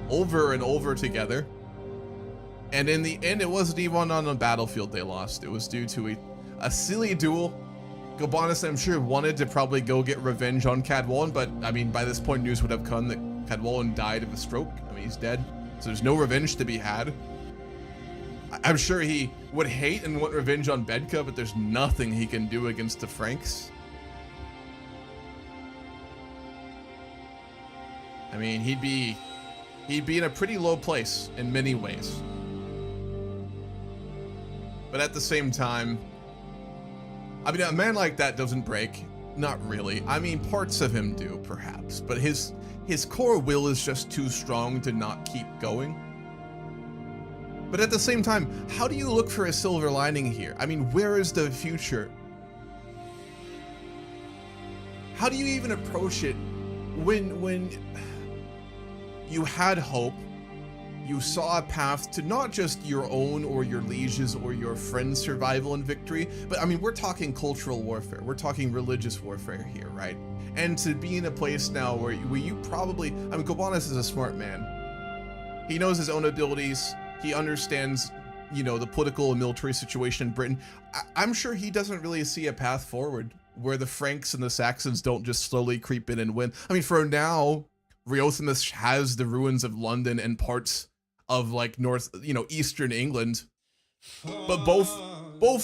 B: over and over together. And in the end, it wasn't even on the battlefield they lost. It was due to a silly duel. Gobanus, I'm sure, wanted to probably go get revenge on Cadwallon, but, I mean, by this point, news would have come that Cadwallon died of a stroke. I mean, he's dead, so there's no revenge to be had. I'm sure he would hate and want revenge on Bedka, but there's nothing he can do against the Franks. I mean, he'd be in a pretty low place in many ways. But at the same time, I mean, a man like that doesn't break. Not really. I mean, parts of him do, perhaps, but his core will is just too strong to not keep going. But at the same time, how do you look for a silver lining here? I mean, where is the future? How do you even approach it when you had hope, you saw a path to not just your own or your liege's or your friend's survival and victory, but I mean, we're talking cultural warfare, we're talking religious warfare here, right? And to be in a place now where you probably, I mean, Gobanus is a smart man. He knows his own abilities. He understands, you know, the political and military situation in Britain. I'm sure he doesn't really see a path forward where the Franks and the Saxons don't just slowly creep in and win. I mean, for now, Reothimus has the ruins of London and parts of like eastern England, but both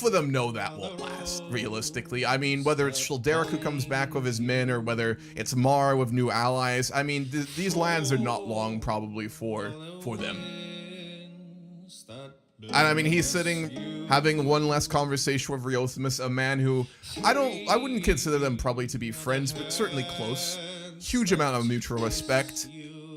B: of them know that won't last, realistically. I mean, whether it's Childeric who comes back with his men or whether it's Mar with new allies, I mean, these lands are not long probably for them. And I mean, he's sitting having one last conversation with Reothimus, a man who I wouldn't consider them probably to be friends, but certainly close. Huge amount of mutual respect.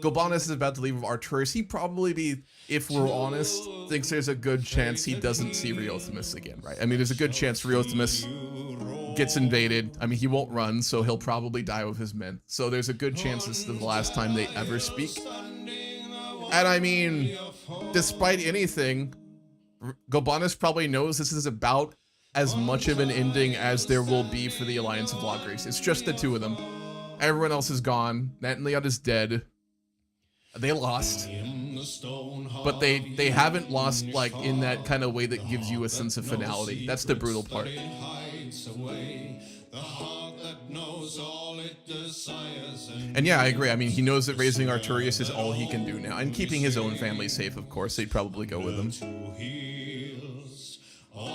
B: Gobanus is about to leave with Arttorius. He probably if we're honest, thinks there's a good chance he doesn't see Reothimus again, right? I mean, there's a good chance Reothimus gets invaded. I mean, he won't run, so he'll probably die with his men. So there's a good chance this is the last time they ever speak. And I mean, despite anything, Gobanus probably knows this is about as much of an ending as there will be for the Alliance of Logres. It's just the two of them. Everyone else is gone. Nat and Leon is dead. They lost. But they haven't lost like in that kind of way that gives you a sense of finality. That's the brutal part. And yeah, I agree. I mean, he knows that raising Arttorius is all he can do now. And keeping his own family safe, of course. They'd probably go with him.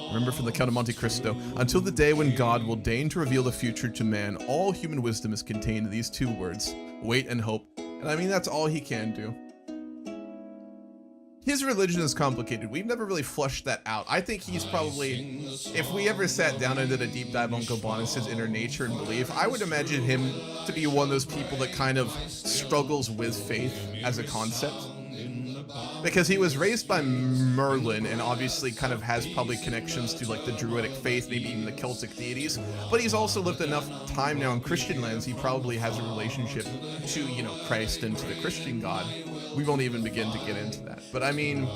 B: Remember from the Count of Monte Cristo, until the day when God will deign to reveal the future to man, all human wisdom is contained in these two words, wait and hope. And I mean, that's all he can do. His religion is complicated. We've never really flushed that out. I think he's probably, if we ever sat down and did a deep dive on Gobanus' inner nature and belief, I would imagine him to be one of those people that kind of struggles with faith as a concept. because he was raised by Merlin and obviously kind of has probably connections to like the Druidic faith, maybe even the Celtic deities, but he's also lived enough time now in Christian lands, he probably has a relationship to, you know, Christ and to the Christian God. We won't even begin to get into that. But I mean,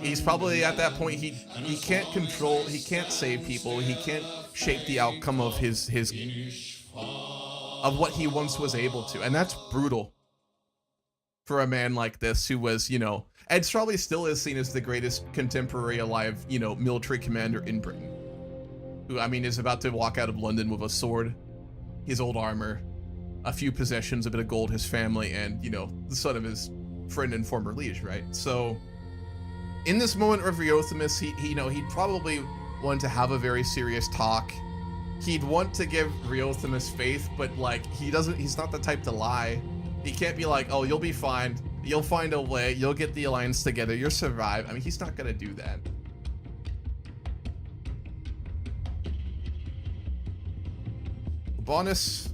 B: he's probably at that point, he can't control, he can't save people, he can't shape the outcome of his of what he once was able to, and that's brutal for a man like this who was, you know, and probably still is seen as the greatest contemporary alive, you know, military commander in Britain, who, I mean, is about to walk out of London with a sword, his old armor, a few possessions, a bit of gold, his family, and, you know, the son of his friend and former liege, right? So in this moment of Reothimus, he you know, he'd probably want to have a very serious talk. He'd want to give Reothimus faith, but like, he's not the type to lie. He can't be like, oh, you'll be fine, you'll find a way, you'll get the alliance together, you'll survive. I mean, he's not gonna do that. Bonus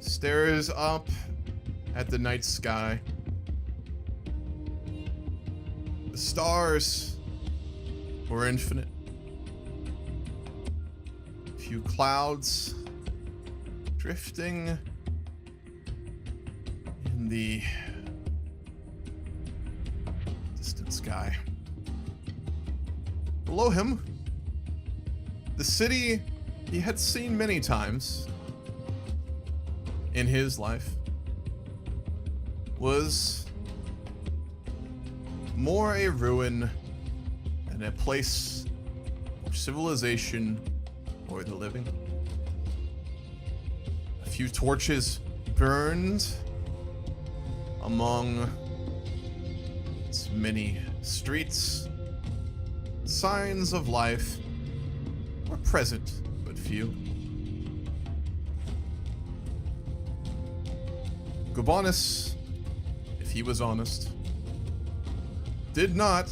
B: stares up at the night sky. The stars were infinite. A few clouds drifting in the distant sky. Below him, the city he had seen many times in his life was more a ruin than a place of civilization or the living. A few torches burned among its many streets. Signs of life were present, but few. Gobanus, if he was honest, did not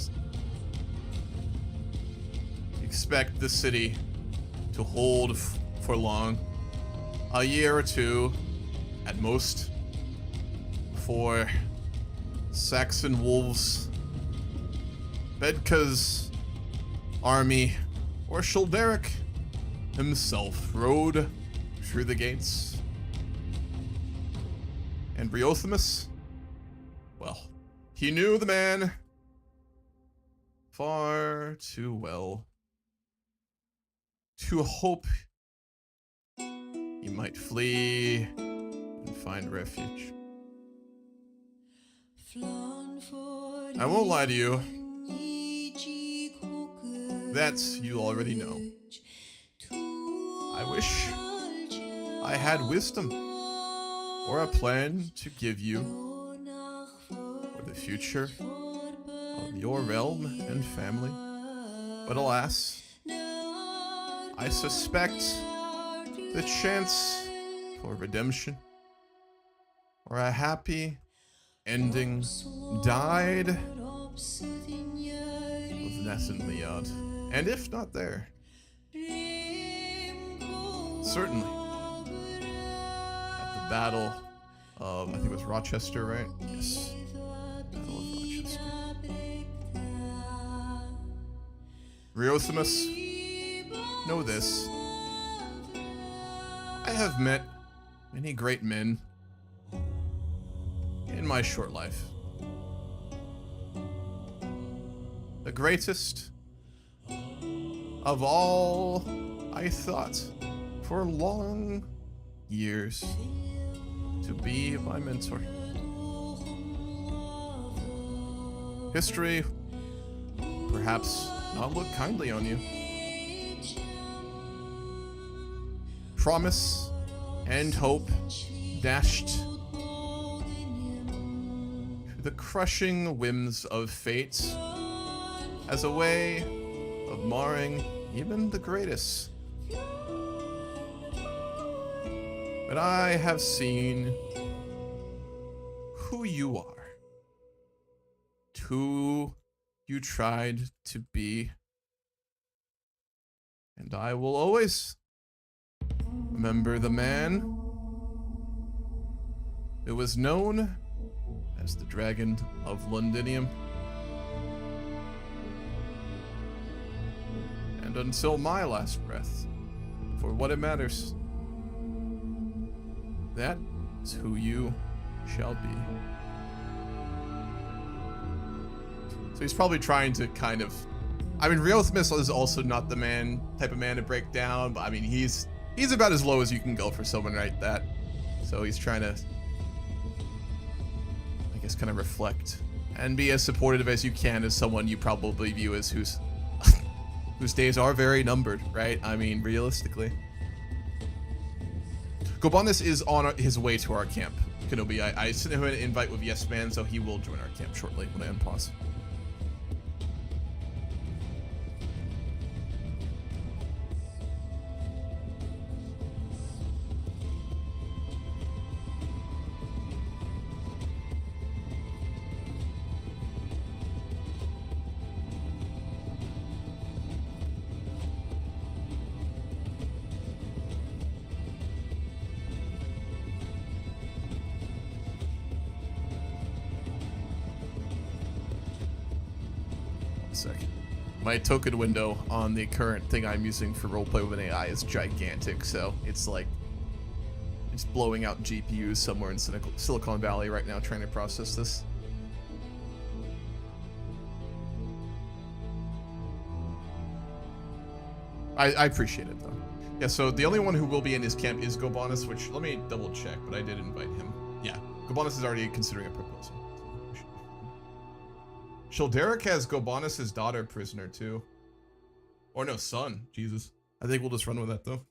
B: expect the city to hold for long. A year or two, at most, for Saxon wolves, Bedka's army, or Childeric himself rode through the gates. And Reothimus, well, he knew the man far too well to hope he might flee and find refuge. I won't lie to you, that you already know. I wish I had wisdom or a plan to give you for the future of your realm and family. But alas, I suspect the chance for redemption or a happy ending died with Nathan Liad. And if not there, certainly at the Battle of, I think it was Rochester, right? Yes. Battle of Rochester. Reothimus, know this. I have met many great men in my short life. The greatest of all, I thought, for long years, to be my mentor. History perhaps not look kindly on you. Promise and hope dashed to the crushing whims of fate as a way of marring even the greatest. But I have seen who you are, who you tried to be, and I will always remember the man It was known as the Dragon of Londinium. And until my last breath, for what it matters, that is who you shall be. So he's probably trying to kind of... I mean, Reothimus is also not the type of man to break down, but I mean, he's about as low as you can go for someone like that. So he's trying to, I guess, kind of reflect and be as supportive as you can as someone you probably view as whose days are very numbered, right? I mean, realistically. Gobanus is on his way to our camp. Kenobi, I sent him an invite with Yes Man, so he will join our camp shortly when I unpause. My token window on the current thing I'm using for roleplay with an AI is gigantic, so it's like it's blowing out GPUs somewhere in Silicon Valley right now trying to process this. I appreciate it though. Yeah, so the only one who will be in his camp is Gobanus, which let me double check, but I did invite him. Yeah, Gobanus is already considering a proposal. Shilderic has Gobanus' daughter prisoner too. Or no, son. Jesus. I think we'll just run with that though.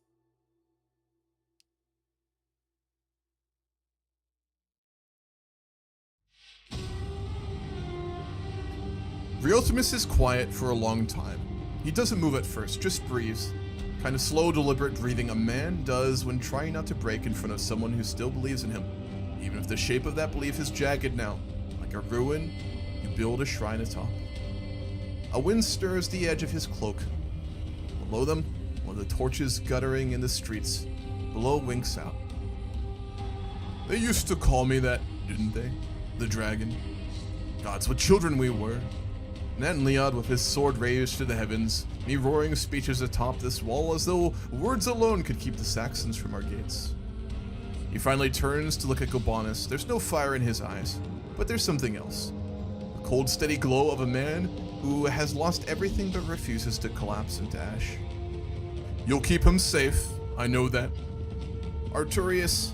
B: Reothimus is quiet for a long time. He doesn't move at first, just breathes. Kind of slow, deliberate breathing a man does when trying not to break in front of someone who still believes in him. Even if the shape of that belief is jagged now, like a ruin, you build a shrine atop. A wind stirs the edge of his cloak. Below them, one of the torches guttering in the streets. Below winks out. They used to call me that, didn't they? The dragon. Gods, what children we were. Nat and Leod with his sword raised to the heavens, me roaring speeches atop this wall as though words alone could keep the Saxons from our gates. He finally turns to look at Gobanus. There's no fire in his eyes, but there's something else. A cold, steady glow of a man who has lost everything but refuses to collapse into ash. You'll keep him safe, I know that. Arttorius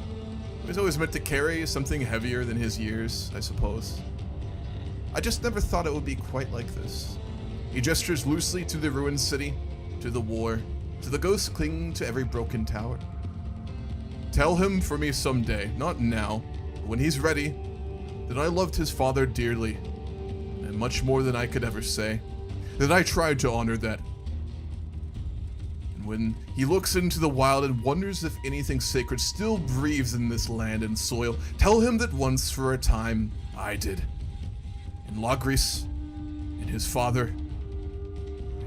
B: was always meant to carry something heavier than his years, I suppose. I just never thought it would be quite like this. He gestures loosely to the ruined city, to the war, to the ghosts clinging to every broken tower. Tell him for me someday, not now, but when he's ready, that I loved his father dearly, and much more than I could ever say, that I tried to honor that. And when he looks into the wild and wonders if anything sacred still breathes in this land and soil, tell him that once for a time, I did. In Logres, in his father,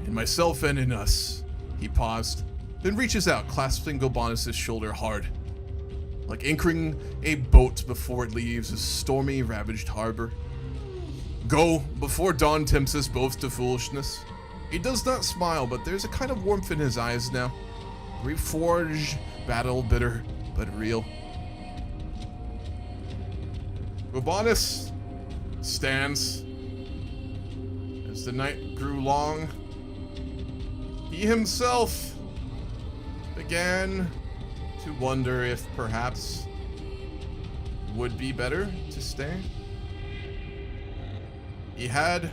B: in myself and in us. He paused, then reaches out, clasping Gobanus' shoulder hard, like anchoring a boat before it leaves a stormy, ravaged harbor. Go, before dawn tempts us both to foolishness. He does not smile, but there's a kind of warmth in his eyes now. Reforge, battle bitter, but real. Gobanus stands. As the night grew long, he himself began to wonder if perhaps it would be better to stay. He had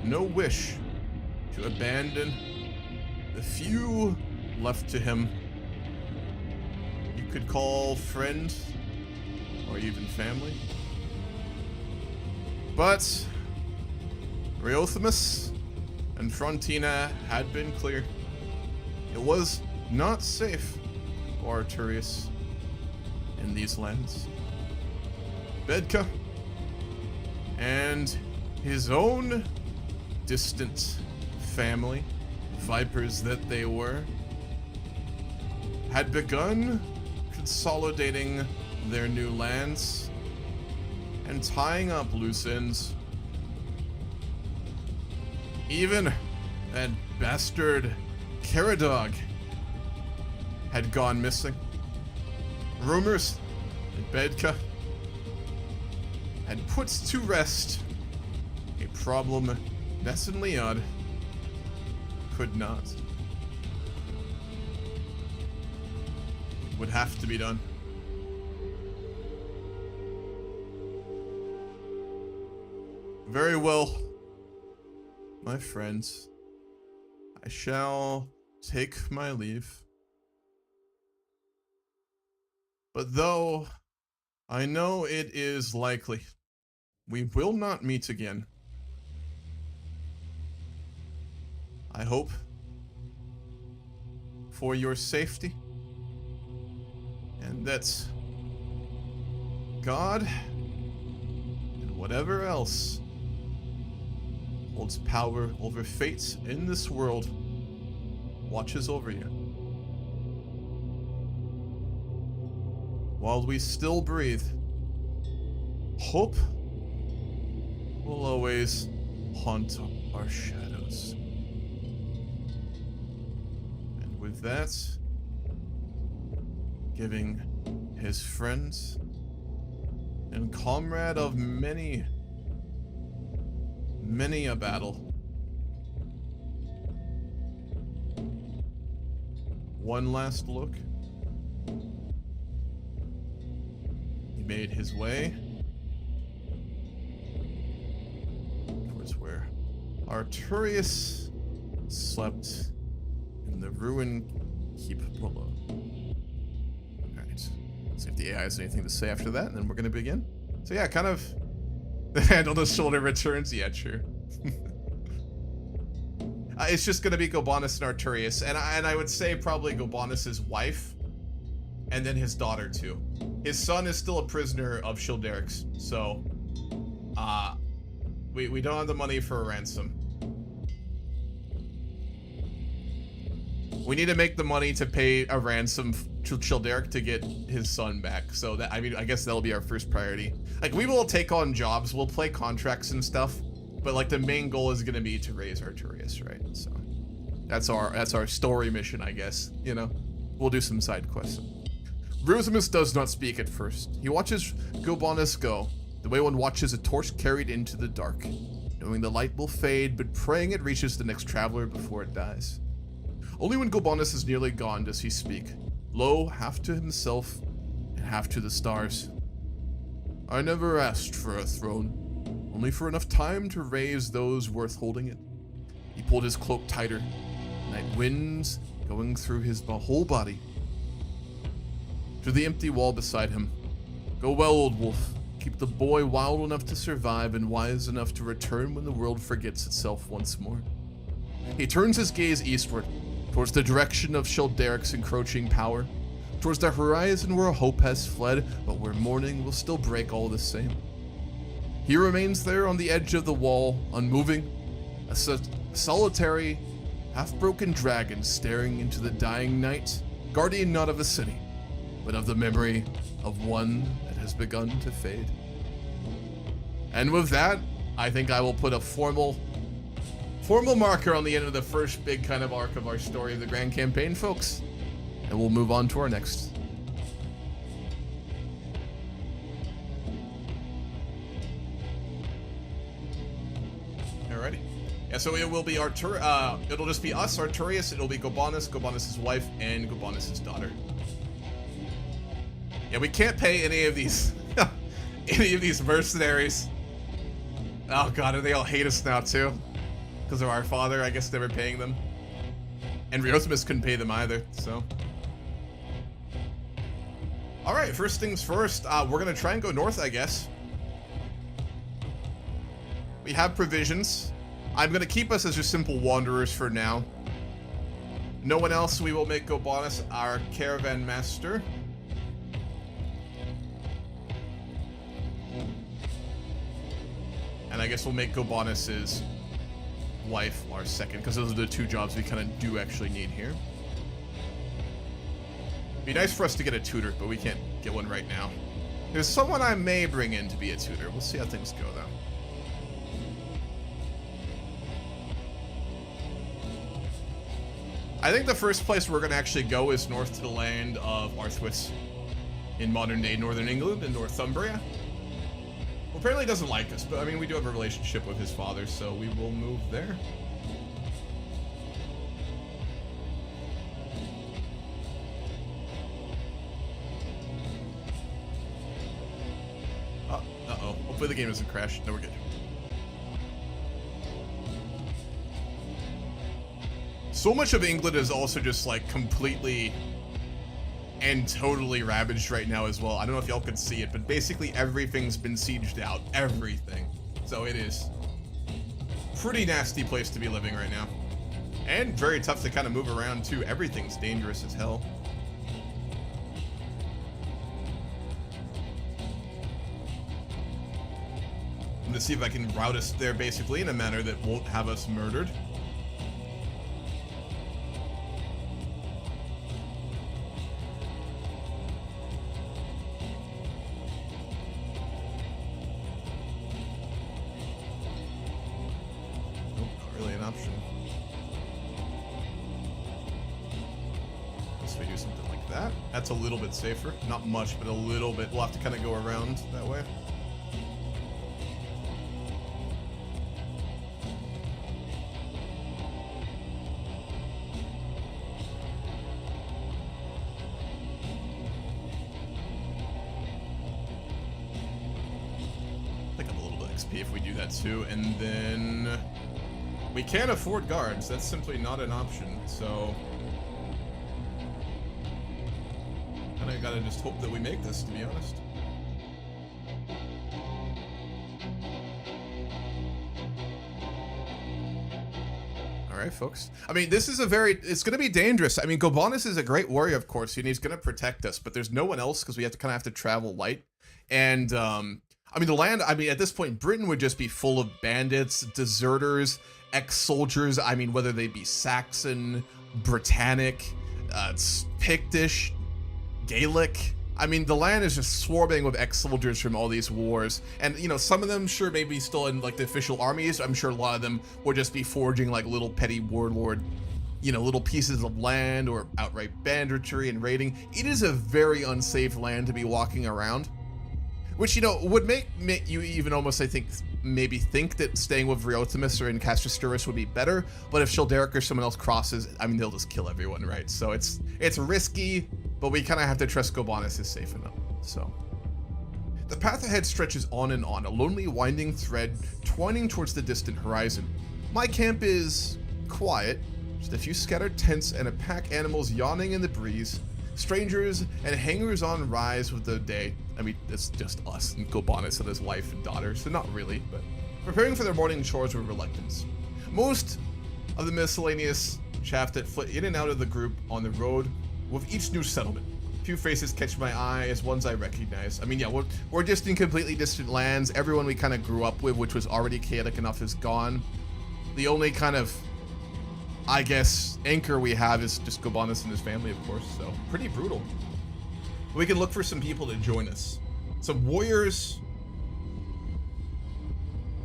B: no wish to abandon the few left to him. You could call friend or even family. But Reothimus and Frontina had been clear. It was not safe for Arttorius in these lands. Bedka and his own distant family, vipers that they were, had begun consolidating their new lands and tying up loose ends. Even that bastard Caradog had gone missing. Rumors that Bedka had put to rest a problem Nessun Leod could not. It would have to be done. Very well, my friends. I shall take my leave. But though I know it is likely we will not meet again, I hope for your safety and that God and whatever else holds power over fate in this world watches over you. While we still breathe, hope will always haunt our shadows. And with that, giving his friends and comrade of many a battle one last look, he made his way towards where Arttorius slept in the ruin heap below. Alright, see if the AI has anything to say after that, and then we're gonna begin. So yeah, kind of the hand on the shoulder returns. Yeah, true. It's just gonna be Gobanus and Arttorius, and I would say probably Gobanus' wife, and then his daughter too. His son is still a prisoner of Childeric's, so we don't have the money for a ransom. We need to make the money to pay a ransom to Childeric to get his son back. So that, I mean, I guess that'll be our first priority. Like, we will take on jobs, we'll play contracts and stuff, but like the main goal is gonna be to raise Arttorius, right? So that's our story mission, I guess. You know, we'll do some side quests. Rosimus does not speak at first. He watches Gobanus go, the way one watches a torch carried into the dark, knowing the light will fade, but praying it reaches the next traveler before it dies. Only when Gobanus is nearly gone does he speak, low, half to himself and half to the stars. I never asked for a throne, only for enough time to raise those worth holding it. He pulled his cloak tighter, night winds going through his whole body. To the empty wall beside him. Go well, old wolf. Keep the boy wild enough to survive and wise enough to return when the world forgets itself once more. He turns his gaze eastward, towards the direction of Childeric's encroaching power, towards the horizon where hope has fled, but where morning will still break all the same. He remains there on the edge of the wall, unmoving, a solitary, half-broken dragon staring into the dying night, guardian not of a city, but of the memory of one that has begun to fade. And with that, I think I will put a formal marker on the end of the first big kind of arc of our story of the Grand Campaign, folks. And we'll move on to our next. Alrighty. Yeah, so it will be it'll just be us, Arttorius, it'll be Gobanus, Gobanus' wife, and Gobanus' daughter. Yeah, we can't pay any of these mercenaries. Oh god, and they all hate us now too. Because of our father, I guess, never paying them. And Rosimus couldn't pay them either, so. Alright, first things first, we're gonna try and go north, I guess. We have provisions. I'm gonna keep us as just simple wanderers for now. No one else, we will make Gobanus our caravan master. And I guess we'll make Gobanus' wife our second, because those are the two jobs we kind of do actually need here. Be nice for us to get a tutor, but we can't get one right now. There's someone I may bring in to be a tutor. We'll see how things go, though. I think the first place we're going to actually go is north to the land of Arttorius in modern-day northern England and Northumbria. Well, apparently he doesn't like us, but I mean, we do have a relationship with his father, so we will move there. Uh-oh. Hopefully the game doesn't crash. No, we're good. So much of England is also just like completely and totally ravaged right now as well. I don't know if y'all could see it, but basically everything's been sieged out. Everything. So it is a pretty nasty place to be living right now. And very tough to kind of move around too. Everything's dangerous as hell. I'm gonna see if I can route us there basically in a manner that won't have us murdered. That's a little bit safer. Not much, but a little bit. We'll have to kind of go around that way. Pick up a little bit of XP if we do that too. And then we can't afford guards. That's simply not an option. So I gotta just hope that we make this, to be honest. Alright, folks. I mean, this is it's gonna be dangerous. I mean, Gobanus is a great warrior, of course, and he's gonna protect us, but there's no one else because we have to kind of travel light. And, I mean, the land, I mean, at this point, Britain would just be full of bandits, deserters, ex-soldiers. I mean, whether they be Saxon, Britannic, Pictish, Gaelic. I mean, the land is just swarming with ex-soldiers from all these wars. And, you know, some of them, sure, maybe still in, like, the official armies. I'm sure a lot of them would just be forging, like, little petty warlord, you know, little pieces of land or outright banditry and raiding. It is a very unsafe land to be walking around. Which, you know, would make you even almost, I think, maybe think that staying with Riotimus or in Castrosteris would be better. But if Childeric or someone else crosses, I mean, they'll just kill everyone, right? So it's risky, but we kind of have to trust Gobanus is safe enough. So the path ahead stretches on and on, a lonely winding thread twining towards the distant horizon. My camp is quiet, just a few scattered tents and a pack animals yawning in the breeze. Strangers and hangers-on rise with the day. I mean, it's just us and Gobanus and his wife and daughter, so not really, but preparing for their morning chores with reluctance. Most of the miscellaneous chaff that flit in and out of the group on the road with each new settlement. Few faces catch my eye as ones I recognize. I mean, yeah, we're just in completely distant lands. Everyone we kind of grew up with, which was already chaotic enough, is gone. The only kind of, I guess, anchor we have is just Gobanus and his family, of course, so pretty brutal. We can look for some people to join us. Some warriors.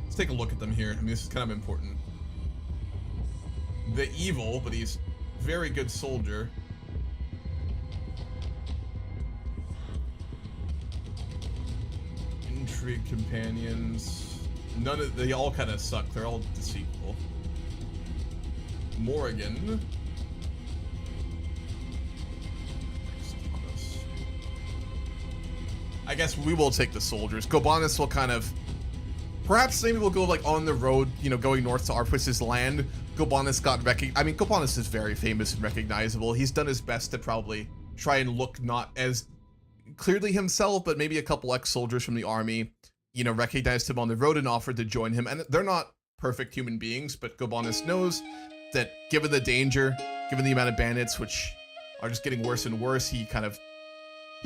B: Let's take a look at them here. I mean, this is kind of important. The evil, but he's a very good soldier. Intrigue companions. They all kind of suck. They're all deceitful. Morrigan. I guess we will take the soldiers. Gobanus will kind of, perhaps maybe we'll go like on the road, you know, going north to Arttorius' land. Gobanus got recognized. I mean, Gobanus is very famous and recognizable. He's done his best to probably try and look not as clearly himself, but maybe a couple ex-soldiers from the army, you know, recognized him on the road and offered to join him. And they're not perfect human beings, but Gobanus knows that given the danger, given the amount of bandits, which are just getting worse and worse, he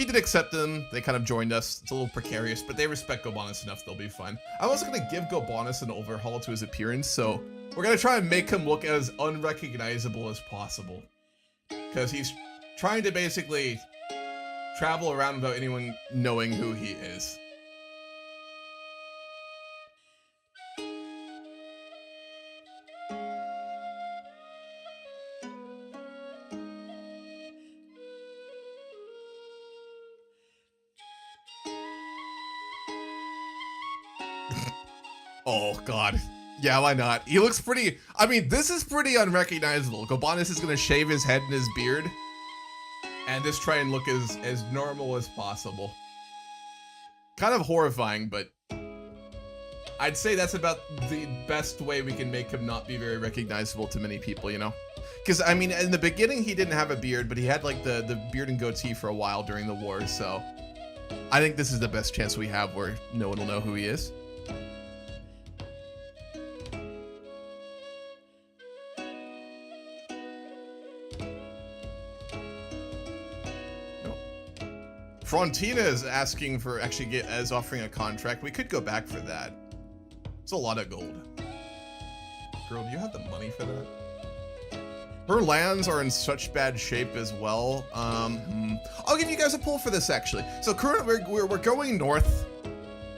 B: did accept them. They kind of joined us. It's a little precarious, but they respect Gobanus enough, they'll be fine. I'm also going to give Gobanus an overhaul to his appearance, so we're going to try and make him look as unrecognizable as possible. Because he's trying to basically travel around without anyone knowing who he is. Oh, God. Yeah, why not? He looks pretty... I mean, this is pretty unrecognizable. Gobanis is going to shave his head and his beard. And just try and look as normal as possible. Kind of horrifying, but... I'd say that's about the best way we can make him not be very recognizable to many people, you know? Because, I mean, in the beginning, he didn't have a beard, but he had, like, the beard and goatee for a while during the war, so... I think this is the best chance we have where no one will know who he is. Frontina is asking for, is offering a contract. We could go back for that. It's a lot of gold. Girl, do you have the money for that? Her lands are in such bad shape as well. I'll give you guys a pull for this, actually. So currently, we're going north.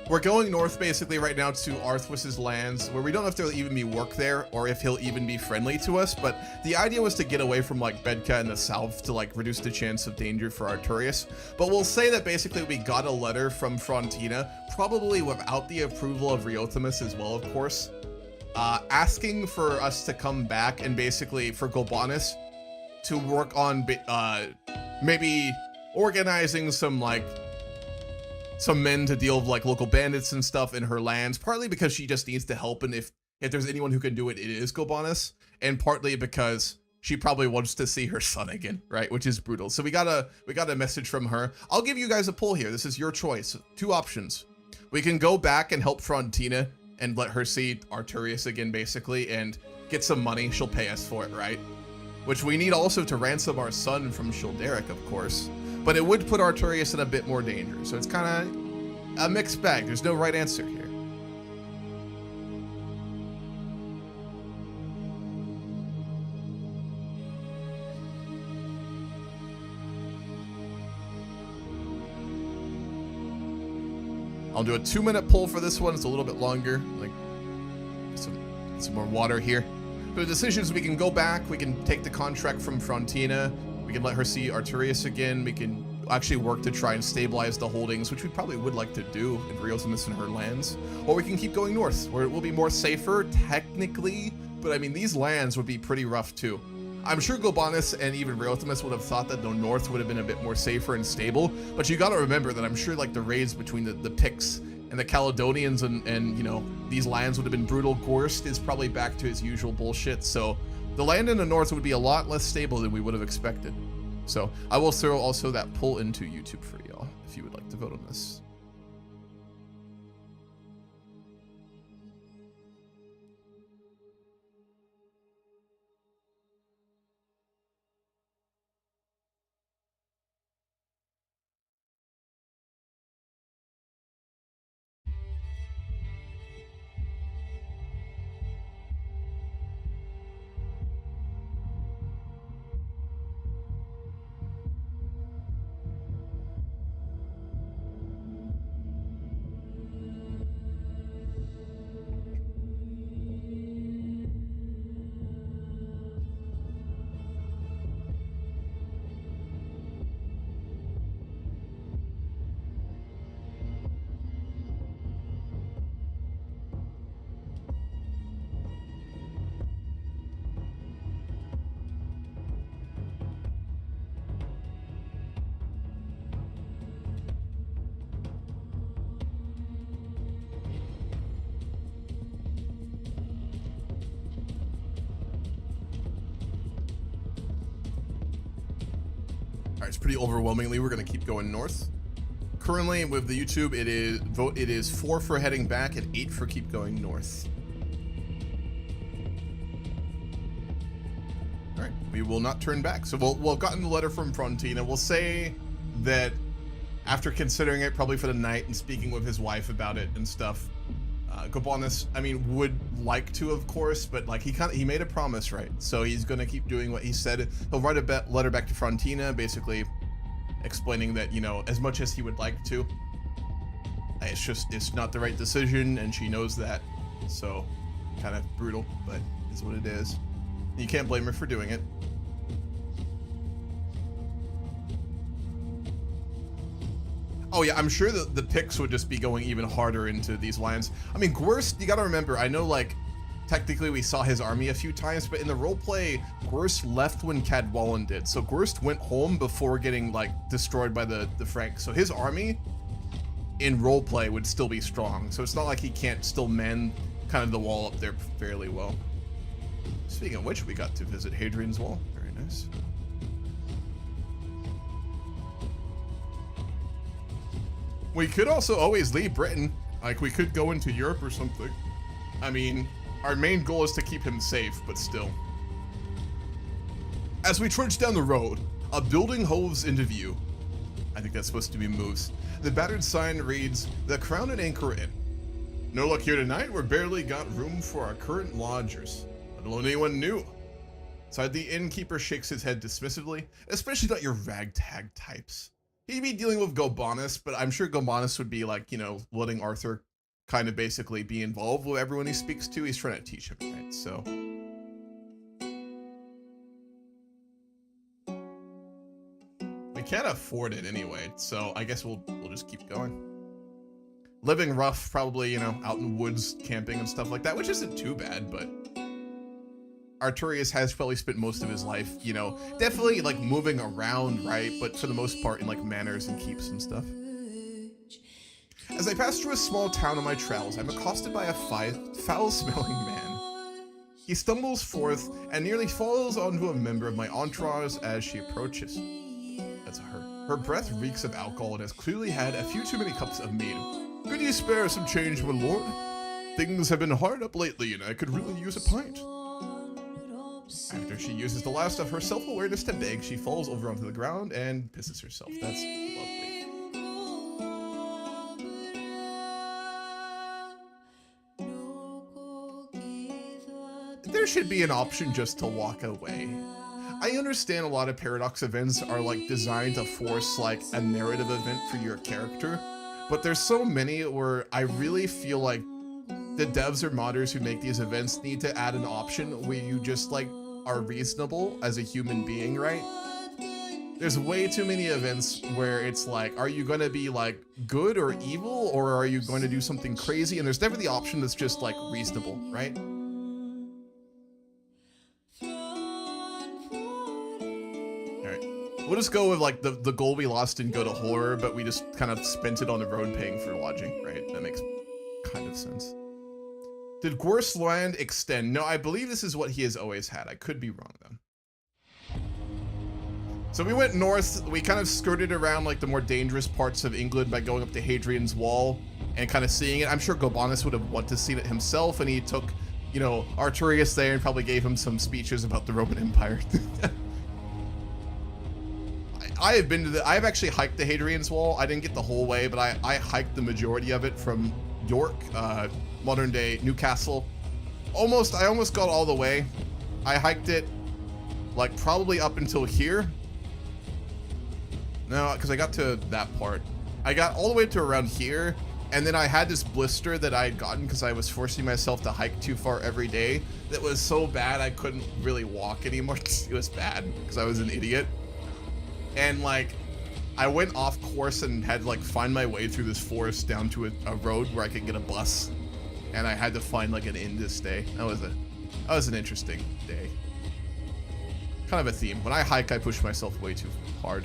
B: We're going north, basically, right now to Arttorius' lands, where we don't know if there'll even be work there, or if he'll even be friendly to us, but the idea was to get away from, like, Bedka in the south to, like, reduce the chance of danger for Arttorius. But we'll say that, basically, we got a letter from Frontina, probably without the approval of Riotimus as well, of course, asking for us to come back and, basically, for Gobanis to work on, maybe organizing some, like, some men to deal with like local bandits and stuff in her lands, partly because she just needs to help, and if there's anyone who can do it, it is Gobanis, and partly because she probably wants to see her son again, right? Which is brutal. So we got a message from her. I'll give you guys a pull here. This is your choice. Two options. We can go back and help Frontina and let her see Arttorius again, basically, and get some money. She'll pay us for it, right? Which we need also to ransom our son from Childeric, of course. But it would put Arttorius in a bit more danger, so it's kind of a mixed bag. There's no right answer here. I'll do a 2-minute pull for this one. It's a little bit longer. Like some more water here. So the decisions, we can go back. We can take the contract from Frontina. We can let her see Arttorius again. We can actually work to try and stabilize the holdings, which we probably would like to do in Riotimus and her lands. Or we can keep going north, where it will be more safer, technically. But I mean, these lands would be pretty rough too. I'm sure Gobanis and even Riotimus would have thought that the north would have been a bit more safer and stable. But you gotta remember that I'm sure like the raids between the Picts and the Caledonians and you know, these lands would have been brutal. Gorst is probably back to his usual bullshit. So the land in the north would be a lot less stable than we would have expected. So I will throw also that pull into YouTube for y'all if you would like to vote on this. It's pretty overwhelmingly we're going to keep going north. Currently with the YouTube, it is 4 for heading back and 8 for keep going north. All right, we will not turn back. So we'll have gotten the letter from Frontina. We'll say that after considering it probably for the night and speaking with his wife about it and stuff, Gobanis, I mean, would like to, of course, but like he made a promise, right? So he's gonna keep doing what he said. He'll write a letter back to Frontina, basically explaining that, you know, as much as he would like to, it's not the right decision, and she knows that. So, kind of brutal, but it's what it is. You can't blame her for doing it. Oh yeah, I'm sure that the picks would just be going even harder into these lines. I mean, Gwurst, you gotta remember, I know, like, technically we saw his army a few times, but in the roleplay, Gwurst left when Cadwallon did. So Gwurst went home before getting, like, destroyed by the Franks. So his army in roleplay would still be strong. So it's not like he can't still man kind of the wall up there fairly well. Speaking of which, we got to visit Hadrian's Wall. Very nice. We could also always leave Britain. Like, we could go into Europe or something. I mean, our main goal is to keep him safe, but still. As we trudge down the road, a building hoves into view. I think that's supposed to be moves. The battered sign reads, "The Crown and Anchor Inn." No luck here tonight, we're barely got room for our current lodgers, let alone anyone new. Inside, the innkeeper shakes his head dismissively, especially not your ragtag types. He'd be dealing with Gobanus, but I'm sure Gobanus would be like, you know, letting Arthur kind of basically be involved with everyone he speaks to. He's trying to teach him, right? So. We can't afford it anyway, so I guess we'll just keep going. Living rough, probably, you know, out in the woods, camping and stuff like that, which isn't too bad, but Arttorius has probably spent most of his life, you know, definitely like moving around, right? But for the most part in like manors and keeps and stuff. As I pass through a small town on my travels, I'm accosted by a foul-smelling man. He stumbles forth and nearly falls onto a member of my entourage as she approaches. That's her. Her breath reeks of alcohol and has clearly had a few too many cups of mead. Could you spare some change, my lord? Things have been hard up lately and I could really use a pint. After she uses the last of her self-awareness to beg, she falls over onto the ground and pisses herself. That's lovely. There should be an option just to walk away. I understand a lot of Paradox events are like designed to force like a narrative event for your character, but there's so many where I really feel like the devs or modders who make these events need to add an option where you just like are reasonable as a human being, right? There's way too many events where it's like, are you gonna be like good or evil, or are you going to do something crazy? And there's never the option that's just like reasonable, right? We'll just go with like the goal we lost didn't go to horror, but we just kind of spent it on the road paying for lodging, right? That makes kind of sense. Did Gwurst's land extend? No, I believe this is what he has always had. I could be wrong though. So we went north. We kind of skirted around like the more dangerous parts of England by going up to Hadrian's Wall and kind of seeing it. I'm sure Gobanus would have wanted to see it himself, and he took, you know, Arttorius there and probably gave him some speeches about the Roman Empire. I've actually hiked the Hadrian's Wall. I didn't get the whole way, but I hiked the majority of it from York, modern day Newcastle. I almost got all the way. I hiked it like probably up until here. No, because I got to that part. I got all the way to around here, and then I had this blister that I had gotten because I was forcing myself to hike too far every day. That was so bad I couldn't really walk anymore. It was bad because I was an idiot. And like, I went off course and had to like find my way through this forest down to a road where I could get a bus, and I had to find like an inn to stay. That was an interesting day. Kind of a theme. When I hike, I push myself way too hard,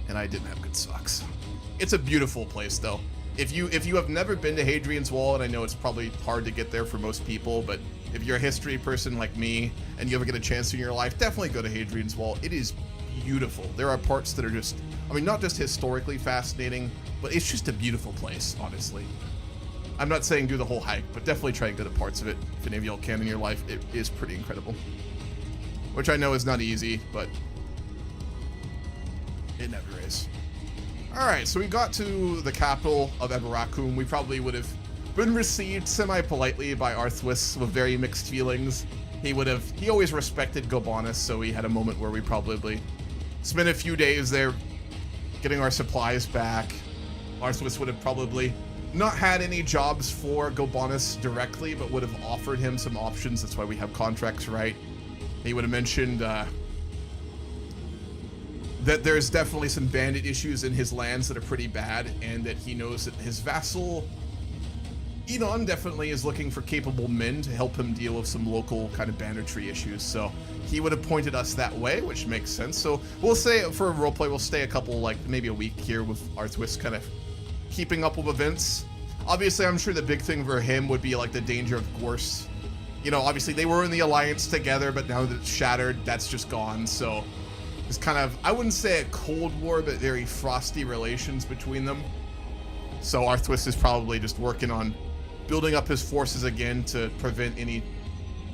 B: and I didn't have good socks. It's a beautiful place though. If you have never been to Hadrian's Wall, and I know it's probably hard to get there for most people, but if you're a history person like me and you ever get a chance in your life, definitely go to Hadrian's Wall. It is beautiful. There are parts that are just, I mean, not just historically fascinating, but it's just a beautiful place, honestly. I'm not saying do the whole hike, but definitely try and go to parts of it. If any of y'all can in your life, it is pretty incredible. Which I know is not easy, but it never is. Alright, so we got to the capital of Eberacum. We probably would have been received semi-politely by Arttorius with very mixed feelings. He always respected Gobanus, so we had a moment where we probably spent a few days there getting our supplies back. Arttorius would have probably not had any jobs for Gobanus directly, but would have offered him some options. That's why we have contracts, right? He would have mentioned that there's definitely some bandit issues in his lands that are pretty bad, and that he knows that his vassal Enon definitely is looking for capable men to help him deal with some local kind of banditry issues. So he would have pointed us that way, which makes sense. So we'll say for roleplay, we'll stay a couple, like maybe a week here with Arttorius kind of keeping up with events. Obviously, I'm sure the big thing for him would be like the danger of Gorse. You know, obviously they were in the alliance together, but now that it's shattered, that's just gone. So it's kind of, I wouldn't say a cold war, but very frosty relations between them. So Arttorius is probably just working on building up his forces again to prevent any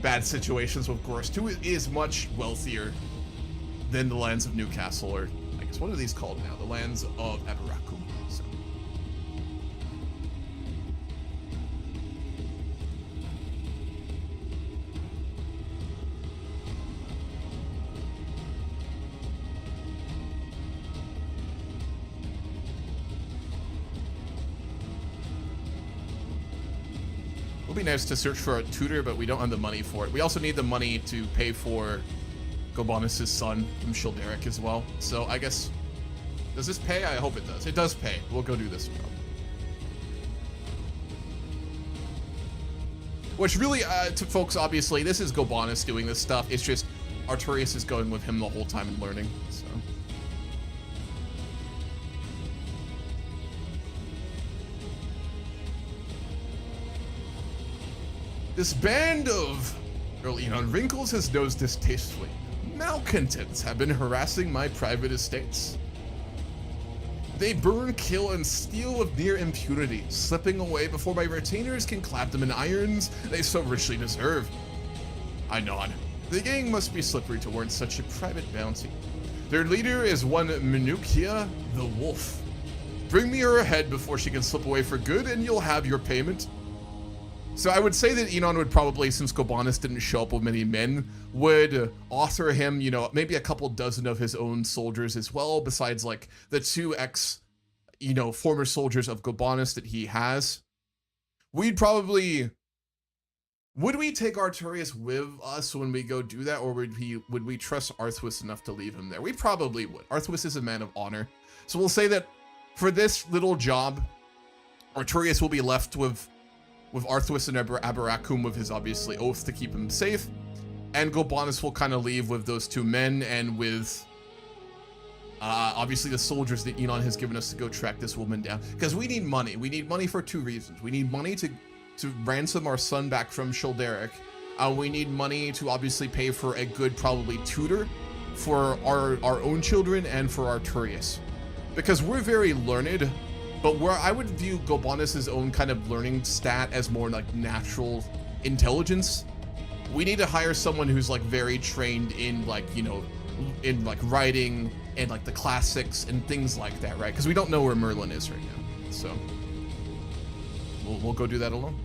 B: bad situations with Gorse, who is much wealthier than the lands of Newcastle, or I guess what are these called now? The lands of Aberacum. So. It would be nice to search for a tutor, but we don't have the money for it. We also need the money to pay for Gobanus' son from Shilderic as well. So I guess, does this pay? I hope it does. It does pay. We'll go do this job. Which really, to folks, obviously, this is Gobanus doing this stuff. It's just Arttorius is going with him the whole time and learning. So. This band of wrinkles his nose distastefully. Malcontents have been harassing my private estates. They burn, kill, and steal with near impunity, slipping away before my retainers can clap them in irons they so richly deserve. I nod. The gang must be slippery to warrant such a private bounty. Their leader is one Minukia the Wolf. Bring me her ahead before she can slip away for good, and you'll have your payment. So I would say that Enon would probably, since Gobanus didn't show up with many men, would author him, maybe a couple dozen of his own soldiers as well, besides like the 2 former soldiers of Gobanus that he has. We'd probably, would we take Arttorius with us when we go do that, or would we trust Arttorius enough to leave him there? We probably would. Arttorius is a man of honor. So we'll say that for this little job, Arttorius will be left with Arttorius and Aberacum with his obviously oath to keep him safe, and Gobanus will kind of leave with those 2 men and with obviously the soldiers that Enon has given us to go track this woman down. Because we need money. We need money for 2 reasons. We need money to ransom our son back from Shilderic. We need money to obviously pay for a good probably tutor for our own children and for Arttorius. Because we're very learned. But where I would view Gobanus' own kind of learning stat as more like natural intelligence, we need to hire someone who's like very trained in like, in like writing and like the classics and things like that, right? Because we don't know where Merlin is right now. So we'll go do that alone.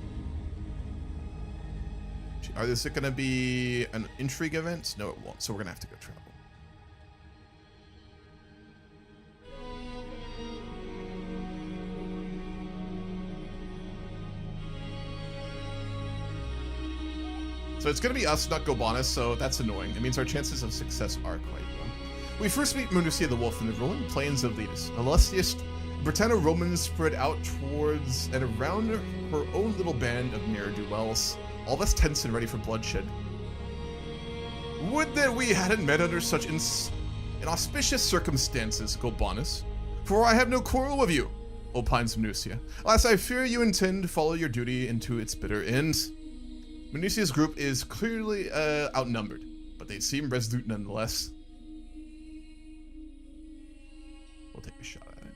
B: Is it going to be an intrigue event? No, it won't. So we're going to have to go travel. So it's going to be us, not Gobanus, so that's annoying. It means our chances of success are quite low. We first meet Minukia the Wolf in the rolling plains of Letus. Illustrious Britanno-Romans spread out towards and around her own little band of ne'er-do-wells, all of us tense and ready for bloodshed. Would that we hadn't met under such inauspicious circumstances, Gobanus, for I have no quarrel with you, opines Minukia. Alas, I fear you intend to follow your duty into its bitter end. Minukia's group is clearly outnumbered, but they seem resolute nonetheless. We'll take a shot at it.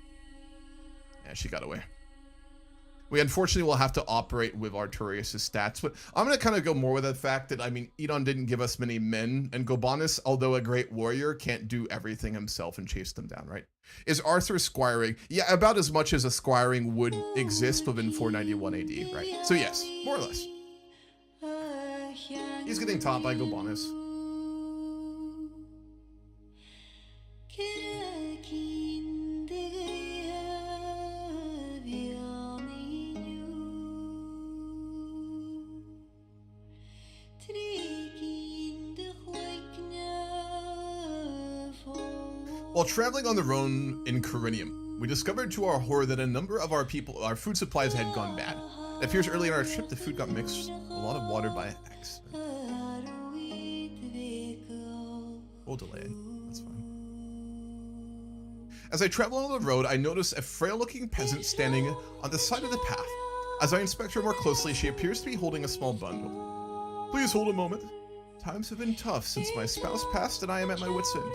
B: Yeah, she got away. We unfortunately will have to operate with Arttorius' stats, but I'm going to kind of go more with the fact that, Enon didn't give us many men, and Gobanus, although a great warrior, can't do everything himself and chase them down, right? Is Arthur squiring? Yeah, about as much as a squiring would exist within 491 AD, right? So yes, more or less. He's getting taught by Gobanus. While traveling on the road in Corinium, we discovered to our horror that a number of our food supplies had gone bad. It appears early in our trip the food got mixed with a lot of water by accident. We'll delay it. That's fine. As I travel on the road, I notice a frail-looking peasant standing on the side of the path. As I inspect her more closely, she appears to be holding a small bundle. Please hold a moment. Times have been tough since my spouse passed and I am at my wit's end.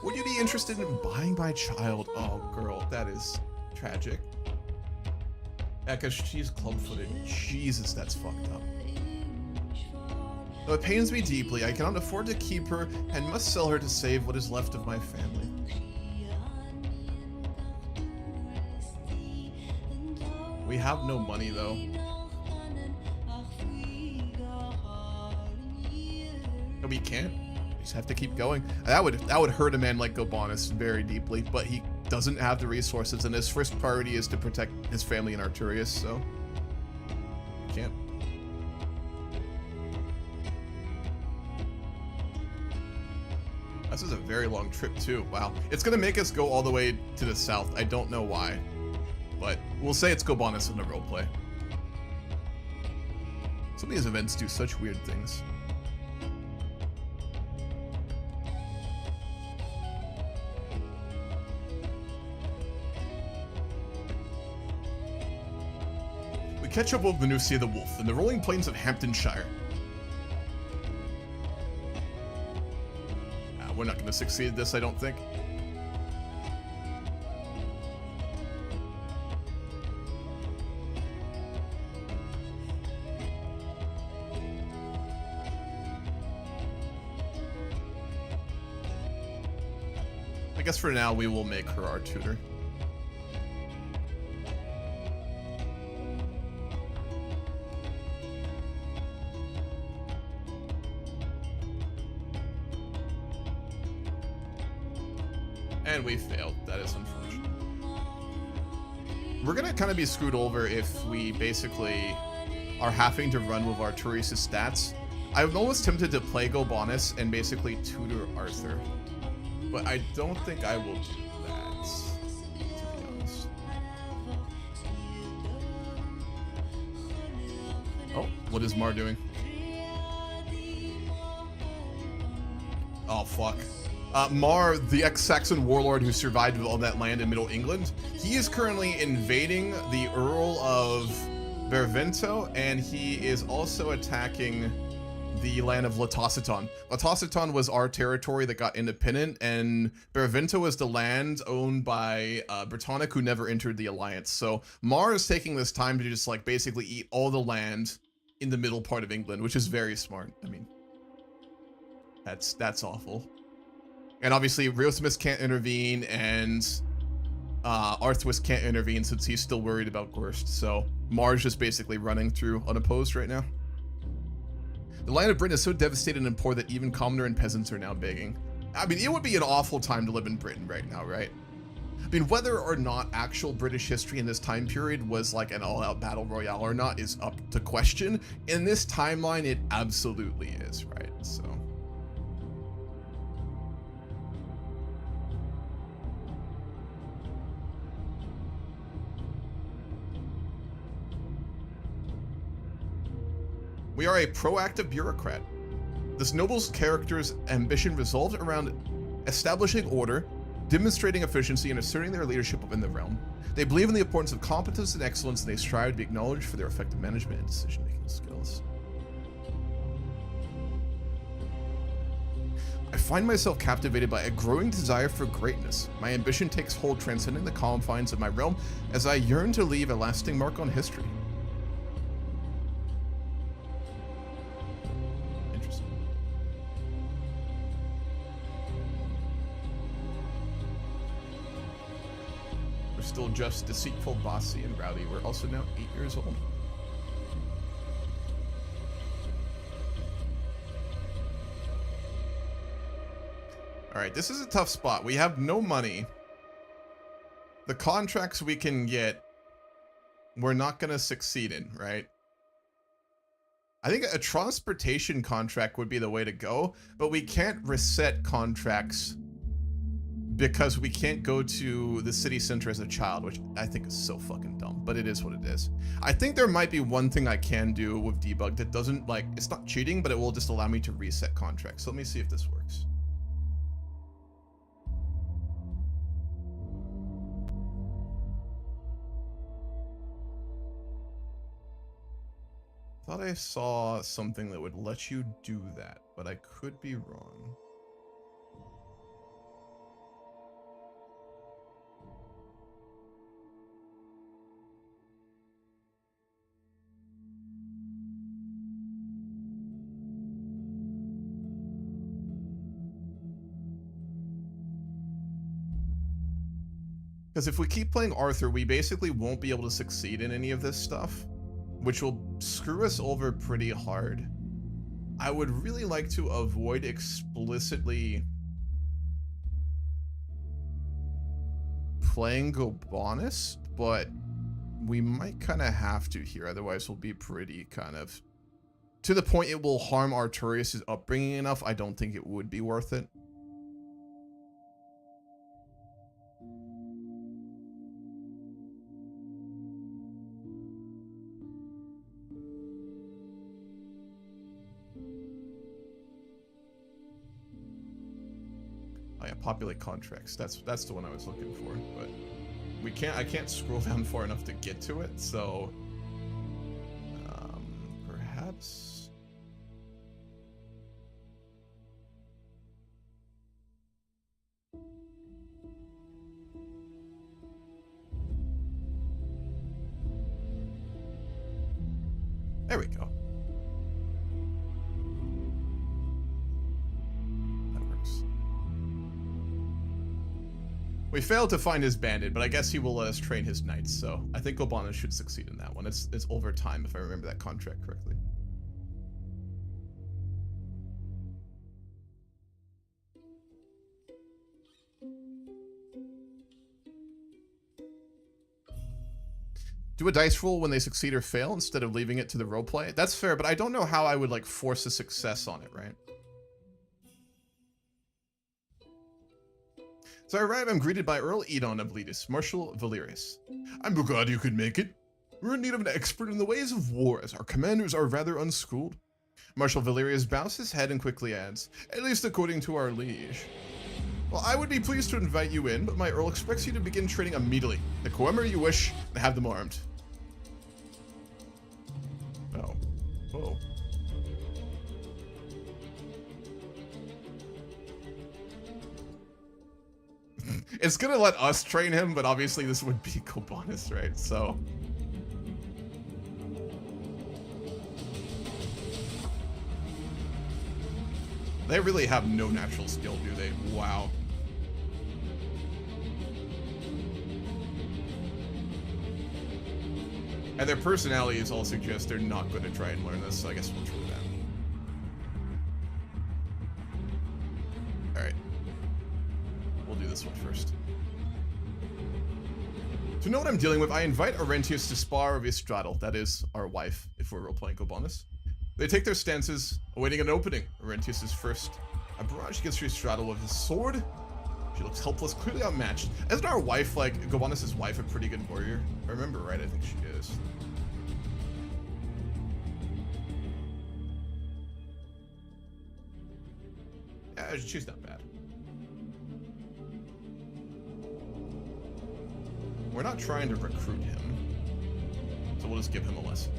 B: Would you be interested in buying my child? Oh, girl, that is tragic. Yeah, because she's club-footed. Jesus, that's fucked up. Though it pains me deeply, I cannot afford to keep her and must sell her to save what is left of my family. We have no money, though. No, we can't. We just have to keep going. That would hurt a man like Gobanus very deeply, but he doesn't have the resources, and his first priority is to protect his family in Arttorius, so we can't. This is a very long trip too. Wow. It's gonna make us go all the way to the south. I don't know why, but we'll say it's Gobanus in the roleplay. Some of these events do such weird things. We catch up with Venusia the Wolf in the rolling plains of Hamptonshire. We're not going to succeed at this, I don't think. I guess for now we will make her our tutor. And we failed. That is unfortunate. We're gonna kind of be screwed over if we basically are having to run with Arttorius' stats. I'm almost tempted to play Gobanus and basically tutor Arthur, but I don't think I will do that, to be honest. Oh, what is Mar doing? Oh, fuck. Mar, the ex-Saxon warlord who survived with all that land in Middle England, he is currently invading the Earl of Benevento, and he is also attacking the land of Latositon. Latositon was our territory that got independent, and Benevento was the land owned by Britannic, who never entered the alliance. So Mar is taking this time to just like basically eat all the land in the middle part of England, which is very smart. I mean, that's awful. And obviously, Riosmus can't intervene, and Arthuis can't intervene since he's still worried about Gorst. So Mar's just basically running through unopposed right now. The land of Britain is so devastated and poor that even commoner and peasants are now begging. I mean, it would be an awful time to live in Britain right now, right? I mean, whether or not actual British history in this time period was like an all-out battle royale or not is up to question. In this timeline, it absolutely is, right? So... we are a proactive bureaucrat. This noble's character's ambition resolved around establishing order, demonstrating efficiency, and asserting their leadership within the realm. They believe in the importance of competence and excellence, and they strive to be acknowledged for their effective management and decision-making skills. I find myself captivated by a growing desire for greatness. My ambition takes hold, transcending the confines of my realm as I yearn to leave a lasting mark on history. Still just deceitful, bossy, and rowdy. We're also now 8 years old. Alright, this is a tough spot. We have no money. The contracts we can get, we're not going to succeed in, right? I think a transportation contract would be the way to go, but we can't reset contracts because we can't go to the city center as a child, which I think is so fucking dumb, but it is what it is. I think there might be one thing I can do with debug that doesn't, like, it's not cheating, but it will just allow me to reset contracts. So let me see if this works. Thought I saw something that would let you do that, but I could be wrong. Because if we keep playing Arthur, we basically won't be able to succeed in any of this stuff, which will screw us over pretty hard. I would really like to avoid explicitly playing Gobanus, but we might kind of have to here, otherwise we'll be pretty kind of... To the point it will harm Arttorius' upbringing enough, I don't think it would be worth it. Oh yeah, populate contracts. That's the one I was looking for, but I can't scroll down far enough to get to it, so perhaps there we go. We failed to find his bandit, but I guess he will let us train his knights, so I think Gobanus should succeed in that one. It's over time, if I remember that contract correctly. Do a dice roll when they succeed or fail instead of leaving it to the roleplay. That's fair, but I don't know how I would, like, force a success on it, right? So I arrive, I'm greeted by Earl Edon of Letus, Marshal Valerius. I'm glad you could make it. We're in need of an expert in the ways of war, as our commanders are rather unschooled. Marshal Valerius bows his head and quickly adds, at least according to our liege. Well, I would be pleased to invite you in, but my Earl expects you to begin training immediately. Pick whoever you wish, and have them armed. Oh. Whoa. It's gonna let us train him, but obviously this would be Gobanus, right? So... They really have no natural skill, do they? Wow. And their personalities all suggest they're not going to try and learn this, so I guess we'll try that. Alright. We'll do this one first. To know what I'm dealing with, I invite Arrentius to spar with Straddle, that is, our wife, if we're role-playing Gobanus. They take their stances, awaiting an opening. Arrentius is first. A barrage against Straddle with his sword. She looks helpless, clearly outmatched. Isn't our wife, like, Gobanus' wife, a pretty good warrior? If I remember right, I think she is. Yeah, she's not bad. We're not trying to recruit him, so we'll just give him a lesson.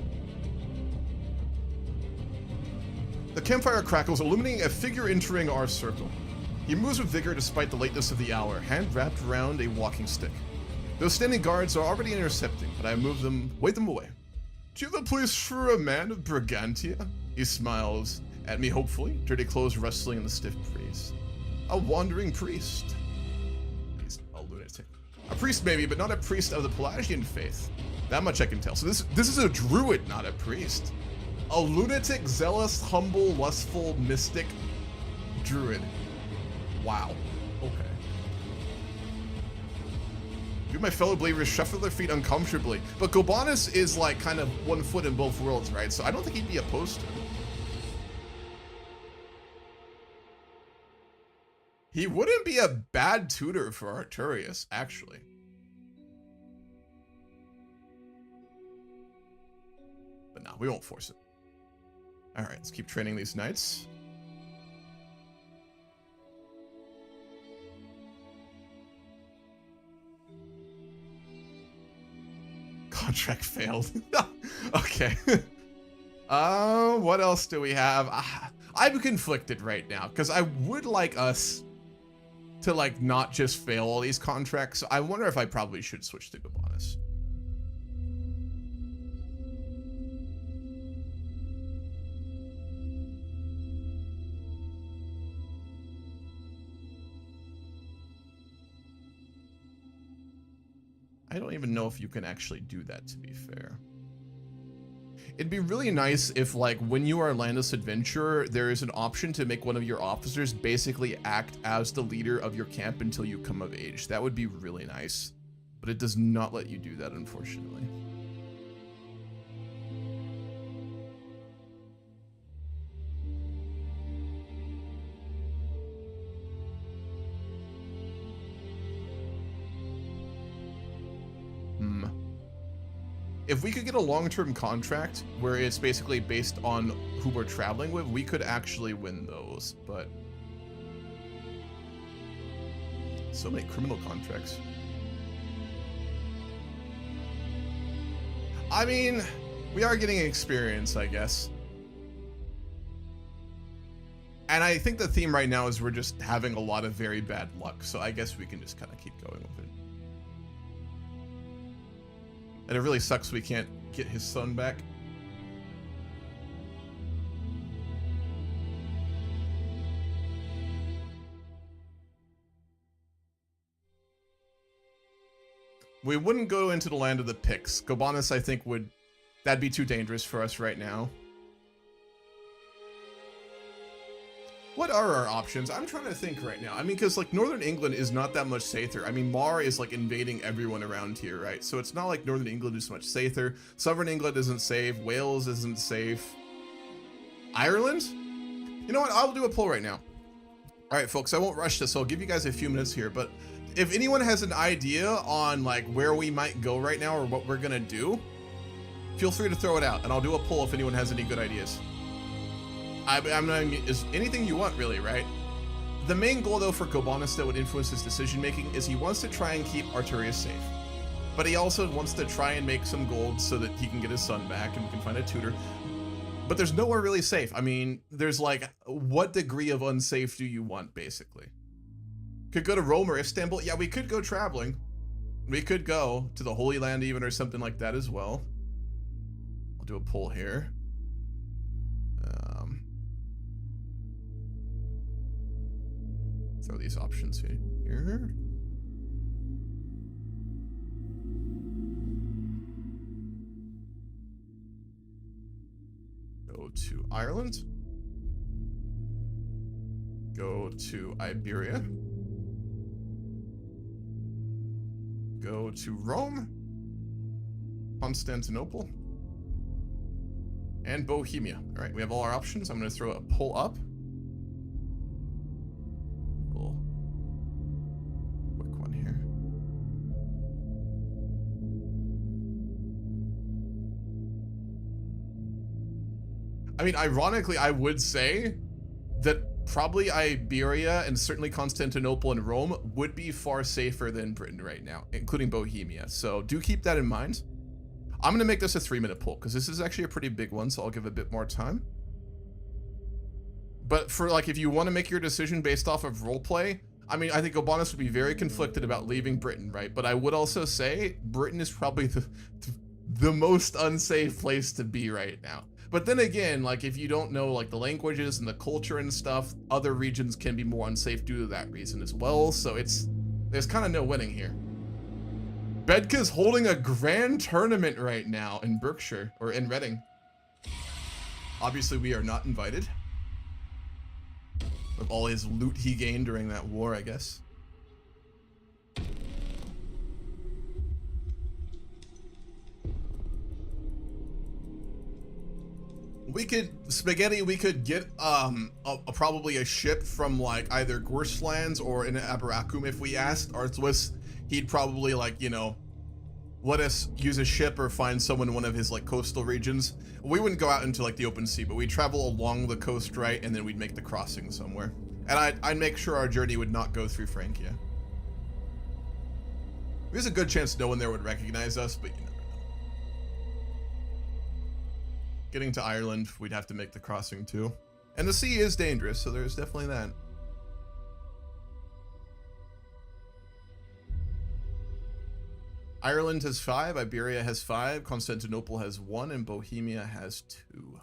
B: The campfire crackles, illuminating a figure entering our circle. He moves with vigor despite the lateness of the hour, hand wrapped around a walking stick. Those standing guards are already intercepting, but I wave them away. Do you have a place for a man of Brigantia? He smiles at me hopefully, dirty clothes rustling in the stiff breeze. A wandering priest. He's a lunatic. A priest maybe, but not a priest of the Pelagian faith. That much I can tell. So this is a druid, not a priest. A lunatic, zealous, humble, lustful, mystic druid. Wow. Okay. You, my fellow believers, shuffle their feet uncomfortably. But Gobanus is like kind of 1 foot in both worlds, right? So I don't think he'd be opposed to it. He wouldn't be a bad tutor for Arttorius, actually. But no, we won't force it. All right, let's keep training these knights. Contract failed. Okay. What else do we have? I'm conflicted right now because I would like us to like not just fail all these contracts. So I wonder if I probably should switch to Gabanus. I don't even know if you can actually do that, to be fair. It'd be really nice if, like, when you are a landless adventurer, there is an option to make one of your officers basically act as the leader of your camp until you come of age. That would be really nice. But it does not let you do that, unfortunately. If we could get a long-term contract where it's basically based on who we're traveling with, we could actually win those, but so many criminal contracts. I mean, we are getting experience, I guess. And I think the theme right now is we're just having a lot of very bad luck, so I guess we can just kind of keep going with it. And it really sucks we can't get his son back. We wouldn't go into the land of the Picts. Gabanus, I think, that'd be too dangerous for us right now. What are our options? I'm trying to think right now. I mean, because, like, Northern England is not that much safer. I mean, Mar is, like, invading everyone around here, right? So it's not like Northern England is much safer. Southern England isn't safe. Wales isn't safe. Ireland? You know what? I'll do a poll right now. All right, folks, I won't rush this. So I'll give you guys a few minutes here. But if anyone has an idea on, like, where we might go right now or what we're going to do, feel free to throw it out. And I'll do a poll if anyone has any good ideas. I'm not, is anything you want, really, right? The main goal, though, for Gabanus that would influence his decision-making is he wants to try and keep Arttorius safe. But he also wants to try and make some gold so that he can get his son back and we can find a tutor. But there's nowhere really safe. I mean, there's like, what degree of unsafe do you want, basically? Could go to Rome or Istanbul. Yeah, we could go traveling. We could go to the Holy Land even or something like that as well. I'll do a poll here. Throw these options here. Go to Ireland. Go to Iberia. Go to Rome. Constantinople. And Bohemia. All right, we have all our options. I'm going to throw a poll up. Quick one here. I mean, ironically, I would say that probably Iberia and certainly Constantinople and Rome would be far safer than Britain right now, including Bohemia. So do keep that in mind. I'm going to make this a 3-minute poll because this is actually a pretty big one, so I'll give a bit more time. But for, like, if you want to make your decision based off of roleplay, I mean, I think Gabanus would be very conflicted about leaving Britain, right? But I would also say Britain is probably the most unsafe place to be right now. But then again, like, if you don't know, like, the languages and the culture and stuff, other regions can be more unsafe due to that reason as well. So there's kind of no winning here. Bedka's holding a grand tournament right now in Berkshire, or in Reading. Obviously, we are not invited. With all his loot he gained during that war, I guess. We could spaghetti. We could get probably a ship from like either Gorshlands or in Aberacum. If we asked Arttorius, he'd probably like let us use a ship or find someone in one of his like coastal regions. We wouldn't go out into like the open sea, but we'd travel along the coast, right, and then we'd make the crossing somewhere. And I'd make sure our journey would not go through Francia. There's a good chance no one there would recognize us, but you never know. Getting to Ireland, we'd have to make the crossing too. And the sea is dangerous, so there's definitely that. Ireland has 5, Iberia has 5, Constantinople has 1, and Bohemia has 2.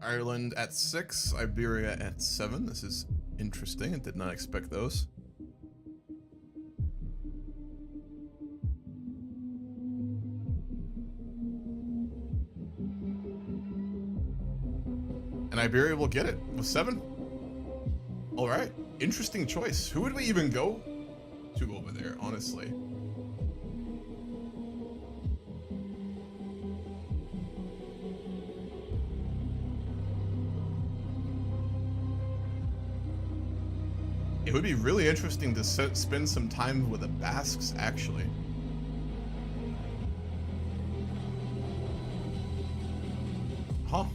B: Ireland at 6, Iberia at 7. This is interesting. I did not expect those. And Iberia will get it with 7. All right, interesting choice. Who would we even go to over there, honestly? It would be really interesting to spend some time with the Basques, actually. Huh.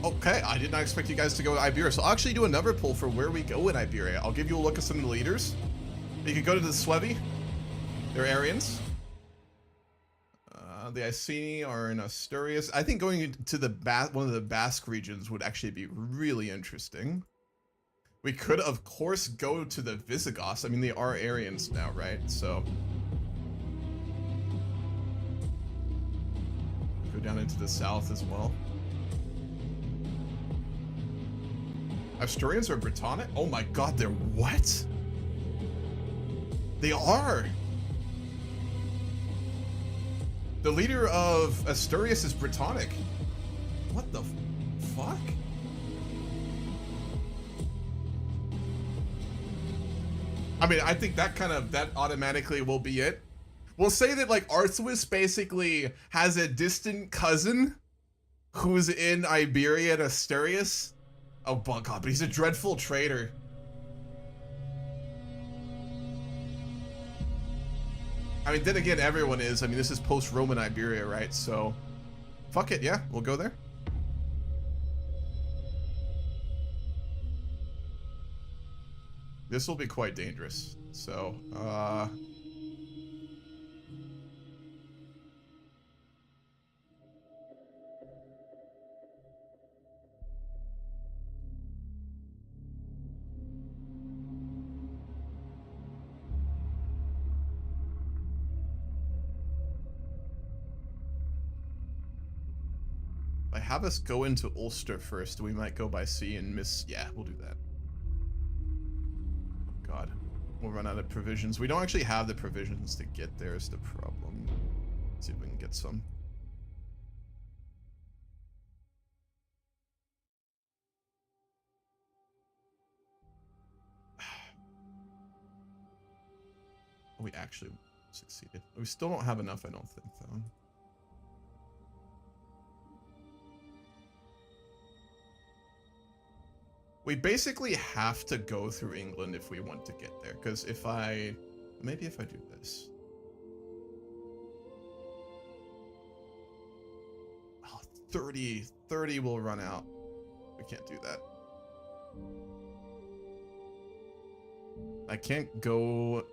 B: Okay, I did not expect you guys to go to Iberia, so I'll actually do another poll for where we go in Iberia. I'll give you a look at some of the leaders. You could go to the Suevi. They're Aryans. The Iceni are in Arttorius. I think going to the one of the Basque regions would actually be really interesting. We could, of course, go to the Visigoths. I mean, they are Aryans now, right? So go down into the south as well. Arttorians are Brittonic? Oh my god, they're what? They are! The leader of Arttorius is Brittonic. What the fuck? I mean, I think that automatically will be it. We'll say that like Arttorius basically has a distant cousin who's in Iberia and Arttorius. Oh god, but he's a dreadful traitor. I mean, then again, everyone is. I mean, this is post-Roman Iberia, right? So, fuck it, yeah, we'll go there. This will be quite dangerous. So, I have us go into Ulster first. We might go by sea and miss. Yeah, we'll do that. God, we'll run out of provisions. We don't actually have the provisions to get there is the problem. Let's see if we can get some. We actually succeeded. We still don't have enough, I don't think, though. We basically have to go through England if we want to get there. Because maybe if I do this. Oh, 30 will run out. We can't do that. I can't go.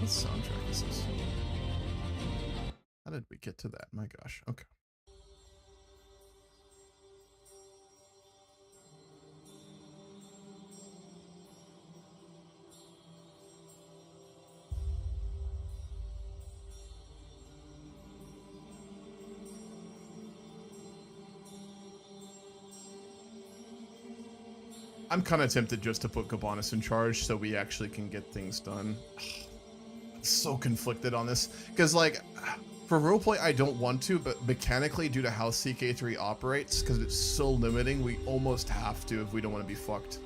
B: What soundtrack is this? How did we get to that? My gosh. Okay. I'm kind of tempted just to put Gabanus in charge so we actually can get things done. I'm so conflicted on this. Because, like, for roleplay, I don't want to, but mechanically, due to how CK3 operates, because it's so limiting, we almost have to if we don't want to be fucked.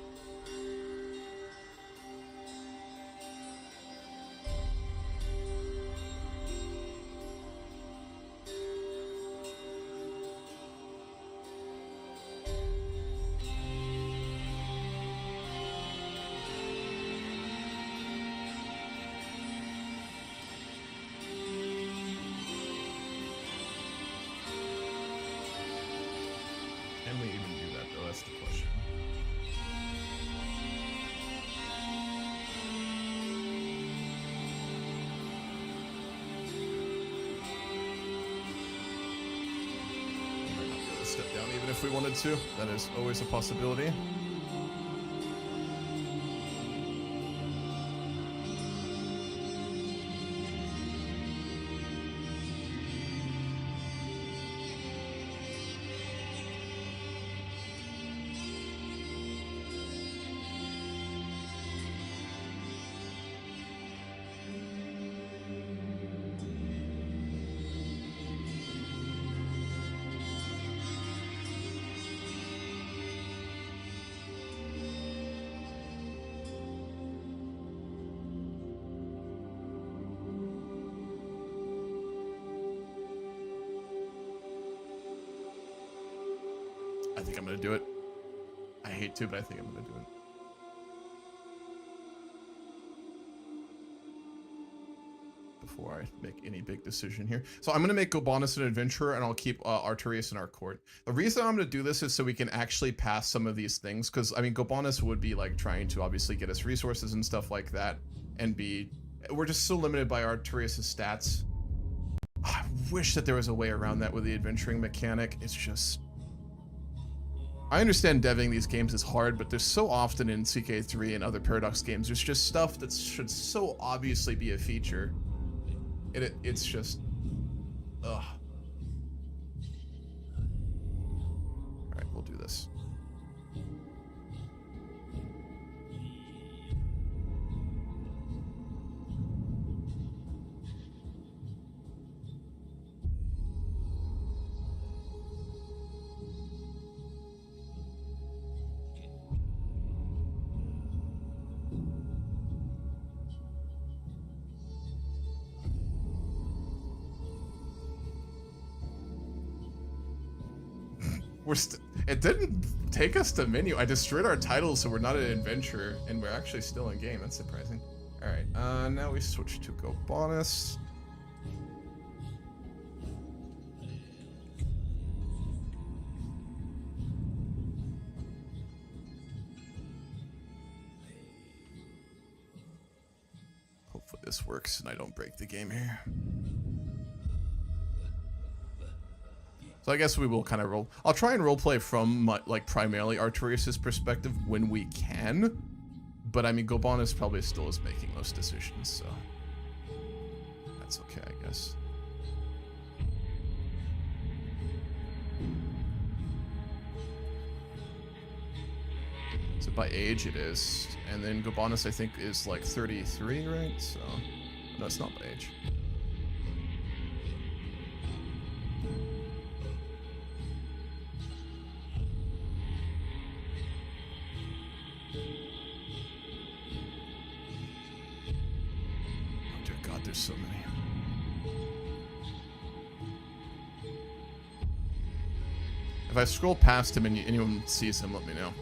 B: Can we even do that, though? That's the question. We might not be able to step down even if we wanted to. That is always a possibility. I think I'm gonna do it. I hate to, but I think I'm gonna do it. Before I make any big decision here. So I'm gonna make Gabanus an adventurer and I'll keep Arttorius in our court. The reason I'm gonna do this is so we can actually pass some of these things, because I mean Gabanus would be like trying to obviously get us resources and stuff like that, and we're just so limited by Arttorius' stats. I wish that there was a way around that with the adventuring mechanic. It's just, I understand deving these games is hard, but there's so often in CK3 and other Paradox games, there's just stuff that should so obviously be a feature. It's just, ugh. All right, we'll do this. It didn't take us to menu. I destroyed our titles, so we're not an adventurer, and we're actually still in game. That's surprising. All right, now we switch to Gabanus. Hopefully this works and I don't break the game here. So I guess we will kind of roll. I'll try and roleplay from like primarily Arttorius' perspective when we can, but I mean Gabanus probably still is making most decisions, so that's okay, I guess. So by age it is. And then Gobanus, I think, is like 33, right? So, no, it's not by age. Oh dear God, there's so many. If I scroll past him and anyone sees him, let me know.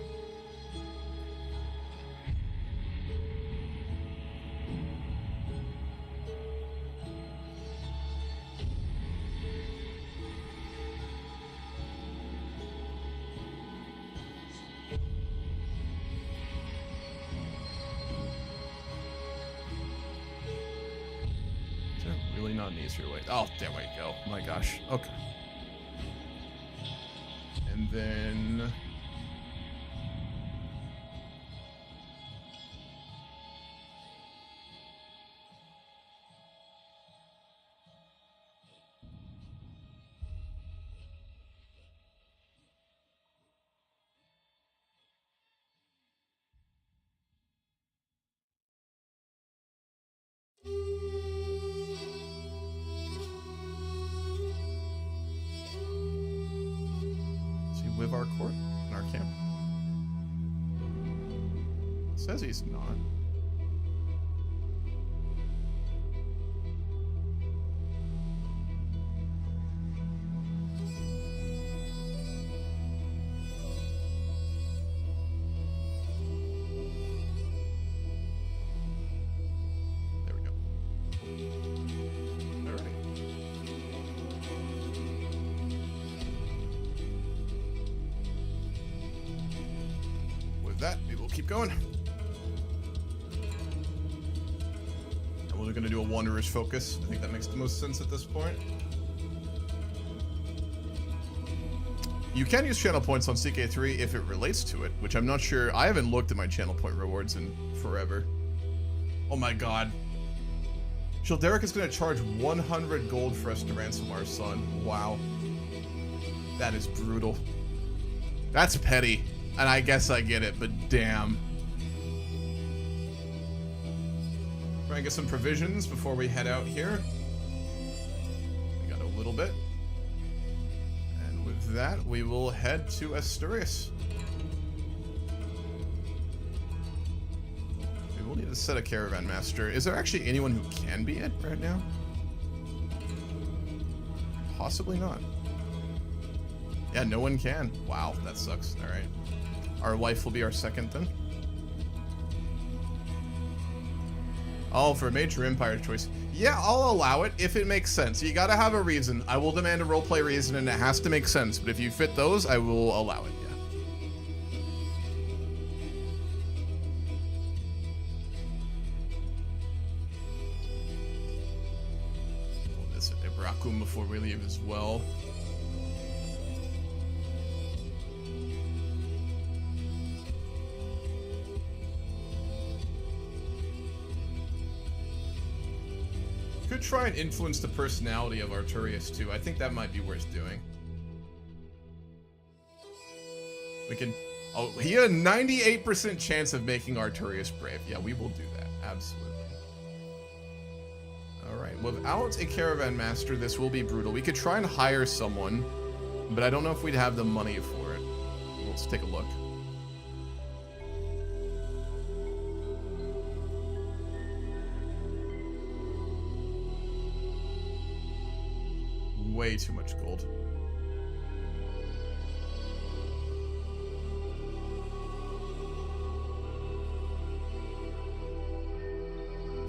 B: Is there really not an easier way? Oh, there we go. My gosh. Okay. And then... With our court in our camp. Says he's not. There we go. Alrighty. That we will keep going, and we're going to do a Wanderer's Focus. I think that makes the most sense at this point. You can use channel points on CK3 if it relates to it, which I'm not sure. I haven't looked at my channel point rewards in forever. Oh my God, Childeric is going to charge 100 gold for us to ransom our son. Wow, that is brutal. That's petty. And I guess I get it, but damn. Try and get some provisions before we head out here. We got a little bit. And with that, we will head to Arttorius. We will need to set a caravan master. Is there actually anyone who can be it right now? Possibly not. Yeah, no one can. Wow, that sucks. All right. Our wife will be our second then. Oh, for a major empire choice. Yeah, I'll allow it if it makes sense. You gotta have a reason. I will demand a roleplay reason and it has to make sense. But if you fit those, I will allow it, yeah. We'll visit Ibrakum before we leave as well. Could try and influence the personality of Arttorius too. I think that might be worth doing. We can... Oh, he had a 98% chance of making Arttorius brave. Yeah, we will do that. Absolutely. Alright, without a caravan master, this will be brutal. We could try and hire someone, but I don't know if we'd have the money for it. Let's take a look. Way too much gold.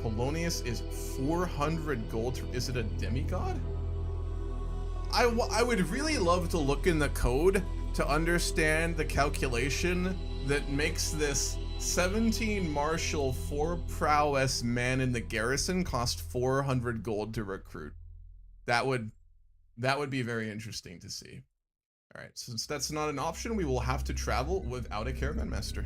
B: Polonius is 400 gold. Is it a demigod? I would really love to look in the code to understand the calculation that makes this 17 martial 4 prowess man in the garrison cost 400 gold to recruit. That would be very interesting to see. Alright, since that's not an option, we will have to travel without a caravan master.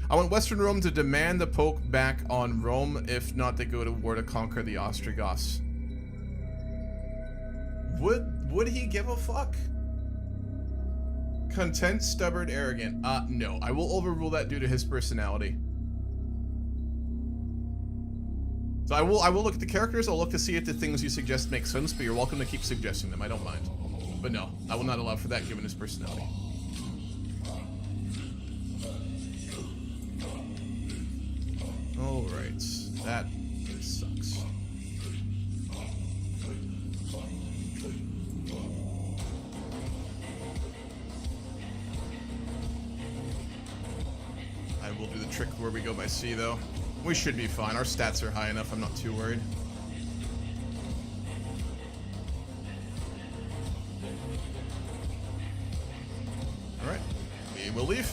B: I want Western Rome to demand the Pope back on Rome. If not, they go to war to conquer the Ostrogoths. Would he give a fuck? Content, stubborn, arrogant. No. I will overrule that due to his personality. So I will look at the characters, I'll look to see if the things you suggest make sense, but you're welcome to keep suggesting them, I don't mind. But no, I will not allow for that given his personality. Alright, that sucks. I will do the trick where we go by sea though. We should be fine. Our stats are high enough. I'm not too worried. All right. We will leave.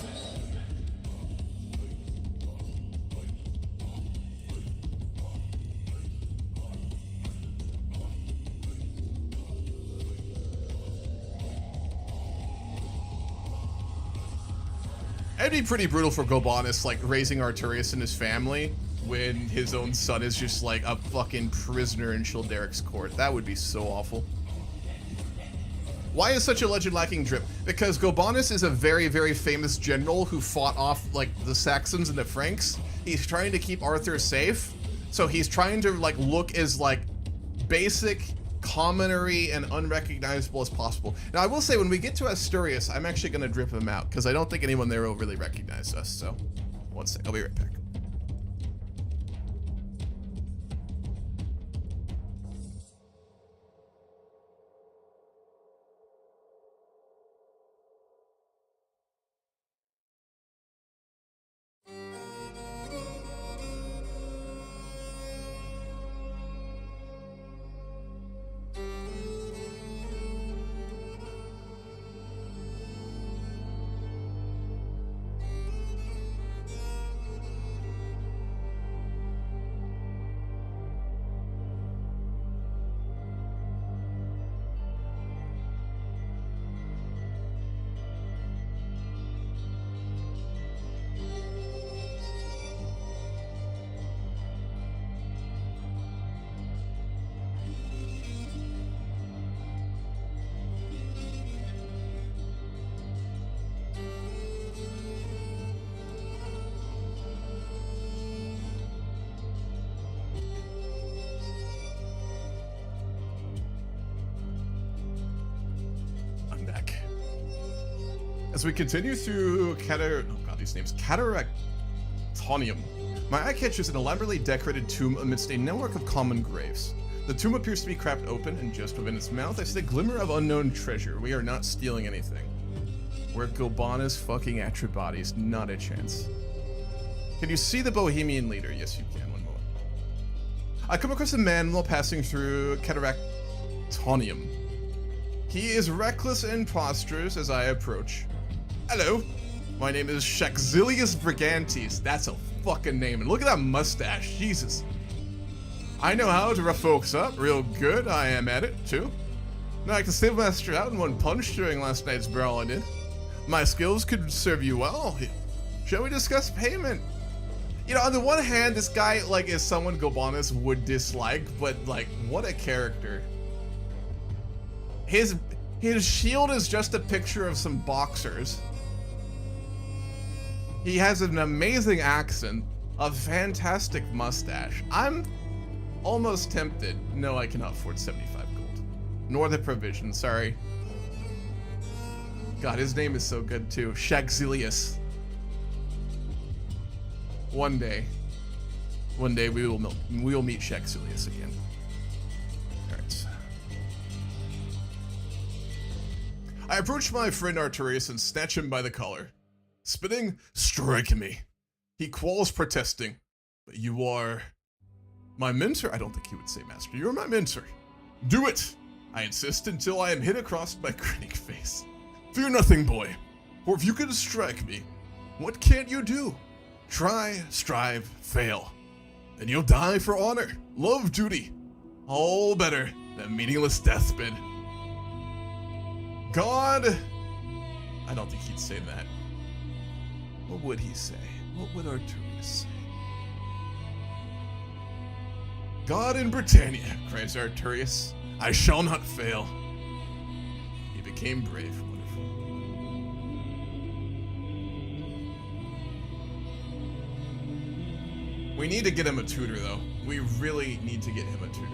B: It'd be pretty brutal for Gobanus, like, raising Arttorius and his family when his own son is just, like, a fucking prisoner in Childeric's court. That would be so awful. Why is such a legend lacking drip? Because Gobanus is a very, very famous general who fought off, like, the Saxons and the Franks. He's trying to keep Arthur safe, so he's trying to, like, look as, like, basic, commonary, and unrecognizable as possible. Now, I will say, when we get to Arttorius, I'm actually going to drip him out, because I don't think anyone there will really recognize us, so... One sec, I'll be right back. As we continue through Cataractonium, my eye catches an elaborately decorated tomb amidst a network of common graves. The tomb appears to be cracked open, and just within its mouth I see the glimmer of unknown treasure. We are not stealing anything. We're Gobanus fucking Atribodes, not a chance. Can you see the Bohemian leader? Yes, you can. One moment. I come across a man while passing through Cataractonium. He is reckless and prosperous as I approach. Hello, my name is Shaxilius Brigantes. That's a fucking name. And look at that mustache, Jesus. I know how to rough folks up real good. I am at it, too. Now I can save master out in one punch during last night's brawl I did. My skills could serve you well. Shall we discuss payment? You know, on the one hand, this guy, like, is someone Gobanus would dislike, but, like, what a character. His shield is just a picture of some boxers. He has an amazing accent, a fantastic mustache. I'm almost tempted. No, I cannot afford 75 gold. Nor the provision, sorry. God, his name is so good too. Shaxilius. One day we will meet Shaxilius again. Alright. I approach my friend Arttorius and snatch him by the collar. Spitting, strike me. He qualls, protesting. But you are my mentor? I don't think he would say master. You're my mentor. Do it! I insist until I am hit across my grinning face. Fear nothing, boy. For if you can strike me, what can't you do? Try, strive, fail. Then you'll die for honor, love, duty. All better than meaningless deathbed. God... I don't think he'd say that. What would he say? What would Arttorius say? God in Britannia, cries Arttorius. I shall not fail. He became brave, wonderful. We need to get him a tutor, though. We really need to get him a tutor.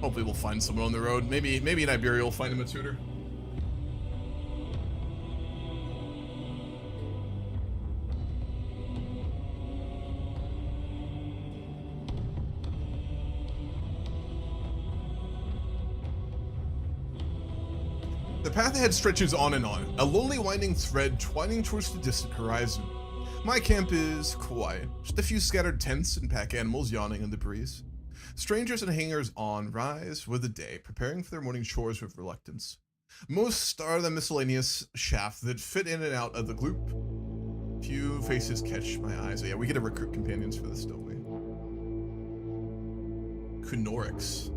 B: Hopefully we'll find someone on the road. Maybe in Iberia we'll find him a tutor. The path ahead stretches on and on, a lonely winding thread twining towards the distant horizon. My camp is quiet, just a few scattered tents and pack animals yawning in the breeze. Strangers and hangers-on rise with the day, preparing for their morning chores with reluctance. Most are the miscellaneous shaft that fit in and out of the group. Few faces catch my eyes. Yeah, we get to recruit companions for this, don't we? Kunorix.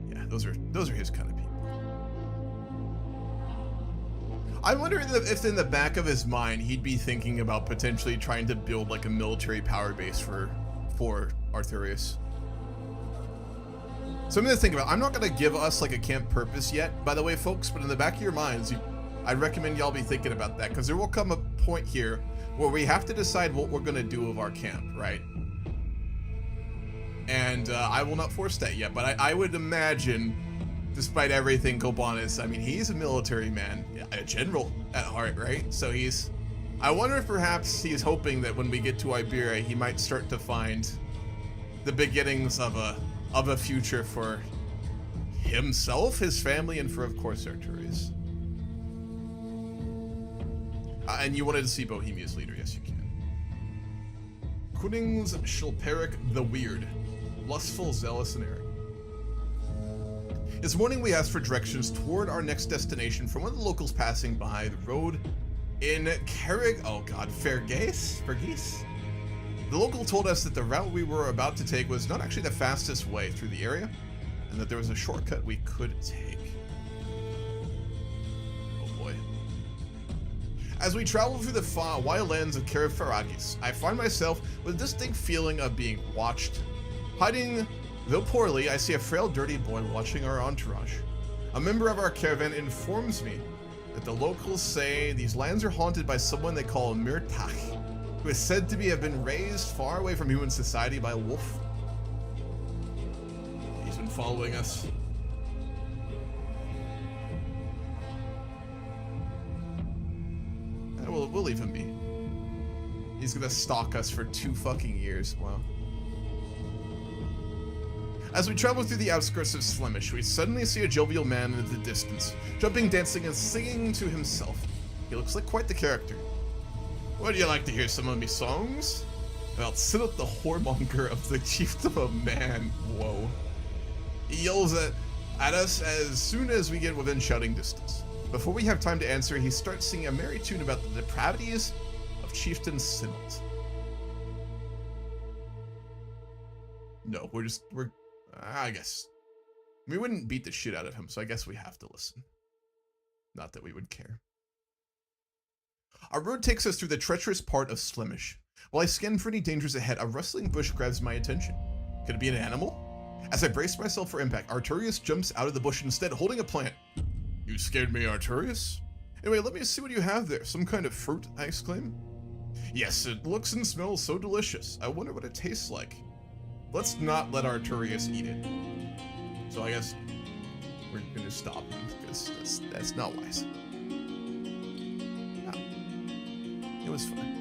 B: Yeah, those are his kind of people. I'm wondering if in the back of his mind he'd be thinking about potentially trying to build like a military power base for Arttorius. Something to think about. I'm not gonna give us like a camp purpose yet, by the way, folks, but in the back of your minds, I'd recommend y'all be thinking about that, because there will come a point here where we have to decide what we're gonna do with our camp, right? And I will not force that yet, but I would imagine, despite everything Kobanis, I mean, he's a military man, a general at heart, right? So I wonder if perhaps he's hoping that when we get to Iberia, he might start to find the beginnings of a future for himself, his family, and for, of course, Arttorius. And you wanted to see Bohemia's leader, yes you can. Kunings Shilperic the Weird. Lustful, zealous, and arrogant. This morning we asked for directions toward our next destination from one of the locals passing by the road in Fergeis? The local told us that the route we were about to take was not actually the fastest way through the area, and that there was a shortcut we could take. Oh boy. As we travel through the wild lands of Fergeis, I find myself with a distinct feeling of being watched. Hiding, though poorly, I see a frail, dirty boy watching our entourage. A member of our caravan informs me that the locals say these lands are haunted by someone they call Mirtach, who is said to have been raised far away from human society by a wolf. He's been following us. We'll leave him be. He's gonna stalk us for 2 fucking years. Wow. As we travel through the outskirts of Flemish, we suddenly see a jovial man in the distance, jumping, dancing, and singing to himself. He looks like quite the character. Would you like to hear some of me songs? Well, sit up the whoremonger of the chieftain of man. Whoa. He yells at us as soon as we get within shouting distance. Before we have time to answer, he starts singing a merry tune about the depravities of Chieftain Sinalt. No, I guess. We wouldn't beat the shit out of him, so I guess we have to listen. Not that we would care. Our road takes us through the treacherous part of Flemish. While I scan for any dangers ahead, a rustling bush grabs my attention. Could it be an animal? As I brace myself for impact, Arttorius jumps out of the bush instead, holding a plant. You scared me, Arttorius? Anyway, let me see what you have there. Some kind of fruit, I exclaim. Yes, it looks and smells so delicious. I wonder what it tastes like. Let's not let Arttorius eat it. So I guess we're gonna stop him, because that's not wise. No. It was fun.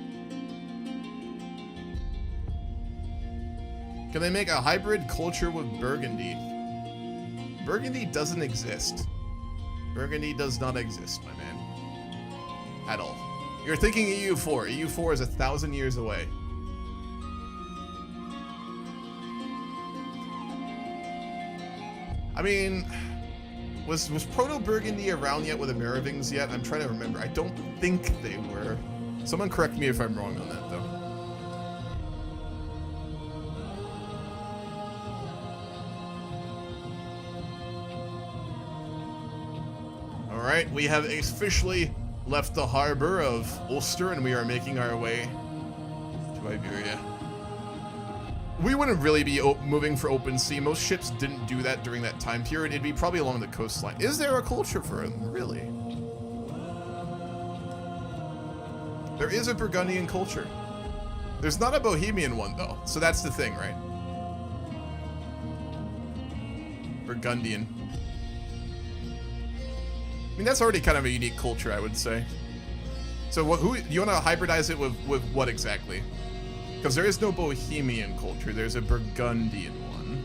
B: Can they make a hybrid culture with Burgundy? Burgundy doesn't exist. Burgundy does not exist, my man. At all. You're thinking EU4. EU4 is 1,000 years away. I mean, was Proto-Burgundy around yet with the Merovingians yet? I'm trying to remember. I don't think they were. Someone correct me if I'm wrong on that, though. Alright, we have officially left the harbor of Ulster, and we are making our way to Iberia. we wouldn't really be moving for open sea. Most ships didn't do that during that time period. It'd be probably along the coastline. Is there a culture for it? Really? There is a Burgundian culture. There's not a Bohemian one, though. So that's the thing, right? Burgundian. I mean, that's already kind of a unique culture, I would say. So who you want to hybridize it with what exactly? Because there is no Bohemian culture. There's a Burgundian one.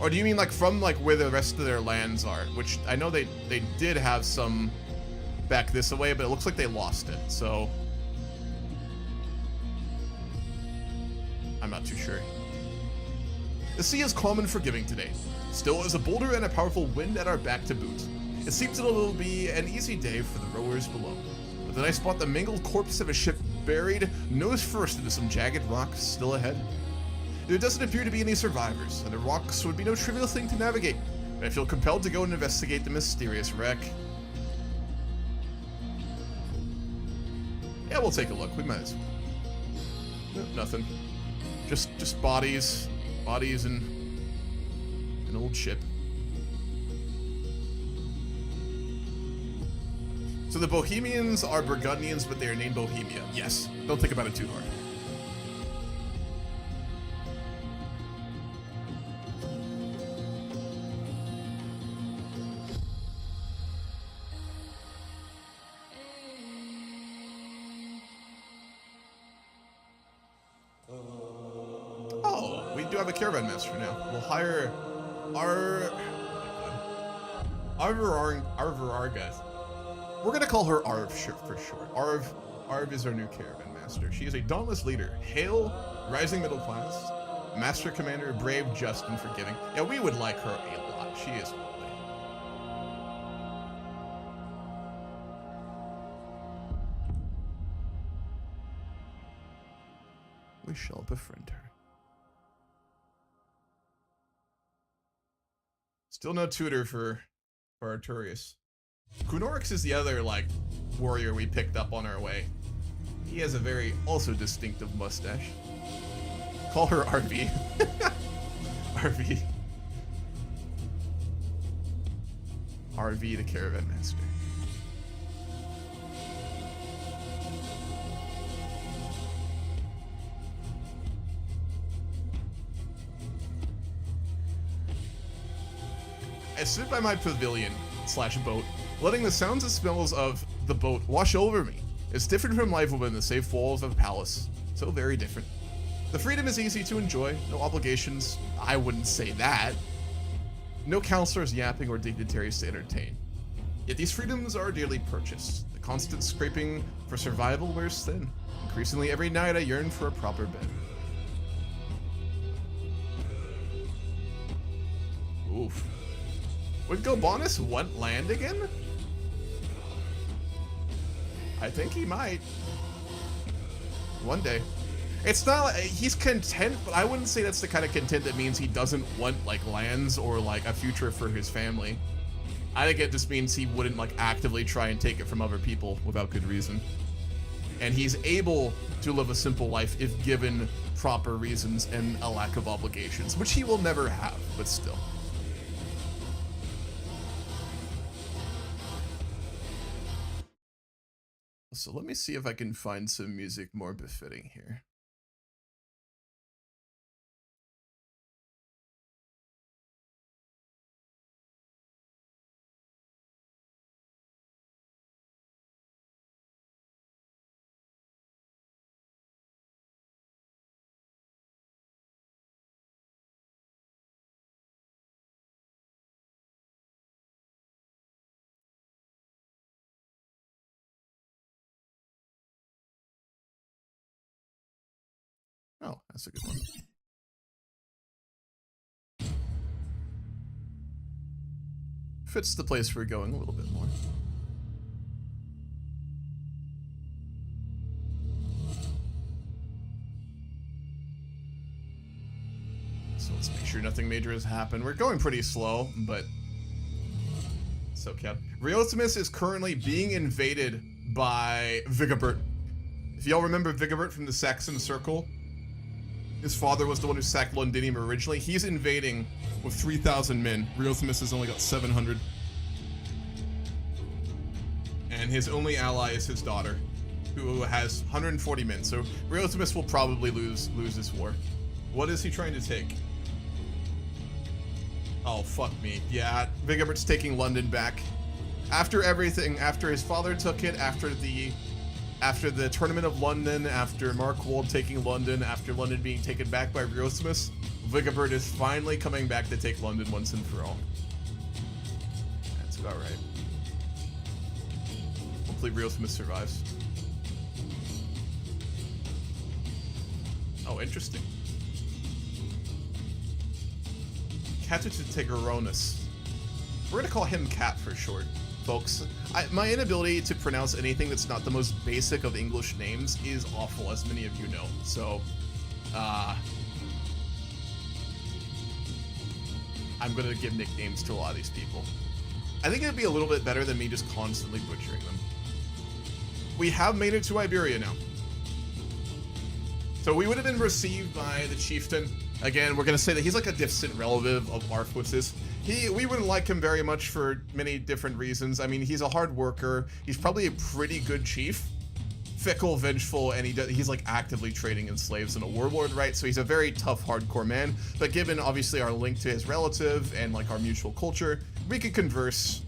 B: Or do you mean like from like where the rest of their lands are? Which I know they did have some back this way, but it looks like they lost it. So I'm not too sure. The sea is calm and forgiving today. Still, there's a boulder and a powerful wind at our back to boot. It seems it'll be an easy day for the rowers below. But then I spot the mangled corpse of a ship buried nose first into some jagged rocks still ahead. There doesn't appear to be any survivors, and the rocks would be no trivial thing to navigate. But I feel compelled to go and investigate the mysterious wreck. Yeah, we'll take a look. We might as well. Nope, nothing. Just bodies and an old ship. So the Bohemians are Burgundians, but they are named Bohemia. Yes. Don't think about it too hard. Oh, we do have a caravan master now. We'll hire Arvarargas. We're gonna call her Arv for short. Arv is our new caravan master. She is a dauntless leader, hale, rising middle class, master commander, brave, just, and forgiving. Yeah, we would like her a lot. She is lovely. We shall befriend her. Still no tutor for Arttorius. Kunorix is the other, like, warrior we picked up on our way. He has a very, also distinctive mustache. Call her RV. RV. RV, the caravan master. I sit by my pavilion / boat, letting the sounds and smells of the boat wash over me. It's different from life within the safe walls of a palace. So very different. The freedom is easy to enjoy, no obligations. I wouldn't say that. No counselors yapping or dignitaries to entertain. Yet these freedoms are dearly purchased. The constant scraping for survival wears thin. Increasingly every night I yearn for a proper bed. Oof. Would Gobanus want land again? I think he might. One day. It's not like, he's content, but I wouldn't say that's the kind of content that means he doesn't want like lands or like a future for his family. I think it just means he wouldn't like actively try and take it from other people without good reason. And he's able to live a simple life if given proper reasons and a lack of obligations, which he will never have, but still. So let me see if I can find some music more befitting here. Oh, that's a good one. Fits the place we're going a little bit more. So let's make sure nothing major has happened. We're going pretty slow, but it's okay. Reotimus is currently being invaded by Vigabert. If y'all remember Vigibert from the Saxon Circle, his father was the one who sacked Londinium originally. He's invading with 3,000 men. Riothemus has only got 700. And his only ally is his daughter, who has 140 men. So Riothemus will probably lose this war. What is he trying to take? Oh, fuck me. Yeah, Vigibert's taking London back. After everything, after his father took it, after the Tournament of London, after Mark Wold taking London, after London being taken back by Riothemus, Vigibert is finally coming back to take London once and for all. That's about right. Hopefully Riothemus survives. Oh, interesting. Catutitigoronis. We're gonna call him Cat for short, folks. My inability to pronounce anything that's not the most basic of English names is awful, as many of you know. So, I'm gonna give nicknames to a lot of these people. I think it'd be a little bit better than me just constantly butchering them. We have made it to Iberia now. So we would have been received by the chieftain. Again, we're gonna say that he's like a distant relative of Arthuis's. We wouldn't like him very much for many different reasons. I mean, he's a hard worker. He's probably a pretty good chief. Fickle, vengeful, and he's like actively trading in slaves and a warlord, right? So he's a very tough, hardcore man. But given obviously our link to his relative and like our mutual culture, we could converse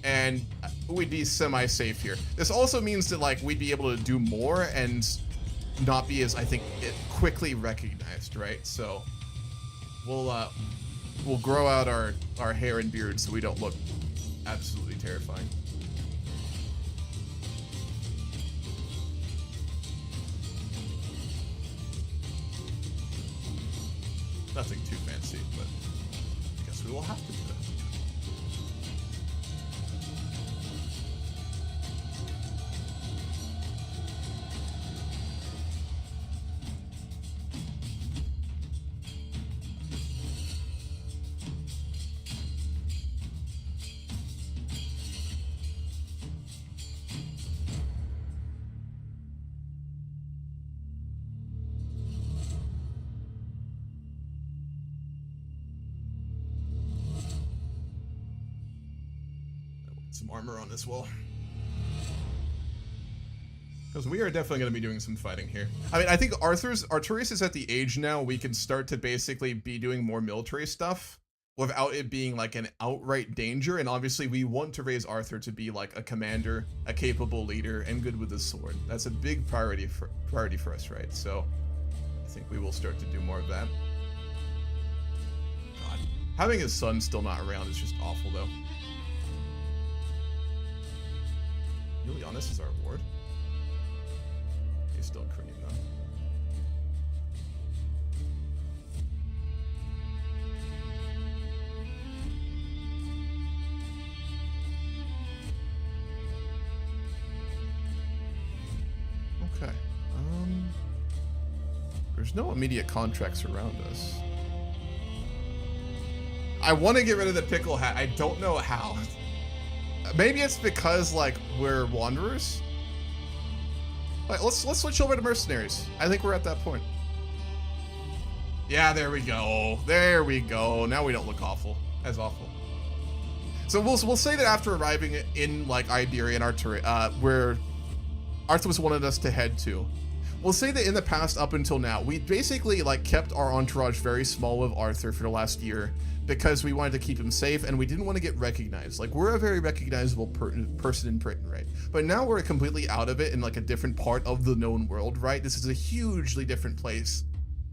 B: and we'd be semi-safe here. This also means that like we'd be able to do more and not be as, I think, quickly recognized, right? So we'll grow out our hair and beard so we don't look absolutely terrifying. Nothing too fancy, but I guess we will have to do that. Some armor on this wall. Because we are definitely going to be doing some fighting here. I mean, I think Arttorius is at the age now we can start to basically be doing more military stuff without it being like an outright danger. And obviously we want to raise Arthur to be like a commander, a capable leader, and good with his sword. That's a big priority for us, right? So I think we will start to do more of that. God, having his son still not around is just awful though. Aurelianus is our ward. He's still in Cranium though. Okay. There's no immediate contracts around us. I want to get rid of the pickle hat. I don't know how. Maybe it's because like we're wanderers. Like, let's switch over to mercenaries. I think we're at that point. Yeah, there we go. There we go. Now we don't look awful. As awful. So we'll say that after arriving in like Iberia and Arttorius, where Arttorius wanted us to head to. We'll say that in the past up until now, we basically like kept our entourage very small with Arthur for the last year because we wanted to keep him safe and we didn't want to get recognized. Like, we're a very recognizable person in Britain, right? But now we're completely out of it in like a different part of the known world, right? This is a hugely different place.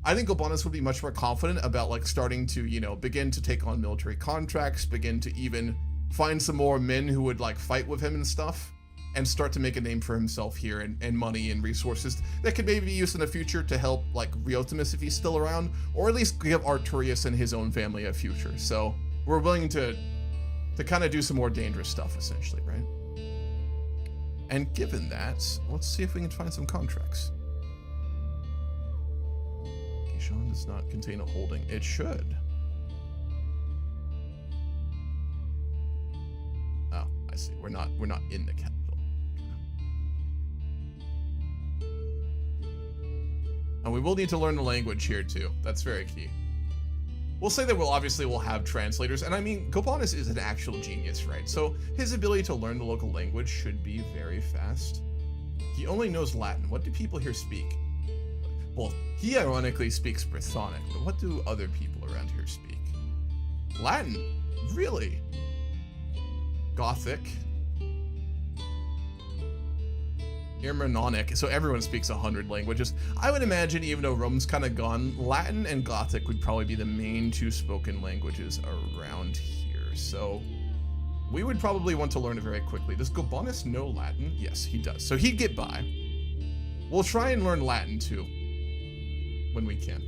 B: I think Albanus would be much more confident about like starting to, you know, begin to take on military contracts, begin to even find some more men who would like fight with him and stuff, and start to make a name for himself here and money and resources that could maybe be used in the future to help like Riothemus if he's still around, or at least give Arttorius and his own family a future. So we're willing to kind of do some more dangerous stuff essentially, right? And given that, let's see if we can find some contracts. Gishan does not contain a holding. It should. Oh, I see. We're not in the capital. And we will need to learn the language here too. That's very key. We'll say that we'll have translators, and I mean, Gobanus is an actual genius, right? So his ability to learn the local language should be very fast. He only knows Latin. What do people here speak? Well, he ironically speaks Brythonic, but what do other people around here speak? Latin? Really? Gothic? Irmanonic, so everyone speaks 100 languages. I would imagine, even though Rome's kind of gone, Latin and Gothic would probably be the main two spoken languages around here. So we would probably want to learn it very quickly. Does Gobanus know Latin? Yes, he does. So he'd get by. We'll try and learn Latin too, when we can.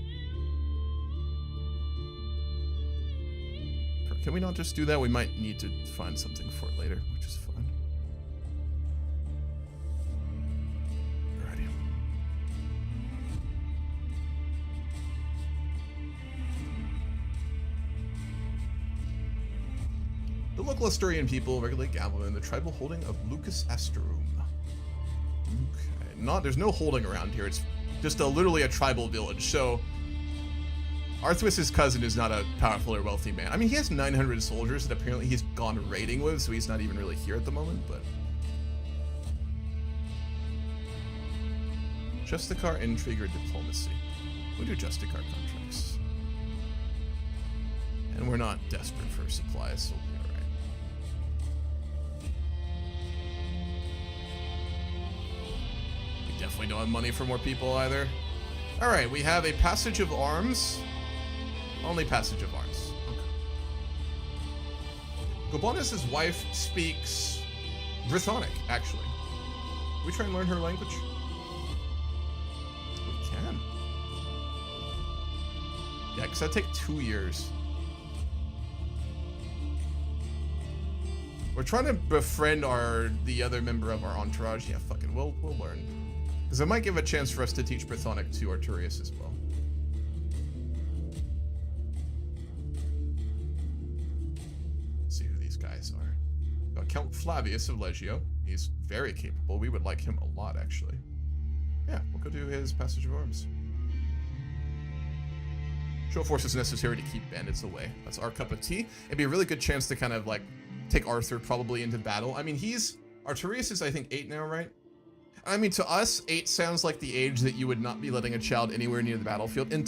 B: Can we not just do that? We might need to find something for it later, which is fine. The local Asturian people regularly gamble in the tribal holding of Lucas Asterum. Okay, there's no holding around here. It's just literally a tribal village. So Arttorius' cousin is not a powerful or wealthy man. I mean, he has 900 soldiers that apparently he's gone raiding with, so he's not even really here at the moment, but... Justicar, intrigue, or diplomacy. We do Justicar contracts. And we're not desperate for supplies, so we'll be alright. We definitely don't have money for more people either. Alright, we have a passage of arms. Only passage of arms. Okay. Gobanus' wife speaks Brythonic, actually. Can we try and learn her language? We can. Yeah, because that'd take 2 years. We're trying to befriend the other member of our entourage. Yeah, fucking, we'll learn. Because it might give a chance for us to teach Brythonic to Arttorius as well. Let's see who these guys are. Got Count Flavius of Legio. He's very capable. We would like him a lot, actually. Yeah, we'll go do his passage of arms. Show force is necessary to keep bandits away. That's our cup of tea. It'd be a really good chance to kind of like take Arthur probably into battle. I mean, Arttorius is I think 8 now, right? I mean, to us, 8 sounds like the age that you would not be letting a child anywhere near the battlefield. In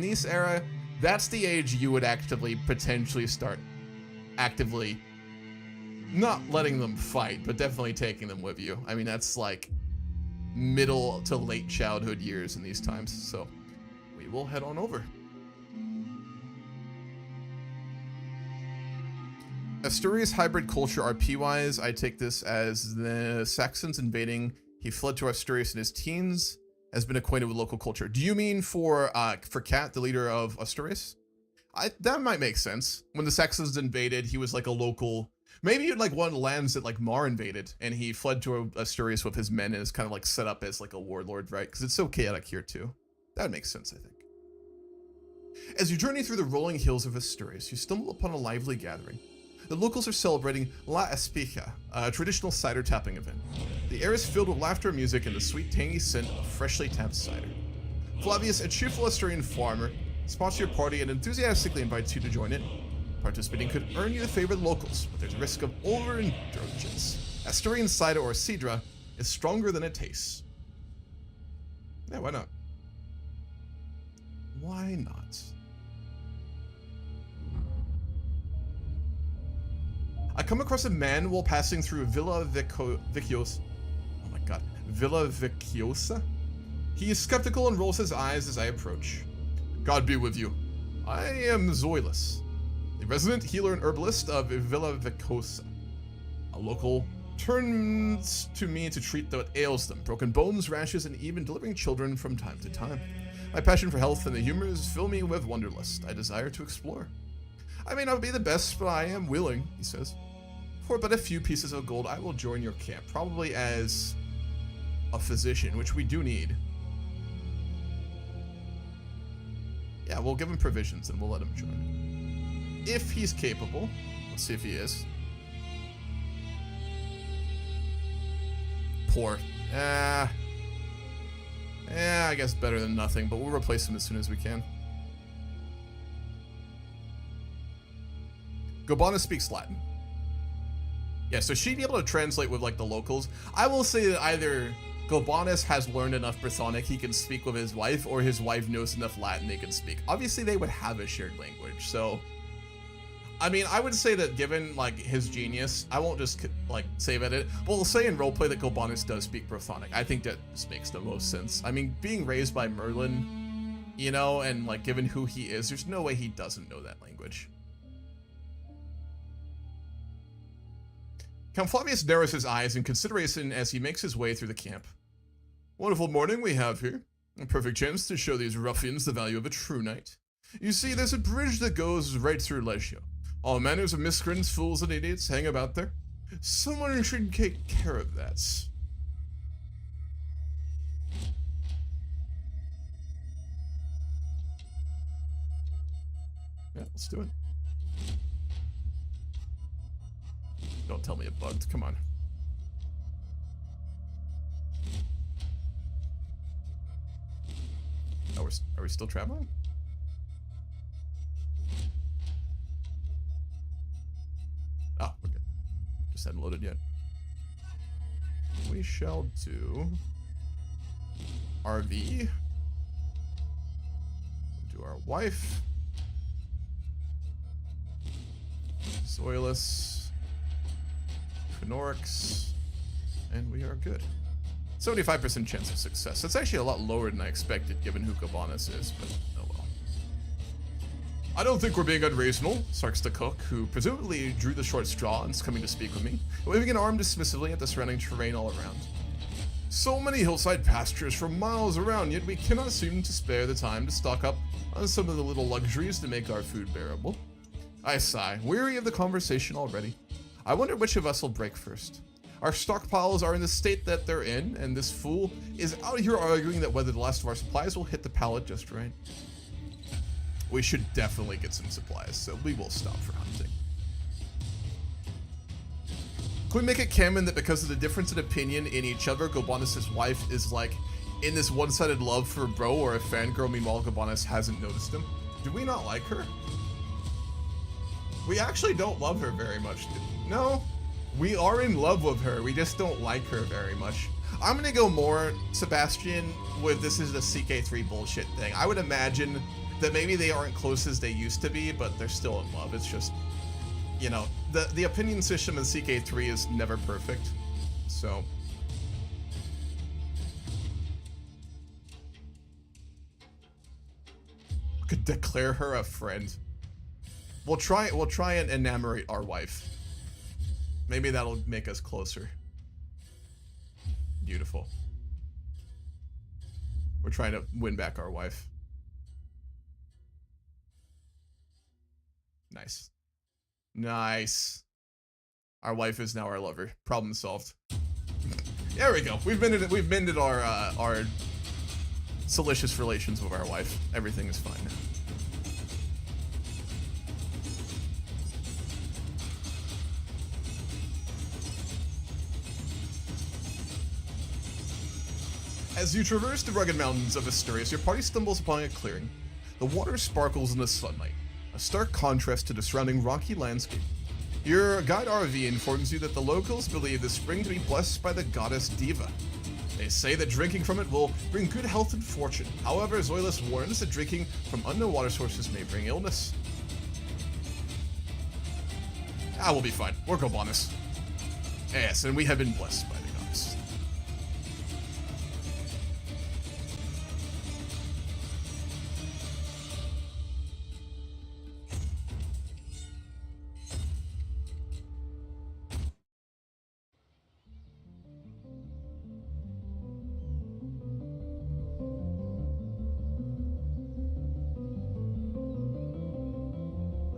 B: this era, that's the age you would actively potentially start actively not letting them fight, but definitely taking them with you. I mean, that's like middle to late childhood years in these times. So we will head on over. Asturias hybrid culture RP-wise, I take this as the Saxons invading. He fled to Arttorius in his teens, has been acquainted with local culture. Do you mean for Cat, the leader of Arttorius? That might make sense. When the Saxons invaded, he was like a local... Maybe you'd like one of the lands that like Mar invaded, and he fled to Arttorius with his men and is kind of like set up as like a warlord, right? Because it's so chaotic here too. That would make sense, I think. As you journey through the rolling hills of Arttorius, you stumble upon a lively gathering. The locals are celebrating La Espica, a traditional cider tapping event. The air is filled with laughter and music and the sweet, tangy scent of freshly tapped cider. Flavius, a cheerful Asturian farmer, sponsors your party and enthusiastically invites you to join it. Participating could earn you the favor of the locals, but there's a risk of overindulgence. Asturian cider or sidra is stronger than it tastes. Yeah, why not? Why not? I come across a man while passing through Villa Viciosa. Oh my god. Villa Viciosa? He is skeptical and rolls his eyes as I approach. God be with you. I am Zoilus, the resident healer and herbalist of Villa Viciosa. A local turns to me to treat what ails them, broken bones, rashes, and even delivering children from time to time. My passion for health and the humors fill me with wanderlust. I desire to explore. I may not be the best, but I am willing, he says. For but a few pieces of gold, I will join your camp, probably as a physician, which we do need. Yeah, we'll give him provisions and we'll let him join. If he's capable. Let's see if he is. Poor. I guess better than nothing, but we'll replace him as soon as we can. Gobana speaks Latin. Yeah, so she'd be able to translate with, like, the locals. I will say that either Gobanus has learned enough Brythonic he can speak with his wife, or his wife knows enough Latin they can speak. Obviously, they would have a shared language, so... I mean, I would say that given, like, his genius, I won't just, like, save it. But we'll say in roleplay that Gobanus does speak Brythonic. I think that just makes the most sense. I mean, being raised by Merlin, you know, and, like, given who he is, there's no way he doesn't know that language. Count Flavius narrows his eyes in consideration as he makes his way through the camp. Wonderful morning we have here. A perfect chance to show these ruffians the value of a true knight. You see, there's a bridge that goes right through Legio. All manners of miscreants, fools, and idiots hang about there. Someone should take care of that. Yeah, let's do it. Don't tell me it bugged. Come on. Oh, are we still traveling? Oh, we're good. Just hadn't loaded yet. We shall do RV. We'll do our wife. Zoilus. Phenorix, and we are good. 75% chance of success. That's actually a lot lower than I expected, given who Gobanus is, but oh well. I don't think we're being unreasonable, sarks the cook, who presumably drew the short straw and is coming to speak with me, waving an arm dismissively at the surrounding terrain all around. So many hillside pastures for miles around, yet we cannot seem to spare the time to stock up on some of the little luxuries to make our food bearable. I sigh, weary of the conversation already. I wonder which of us will break first. Our stockpiles are in the state that they're in, and this fool is out here arguing that whether the last of our supplies will hit the pallet just right. We should definitely get some supplies, so we will stop for hunting. Can we make it canon that because of the difference in opinion in each other, Gobanus' wife is like in this one-sided love for bro or a fangirl, meanwhile Gobanus hasn't noticed him? Do we not like her? We actually don't love her very much. No, we are in love with her. We just don't like her very much. I'm gonna go more Sebastian with this is the CK3 bullshit thing. I would imagine that maybe they aren't close as they used to be, but they're still in love. It's just, you know, the opinion system in CK3 is never perfect. So we could declare her a friend. We'll try and enamorate our wife. Maybe that'll make us closer. Beautiful. We're trying to win back our wife. Nice. Nice. Our wife is now our lover. Problem solved. There we go. We've mended our salacious relations with our wife. Everything is fine now. As you traverse the rugged mountains of Arttorius, your party stumbles upon a clearing. The water sparkles in the sunlight, a stark contrast to the surrounding rocky landscape. Your guide RV informs you that the locals believe the spring to be blessed by the goddess Diva. They say that drinking from it will bring good health and fortune. However, Zoilus warns that drinking from unknown water sources may bring illness. We'll be fine. We're Gobanus. Yes, and we have been blessed by the goddess.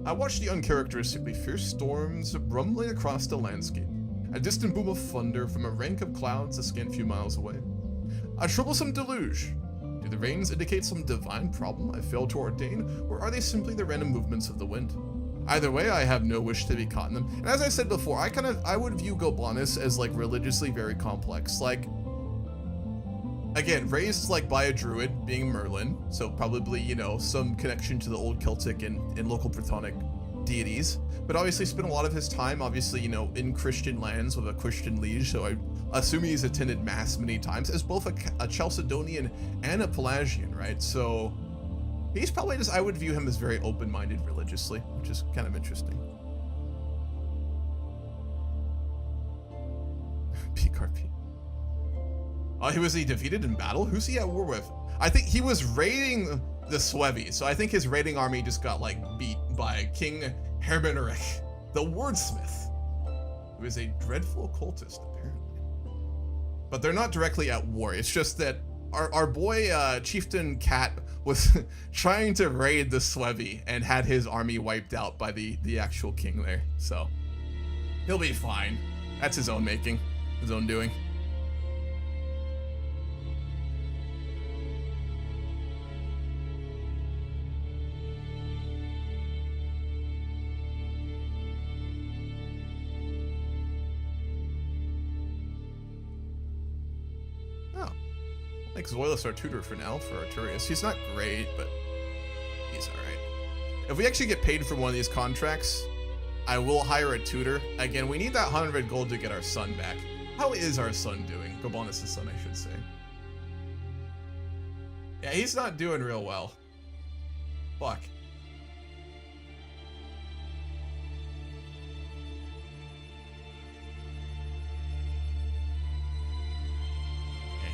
B: I watched the uncharacteristically fierce storms rumbling across the landscape, a distant boom of thunder from a rank of clouds a scant few miles away. A troublesome deluge. Do the rains indicate some divine problem I failed to ordain, or are they simply the random movements of the wind? Either way, I have no wish to be caught in them, and as I said before, I would view Gobanus as like religiously very complex. Like, again, raised like by a druid, being Merlin, so probably, you know, some connection to the old Celtic and local Brythonic deities, but obviously spent a lot of his time, obviously, you know, in Christian lands with a Christian liege, so I assume he's attended mass many times as both a Chalcedonian and a Pelagian, right? So he's probably just, I would view him as very open-minded religiously, which is kind of interesting. PCRP. Oh, was he defeated in battle? Who's he at war with? I think he was raiding the Suevi, so I think his raiding army just got like beat by King Hammurabae, the wordsmith, who is a dreadful cultist apparently. But they're not directly at war. It's just that our boy Chieftain Cat was trying to raid the Suevi and had his army wiped out by the actual king there. So he'll be fine. That's his own making, his own doing. Make Zoilus our tutor for now, for Arttorius. He's not great, but he's alright. If we actually get paid for one of these contracts, I will hire a tutor. Again, we need that 100 gold to get our son back. How is our son doing? Gobanus' son, I should say. Yeah, he's not doing real well. Fuck.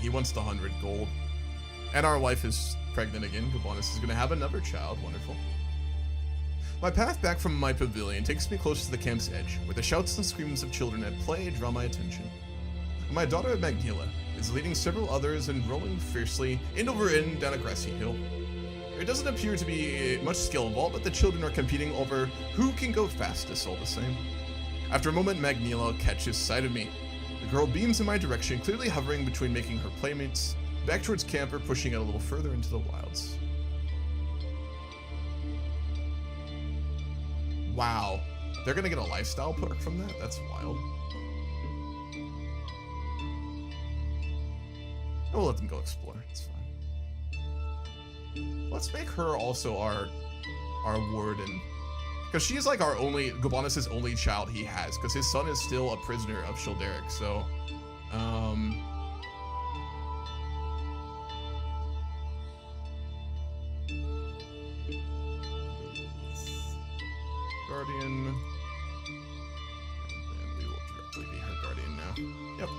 B: He wants the 100 gold. And our wife is pregnant again. Gobanus is going to have another child. Wonderful. My path back from my pavilion takes me close to the camp's edge, where the shouts and screams of children at play draw my attention. My daughter Magnila is leading several others and rolling fiercely end over end down a grassy hill. There doesn't appear to be much skill involved, but the children are competing over who can go fastest all the same. After a moment, Magnila catches sight of me. The girl beams in my direction, clearly hovering between making her playmates back towards camp or pushing it a little further into the wilds. Wow. They're gonna get a lifestyle perk from that? That's wild. We'll let them go explore. It's fine. Let's make her also our warden. Because she's like our only, Gobanus' only child he has, because his son is still a prisoner of Childeric, so, Guardian, and then we will directly be her guardian now. Yep.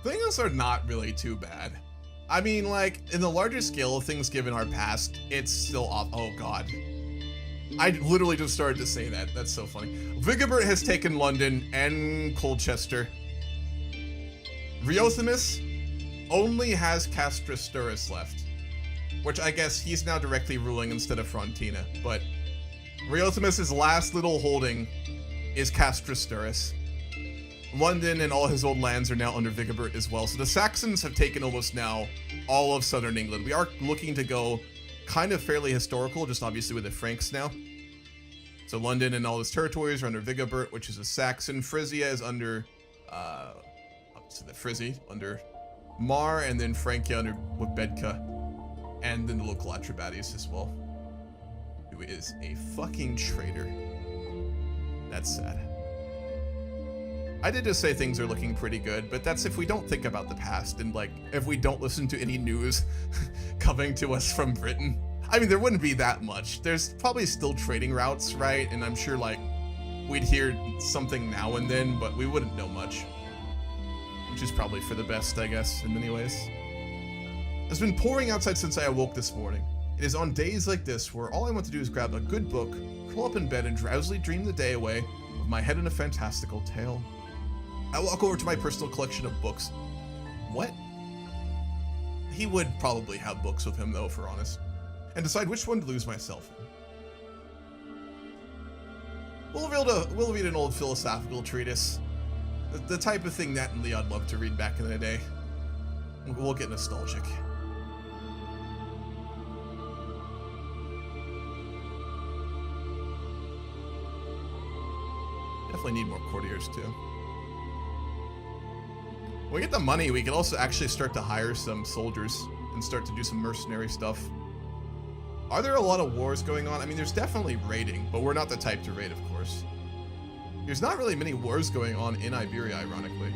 B: Things are not really too bad. I mean, like, in the larger scale of things given our past, it's still off. Oh, God. I literally just started to say that. That's so funny. Vigibert has taken London and Colchester. Riothamus only has Castrosturis left, which I guess he's now directly ruling instead of Frontina, but Riothamus' last little holding is Castrosturis. London and all his old lands are now under Vigibert as well. So the Saxons have taken almost now all of southern England. We are looking to go kind of fairly historical, just obviously with the Franks now. So London and all his territories are under Vigibert, which is a Saxon. Frisia is under, obviously the Frisi, under Mar, and then Francia under with Bedka, and then the local Atrebates as well, who is a fucking traitor. That's sad. I did just say things are looking pretty good, but that's if we don't think about the past and, like, if we don't listen to any news coming to us from Britain. I mean, there wouldn't be that much. There's probably still trading routes, right? And I'm sure, like, we'd hear something now and then, but we wouldn't know much. Which is probably for the best, I guess, in many ways. It's been pouring outside since I awoke this morning. It is on days like this where all I want to do is grab a good book, curl up in bed, and drowsily dream the day away with my head in a fantastical tale. I walk over to my personal collection of books. What? He would probably have books with him, though, if we're honest. And decide which one to lose myself in. We'll read an old philosophical treatise. The type of thing Nat and Leon loved to read back in the day. We'll get nostalgic. Definitely need more courtiers too. When we get the money, we can also actually start to hire some soldiers and start to do some mercenary stuff. Are there a lot of wars going on? I mean, there's definitely raiding, but we're not the type to raid, of course. There's not really many wars going on in Iberia, ironically.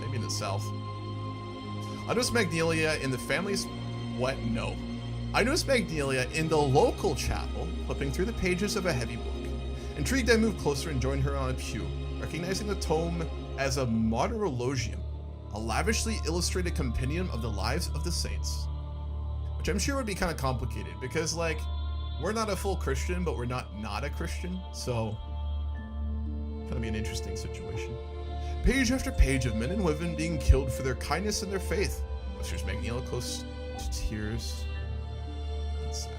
B: Maybe in the south. I noticed Magnelia in the family's... What? No. I noticed Magnelia in the local chapel, flipping through the pages of a heavy book. Intrigued, I moved closer and joined her on a pew, recognizing the tome as a Martyrologium, a lavishly illustrated compendium of the lives of the saints. Which I'm sure would be kind of complicated, because, like, we're not a full Christian, but we're not a Christian, so... Gonna be an interesting situation. Page after page of men and women being killed for their kindness and their faith. Whispers Magnelia close to tears. That's sad.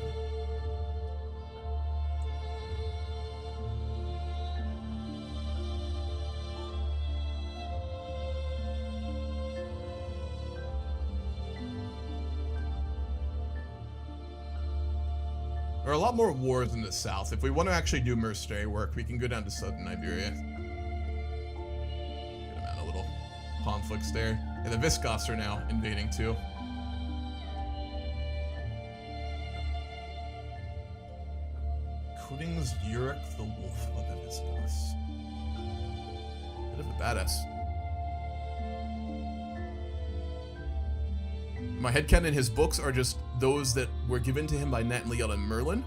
B: There are a lot more wars in the south. If we want to actually do mercenary work, we can go down to southern Iberia. Good amount of little conflicts there. And the Visigoths are now invading too. Cootings Uruk the Wolf of the Visigoths. Bit of a badass. My headcanon, his books are just those that were given to him by Nat and Leon and Merlin.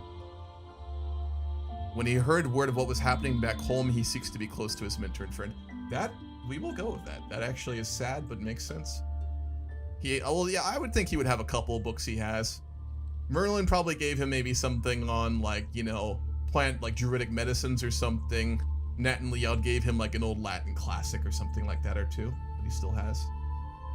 B: When he heard word of what was happening back home, he seeks to be close to his mentor and friend. That, we will go with that. That actually is sad, but makes sense. Well, yeah, I would think he would have a couple of books he has. Merlin probably gave him maybe something on, like, you know, plant, like, druidic medicines or something. Nat and Leon gave him, like, an old Latin classic or something like that or two that he still has.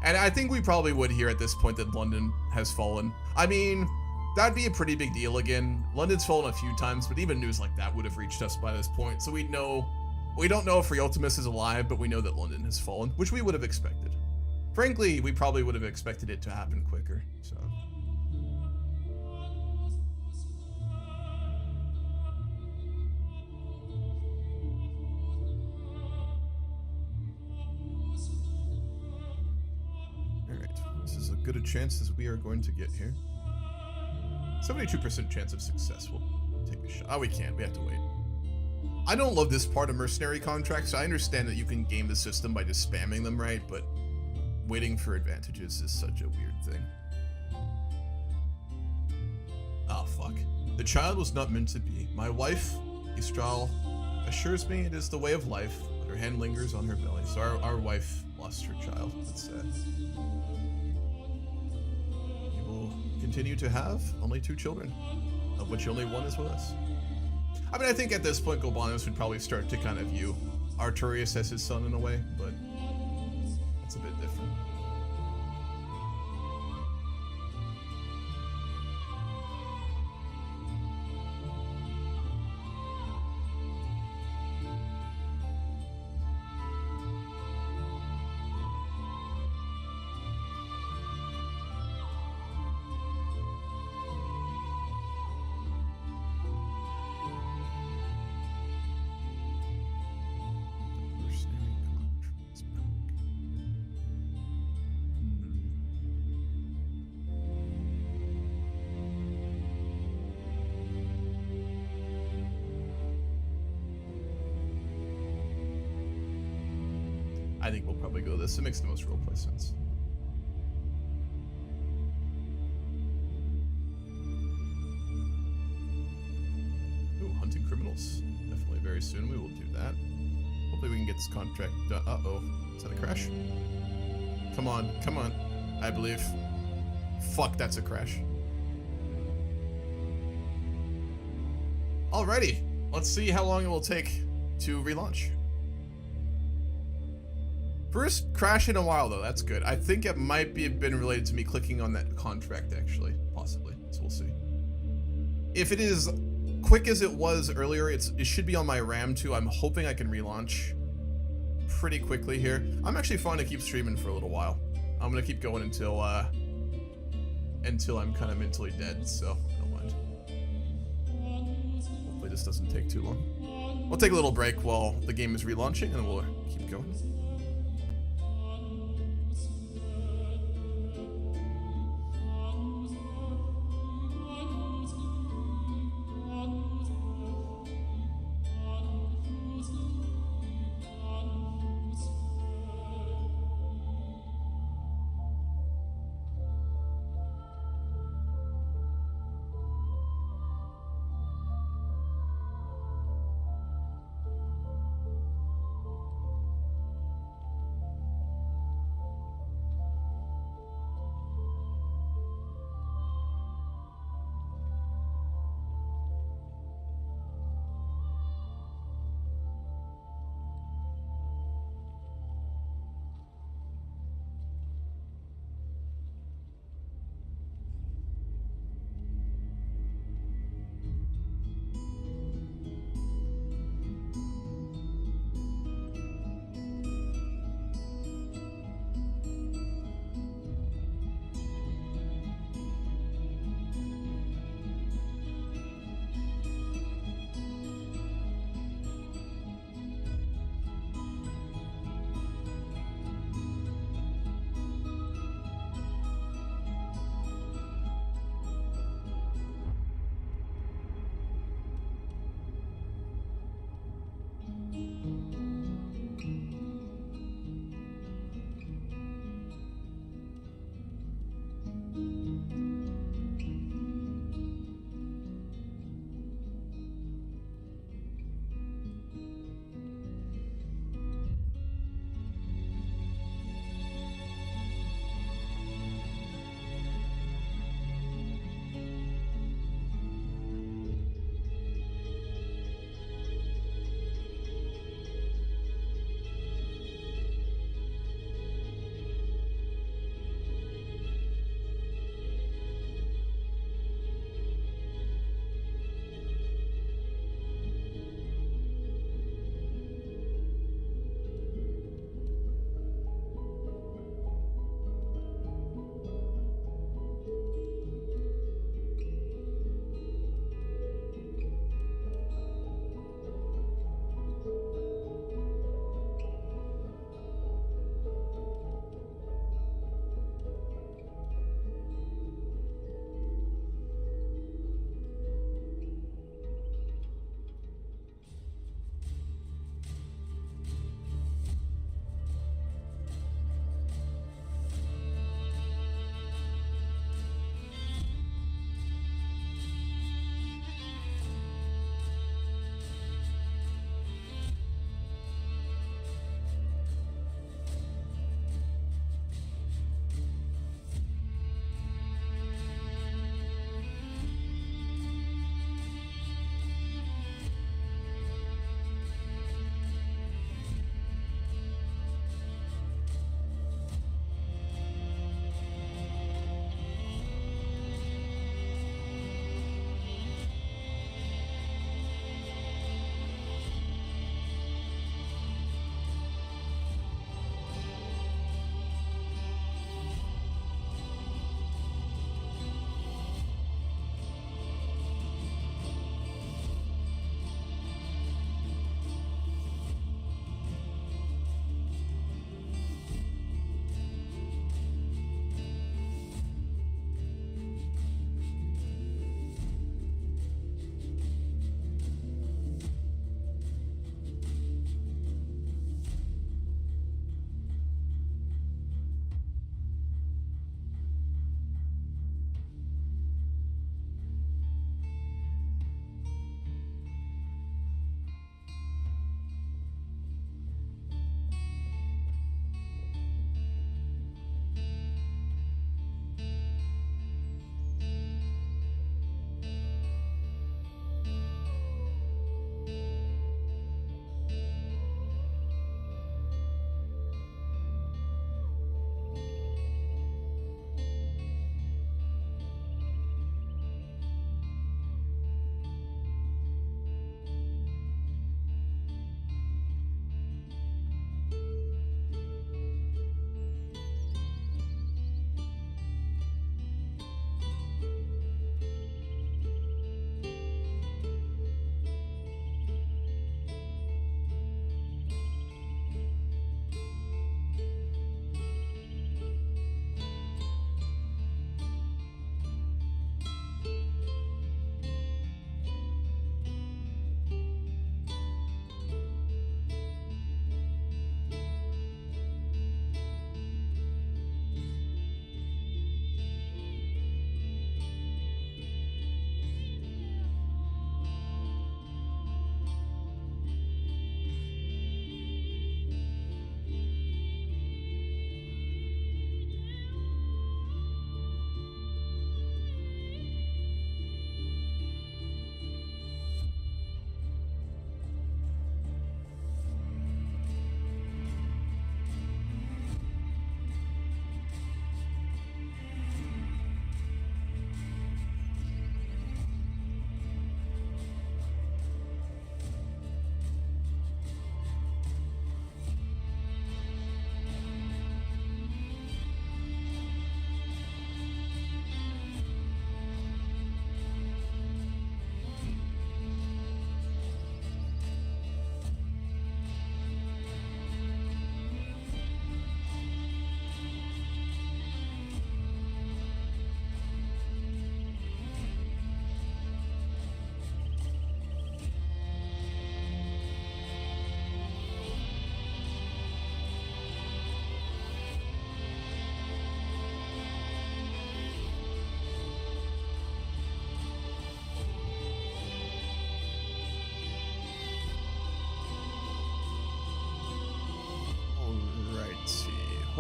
B: And I think we probably would hear at this point that London has fallen. I mean, that'd be a pretty big deal again. London's fallen a few times, but even news like that would have reached us by this point. So we'd know, we don't know if Realtimus is alive, but we know that London has fallen, which we would have expected. Frankly, we probably would have expected it to happen quicker, so. This is as good a chance as we are going to get here. 72% chance of success. We'll take a shot. Oh, we can't. We have to wait. I don't love this part of mercenary contracts. I understand that you can game the system by just spamming them, right? But waiting for advantages is such a weird thing. Oh, fuck. The child was not meant to be. My wife, Istral, assures me it is the way of life, but her hand lingers on her belly. So our wife lost her child. That's sad. Continue to have only 2 children, of which only one is with us. I mean, I think at this point, Galbanus would probably start to kind of view Arttorius as his son in a way, but that's a bit different. I think we'll probably go this. It makes the most roleplay sense. Ooh, hunting criminals. Definitely very soon we will do that. Hopefully we can get this contract done. Uh-oh. Is that a crash? Come on. Come on. I believe. Fuck, that's a crash. Alrighty. Let's see how long it will take to relaunch. First crash in a while, though. That's good. I think it might be been related to me clicking on that contract, actually. Possibly. So we'll see. If it is quick as it was earlier, it should be on my RAM, too. I'm hoping I can relaunch pretty quickly here. I'm actually fine to keep streaming for a little while. I'm going to keep going until I'm kind of mentally dead, so I don't mind. Hopefully this doesn't take too long. We'll take a little break while the game is relaunching, and we'll keep going.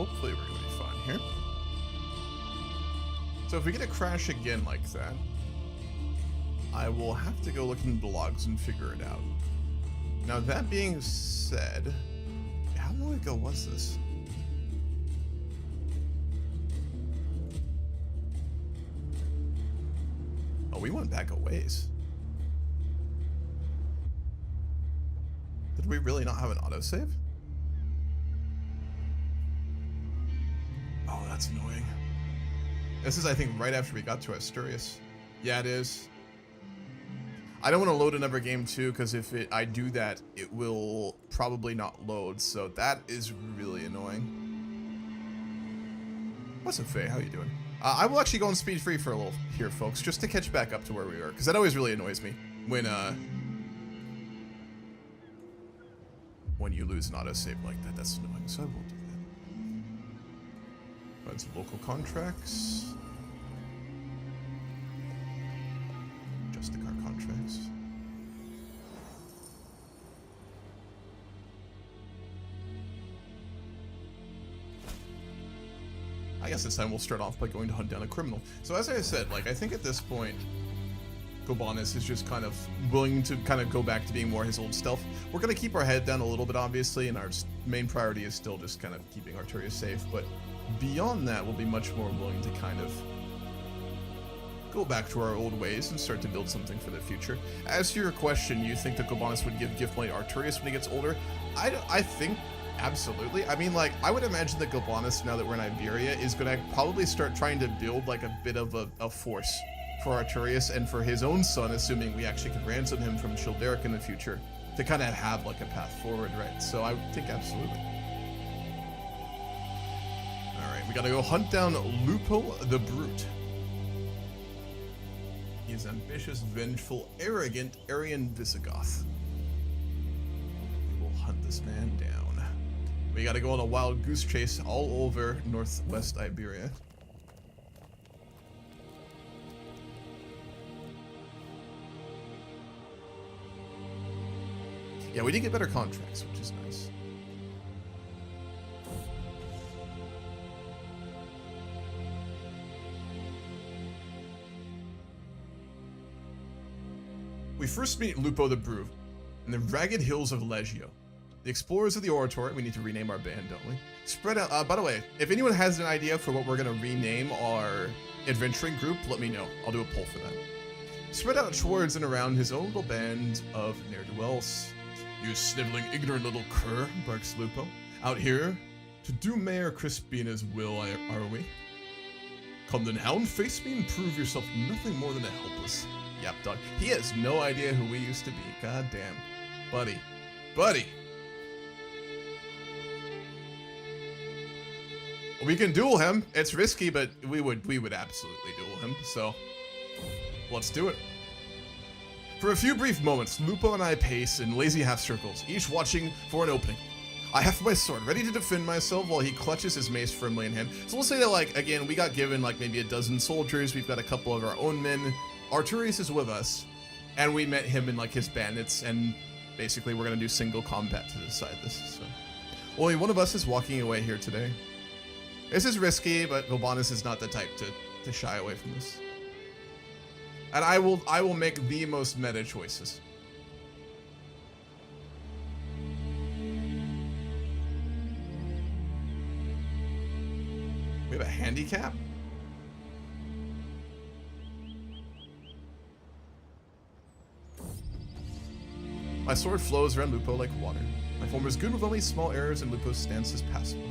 B: hopefully we're going to be fine here. So if we get a crash again like that, I will have to go look in the logs and figure it out. Now that being said, how long ago was this? Oh, we went back a ways. Did we really not have an autosave? Oh, that's annoying. This is, I think, right after we got to Arttorius. Yeah, it is. I don't want to load another game too, because if I do that, it will probably not load. So that is really annoying. What's up, Faye? How you doing? I will actually go on speed free for a little here, folks, just to catch back up to where we were, because that always really annoys me when you lose an autosave like that. That's annoying. So I will do that. Run some local contracts. Just the car contracts. I guess this time we'll start off by going to hunt down a criminal. So as I said, like, I think at this point, Gobanis is just kind of willing to kind of go back to being more his old self. We're going to keep our head down a little bit, obviously, and our main priority is still just kind of keeping Arttorius safe. But beyond that, we'll be much more willing to kind of go back to our old ways and start to build something for the future. As to your question, you think that Gobanis would give gift money to Arttorius when he gets older? I think absolutely. I mean, like, I would imagine that Gobanis, now that we're in Iberia, is going to probably start trying to build like a bit of a force for Arttorius and for his own son, assuming we actually can ransom him from Childeric in the future, to kind of have like a path forward, right? So I think absolutely. Alright, we gotta go hunt down Lupo the Brute. He is ambitious, vengeful, arrogant, Aryan Visigoth. We will hunt this man down. We gotta go on a wild goose chase all over northwest Iberia. Yeah, we did get better contracts, which is nice. We first meet Lupo the Brute in the ragged hills of Legio. The explorers of the Oratory. We need to rename our band, don't we? Spread out. By the way, if anyone has an idea for what we're going to rename our adventuring group, let me know. I'll do a poll for that. Spread out towards and around his own little band of ne'er-do-wells. You sniveling, ignorant little cur, barks Lupo. Out here to do Mayor Crispina's will, are we? Come then, hound, face me and prove yourself nothing more than a helpless yapdog. He has no idea who we used to be. God damn. Buddy. Buddy! We can duel him. It's risky, but we would absolutely duel him, so let's do it. For a few brief moments, Lupo and I pace in lazy half circles, each watching for an opening. I heft my sword, ready to defend myself while he clutches his mace firmly in hand. So we'll say that, like, again, we got given like maybe a dozen soldiers, we've got a couple of our own men. Arttorius is with us, and we met him in like his bandits, and basically we're gonna do single combat to decide this. So only one of us is walking away here today. This is risky, but Gobanis is not the type to shy away from this. And I will make the most meta choices. We have a handicap? My sword flows around Lupo like water. My form is good with only small errors, and Lupo's stance is passable.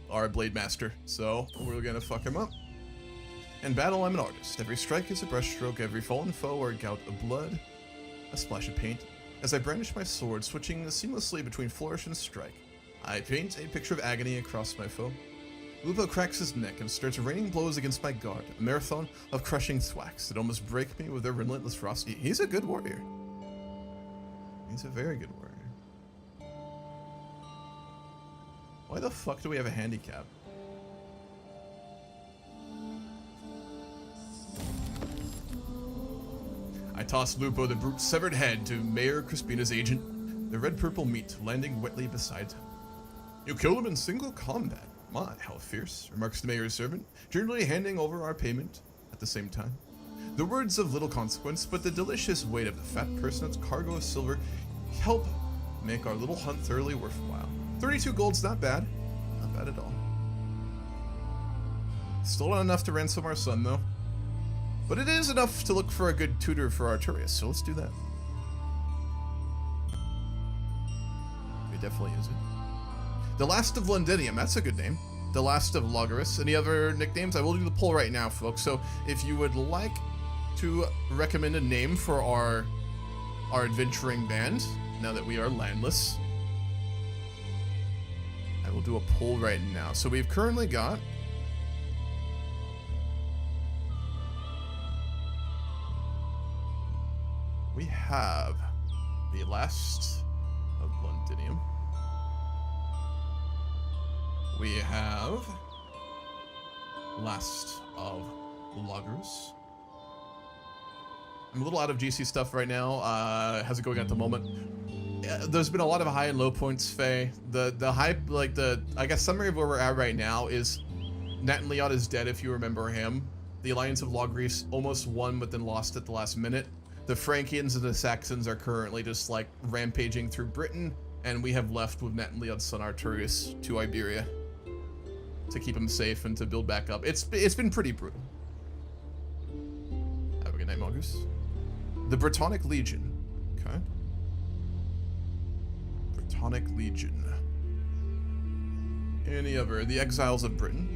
B: Are a blade master, so we're gonna fuck him up. In battle, I'm an artist. Every strike is a brushstroke, every fallen foe or a gout of blood, a splash of paint. As I brandish my sword, switching seamlessly between flourish and strike, I paint a picture of agony across my foe. Lupo cracks his neck and starts raining blows against my guard, a marathon of crushing thwacks that almost break me with their relentless ferocity. He's a good warrior. He's a very good warrior. Why the fuck do we have a handicap? I toss Lupo the Brute's severed head to Mayor Crispina's agent, The red-purple meat landing wetly beside him. You killed him in single combat. My, how fierce, remarks the mayor's servant, generally handing over our payment at the same time. The words of little consequence, but the delicious weight of the fat person's cargo of silver help make our little hunt thoroughly worthwhile. 32 gold's not bad. Not bad at all. Still not enough to ransom our son, though. But it is enough to look for a good tutor for Arttorius, so let's do that. We definitely use it. The Last of Londinium, that's a good name. The Last of Logres. Any other nicknames? I will do the poll right now, folks. So if you would like to recommend a name for our adventuring band, now that we are landless, I will do a poll right now. So we've currently got... We have the Last of Londinium. We have Last of Logres. I'm a little out of GC stuff right now. How's it going at the moment? There's been a lot of high and low points, Faye. The high, like I guess summary of where we're at right now is Nat and Leon is dead, if you remember him. The Alliance of Logres almost won, but then lost at the last minute. The Frankians and the Saxons are currently just like rampaging through Britain, and we have left with Nat and Leon's son Arttorius to Iberia to keep him safe and to build back up. It's been pretty brutal. Have a good night, Mongoose. The Brittonic Legion. Okay. Brittonic Legion. Any other? The Exiles of Britain.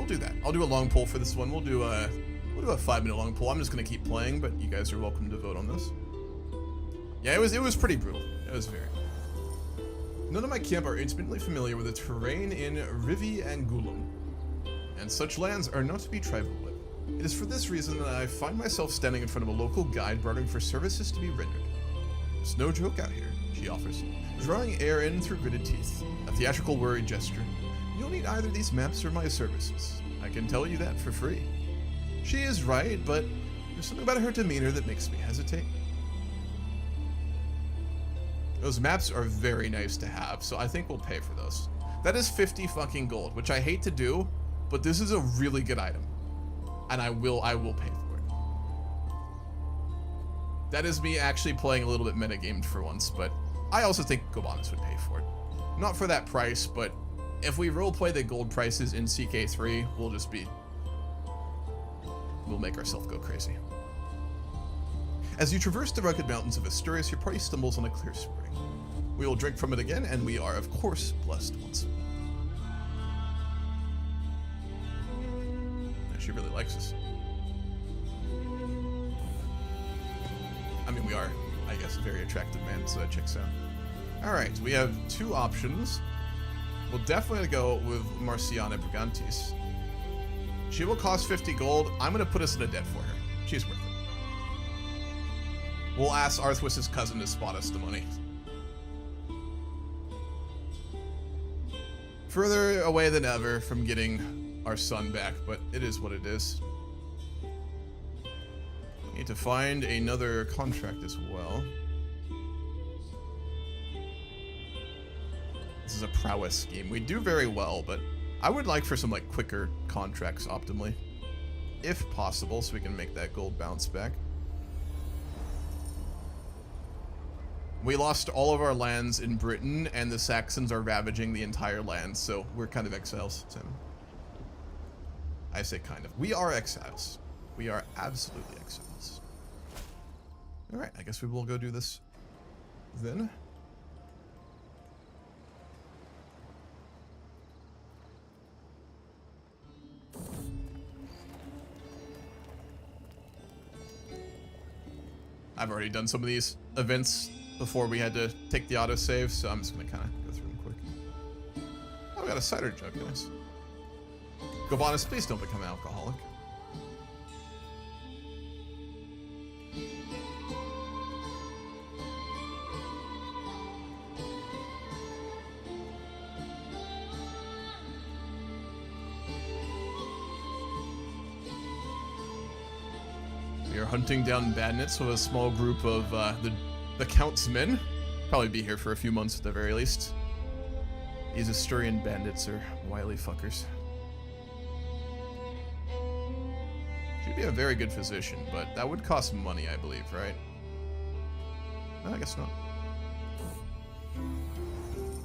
B: Do that. I'll do a long poll for this one. We'll do a 5-minute long poll. I'm just gonna keep playing, but you guys are welcome to vote on this. Yeah, it was pretty brutal. It was very. None of my camp are intimately familiar with the terrain in Rivi and Gulum, and such lands are not to be trifled with. It is for this reason that I find myself standing in front of a local guide bartering for services to be rendered. It's no joke out here, she offers, drawing air in through gritted teeth, a theatrical worried gesture. You'll need either these maps or my services. I can tell you that for free. She is right, but there's something about her demeanor that makes me hesitate. Those maps are very nice to have, so I think we'll pay for those. That is 50 fucking gold, which I hate to do, but this is a really good item. And I will pay for it. That is me actually playing a little bit metagamed for once, but I also think Gobanus would pay for it. Not for that price, but if we roleplay the gold prices in CK3, we'll make ourselves go crazy. As you traverse the rugged mountains of Arttorius, your party stumbles on a clear spring. We will drink from it again, and we are, of course, blessed once more. Yeah, she really likes us. I mean, we are, I guess, a very attractive man, so that checks out. Alright, we have two options. We'll definitely go with Marciana Brigantes. She will cost 50 gold. I'm going to put us in a debt for her. She's worth it. We'll ask Arthuis's cousin to spot us the money. Further away than ever from getting our son back, but it is what it is. We need to find another contract as well. This is a prowess scheme. We do very well, but I would like for some like quicker contracts optimally, if possible, so we can make that gold bounce back. We lost all of our lands in Britain, and the Saxons are ravaging the entire land, so we're kind of exiles, Tim. I say kind of. We are exiles. We are absolutely exiles. Alright, I guess we will go do this then. I've already done some of these events before we had to take the autosave, so I'm just going to kind of go through them quick. Oh, we got a cider jug, nice. Gobanus, please don't become an alcoholic. hunting down bandits with a small group of the Count's men. Probably be here for a few months at the very least. These Asturian bandits are wily fuckers. Should be a very good physician, but that would cost money, I believe, right? No, I guess not.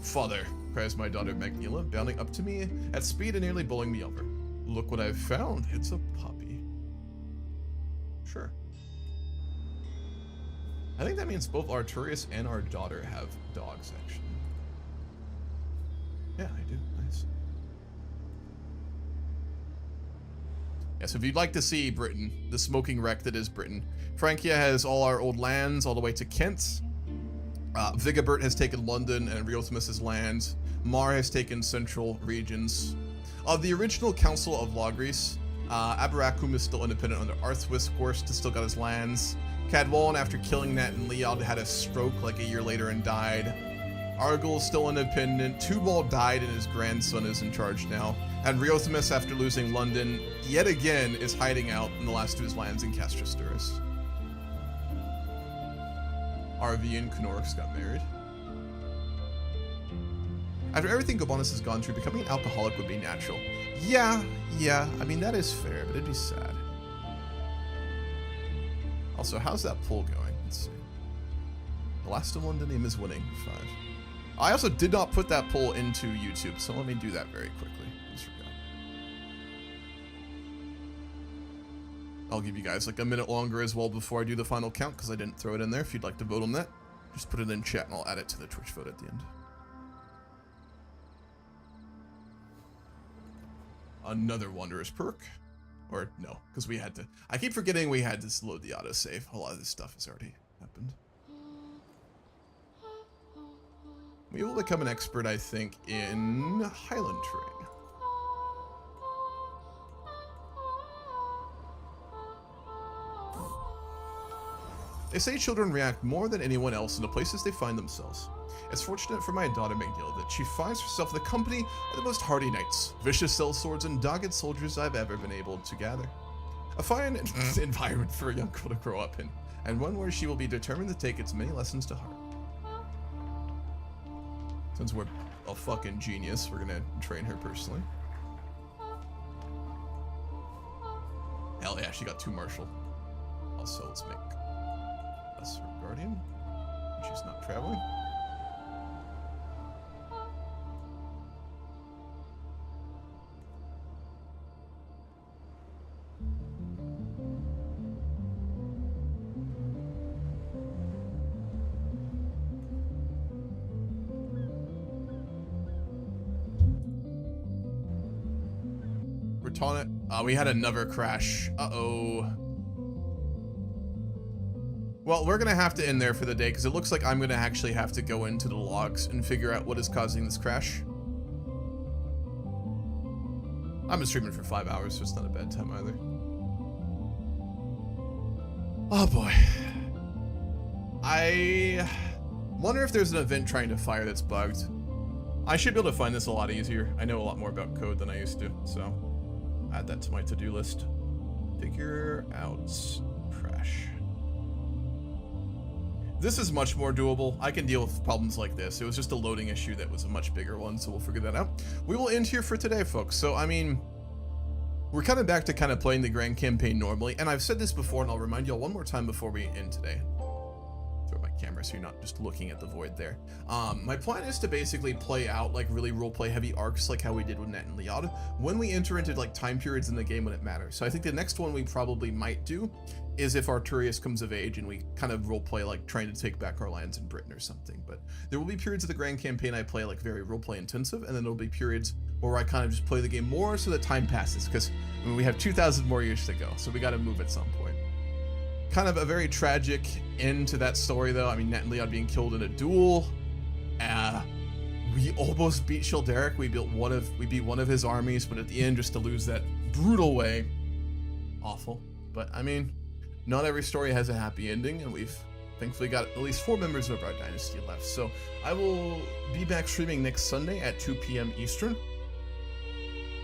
B: Father, cries my daughter Magnila, bounding up to me at speed and nearly bowling me over. Look what I've found. It's a puppy. Sure. I think that means both Arttorius and our daughter have dogs, actually. Yeah, I do. Nice. Yeah, so if you'd like to see Britain, the smoking wreck that is Britain, Francia has all our old lands all the way to Kent. Vigibert has taken London and Riothemus's lands. Mar has taken central regions. Of the original Council of Logres, Aberacum is still independent under Arthuis. Gorst has still got his lands. Cadwallon, after killing Nat and Leod, had a stroke like a year later and died. Argyll is still independent. Tubal died and his grandson is in charge now. And Riothemus, after losing London, yet again is hiding out in the last of his lands in Castrosturis. RV and Knorix got married. After everything Gobanus has gone through, becoming an alcoholic would be natural. Yeah, I mean, that is fair, but it'd be sad. Also, how's that poll going? Let's see. The last of London is winning, 5. I also did not put that poll into YouTube, so let me do that very quickly. Just forgot. I'll give you guys like a minute longer as well before I do the final count, because I didn't throw it in there. If you'd like to vote on that, just put it in chat and I'll add it to the Twitch vote at the end. Another Wanderer's perk. Or no, because we had to. I keep forgetting we had to load the autosave. A lot of this stuff has already happened. We will become an expert, I think, in Highland terrain. They say children react more than anyone else in the places they find themselves. It's fortunate for my daughter Magdala that she finds herself in the company of the most hardy knights, vicious sellswords, and dogged soldiers I've ever been able to gather. A fine environment for a young girl to grow up in, and one where she will be determined to take its many lessons to heart. Since we're a fucking genius, we're gonna train her personally. Hell yeah, she got 2 martial. Also, let's make us her guardian. She's not traveling. We had another crash. Uh-oh. Well, we're gonna have to end there for the day because it looks like I'm gonna actually have to go into the logs and figure out what is causing this crash. I've been streaming for 5 hours, so it's not a bad time either. Oh boy. I wonder if there's an event trying to fire that's bugged. I should be able to find this a lot easier. I know a lot more about code than I used to, so add that to my to-do list. Figure out crash. This is much more doable. I can deal with problems like this. It was just a loading issue that was a much bigger one, so we'll figure that out. We will end here for today, folks. So, I mean, we're kind of back to kind of playing the grand campaign normally, and I've said this before, and I'll remind y'all one more time before we end today. Throw my camera so you're not just looking at the void there. My plan is to basically play out like really roleplay heavy arcs like how we did with Nat and Leod when we enter into like time periods in the game when it matters. So I think the next one we probably might do is if Arttorius comes of age and we kind of roleplay like trying to take back our lands in Britain or something. But there will be periods of the grand campaign I play like very roleplay intensive, and then there'll be periods where I kind of just play the game more so that time passes, because I mean, we have 2,000 more years to go, so we got to move at some point. Kind of a very tragic end to that story, though. I mean, Nat and Leod being killed in a duel. We almost beat Childeric. We beat one of his armies, but at the end, just to lose that brutal way, awful. But I mean, not every story has a happy ending, and we've thankfully got at least 4 members of our dynasty left. So I will be back streaming next Sunday at 2 p.m. Eastern.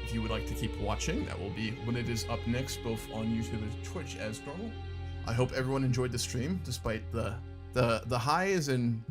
B: If you would like to keep watching, that will be when it is up next, both on YouTube and Twitch as normal. I hope everyone enjoyed the stream, despite the highs and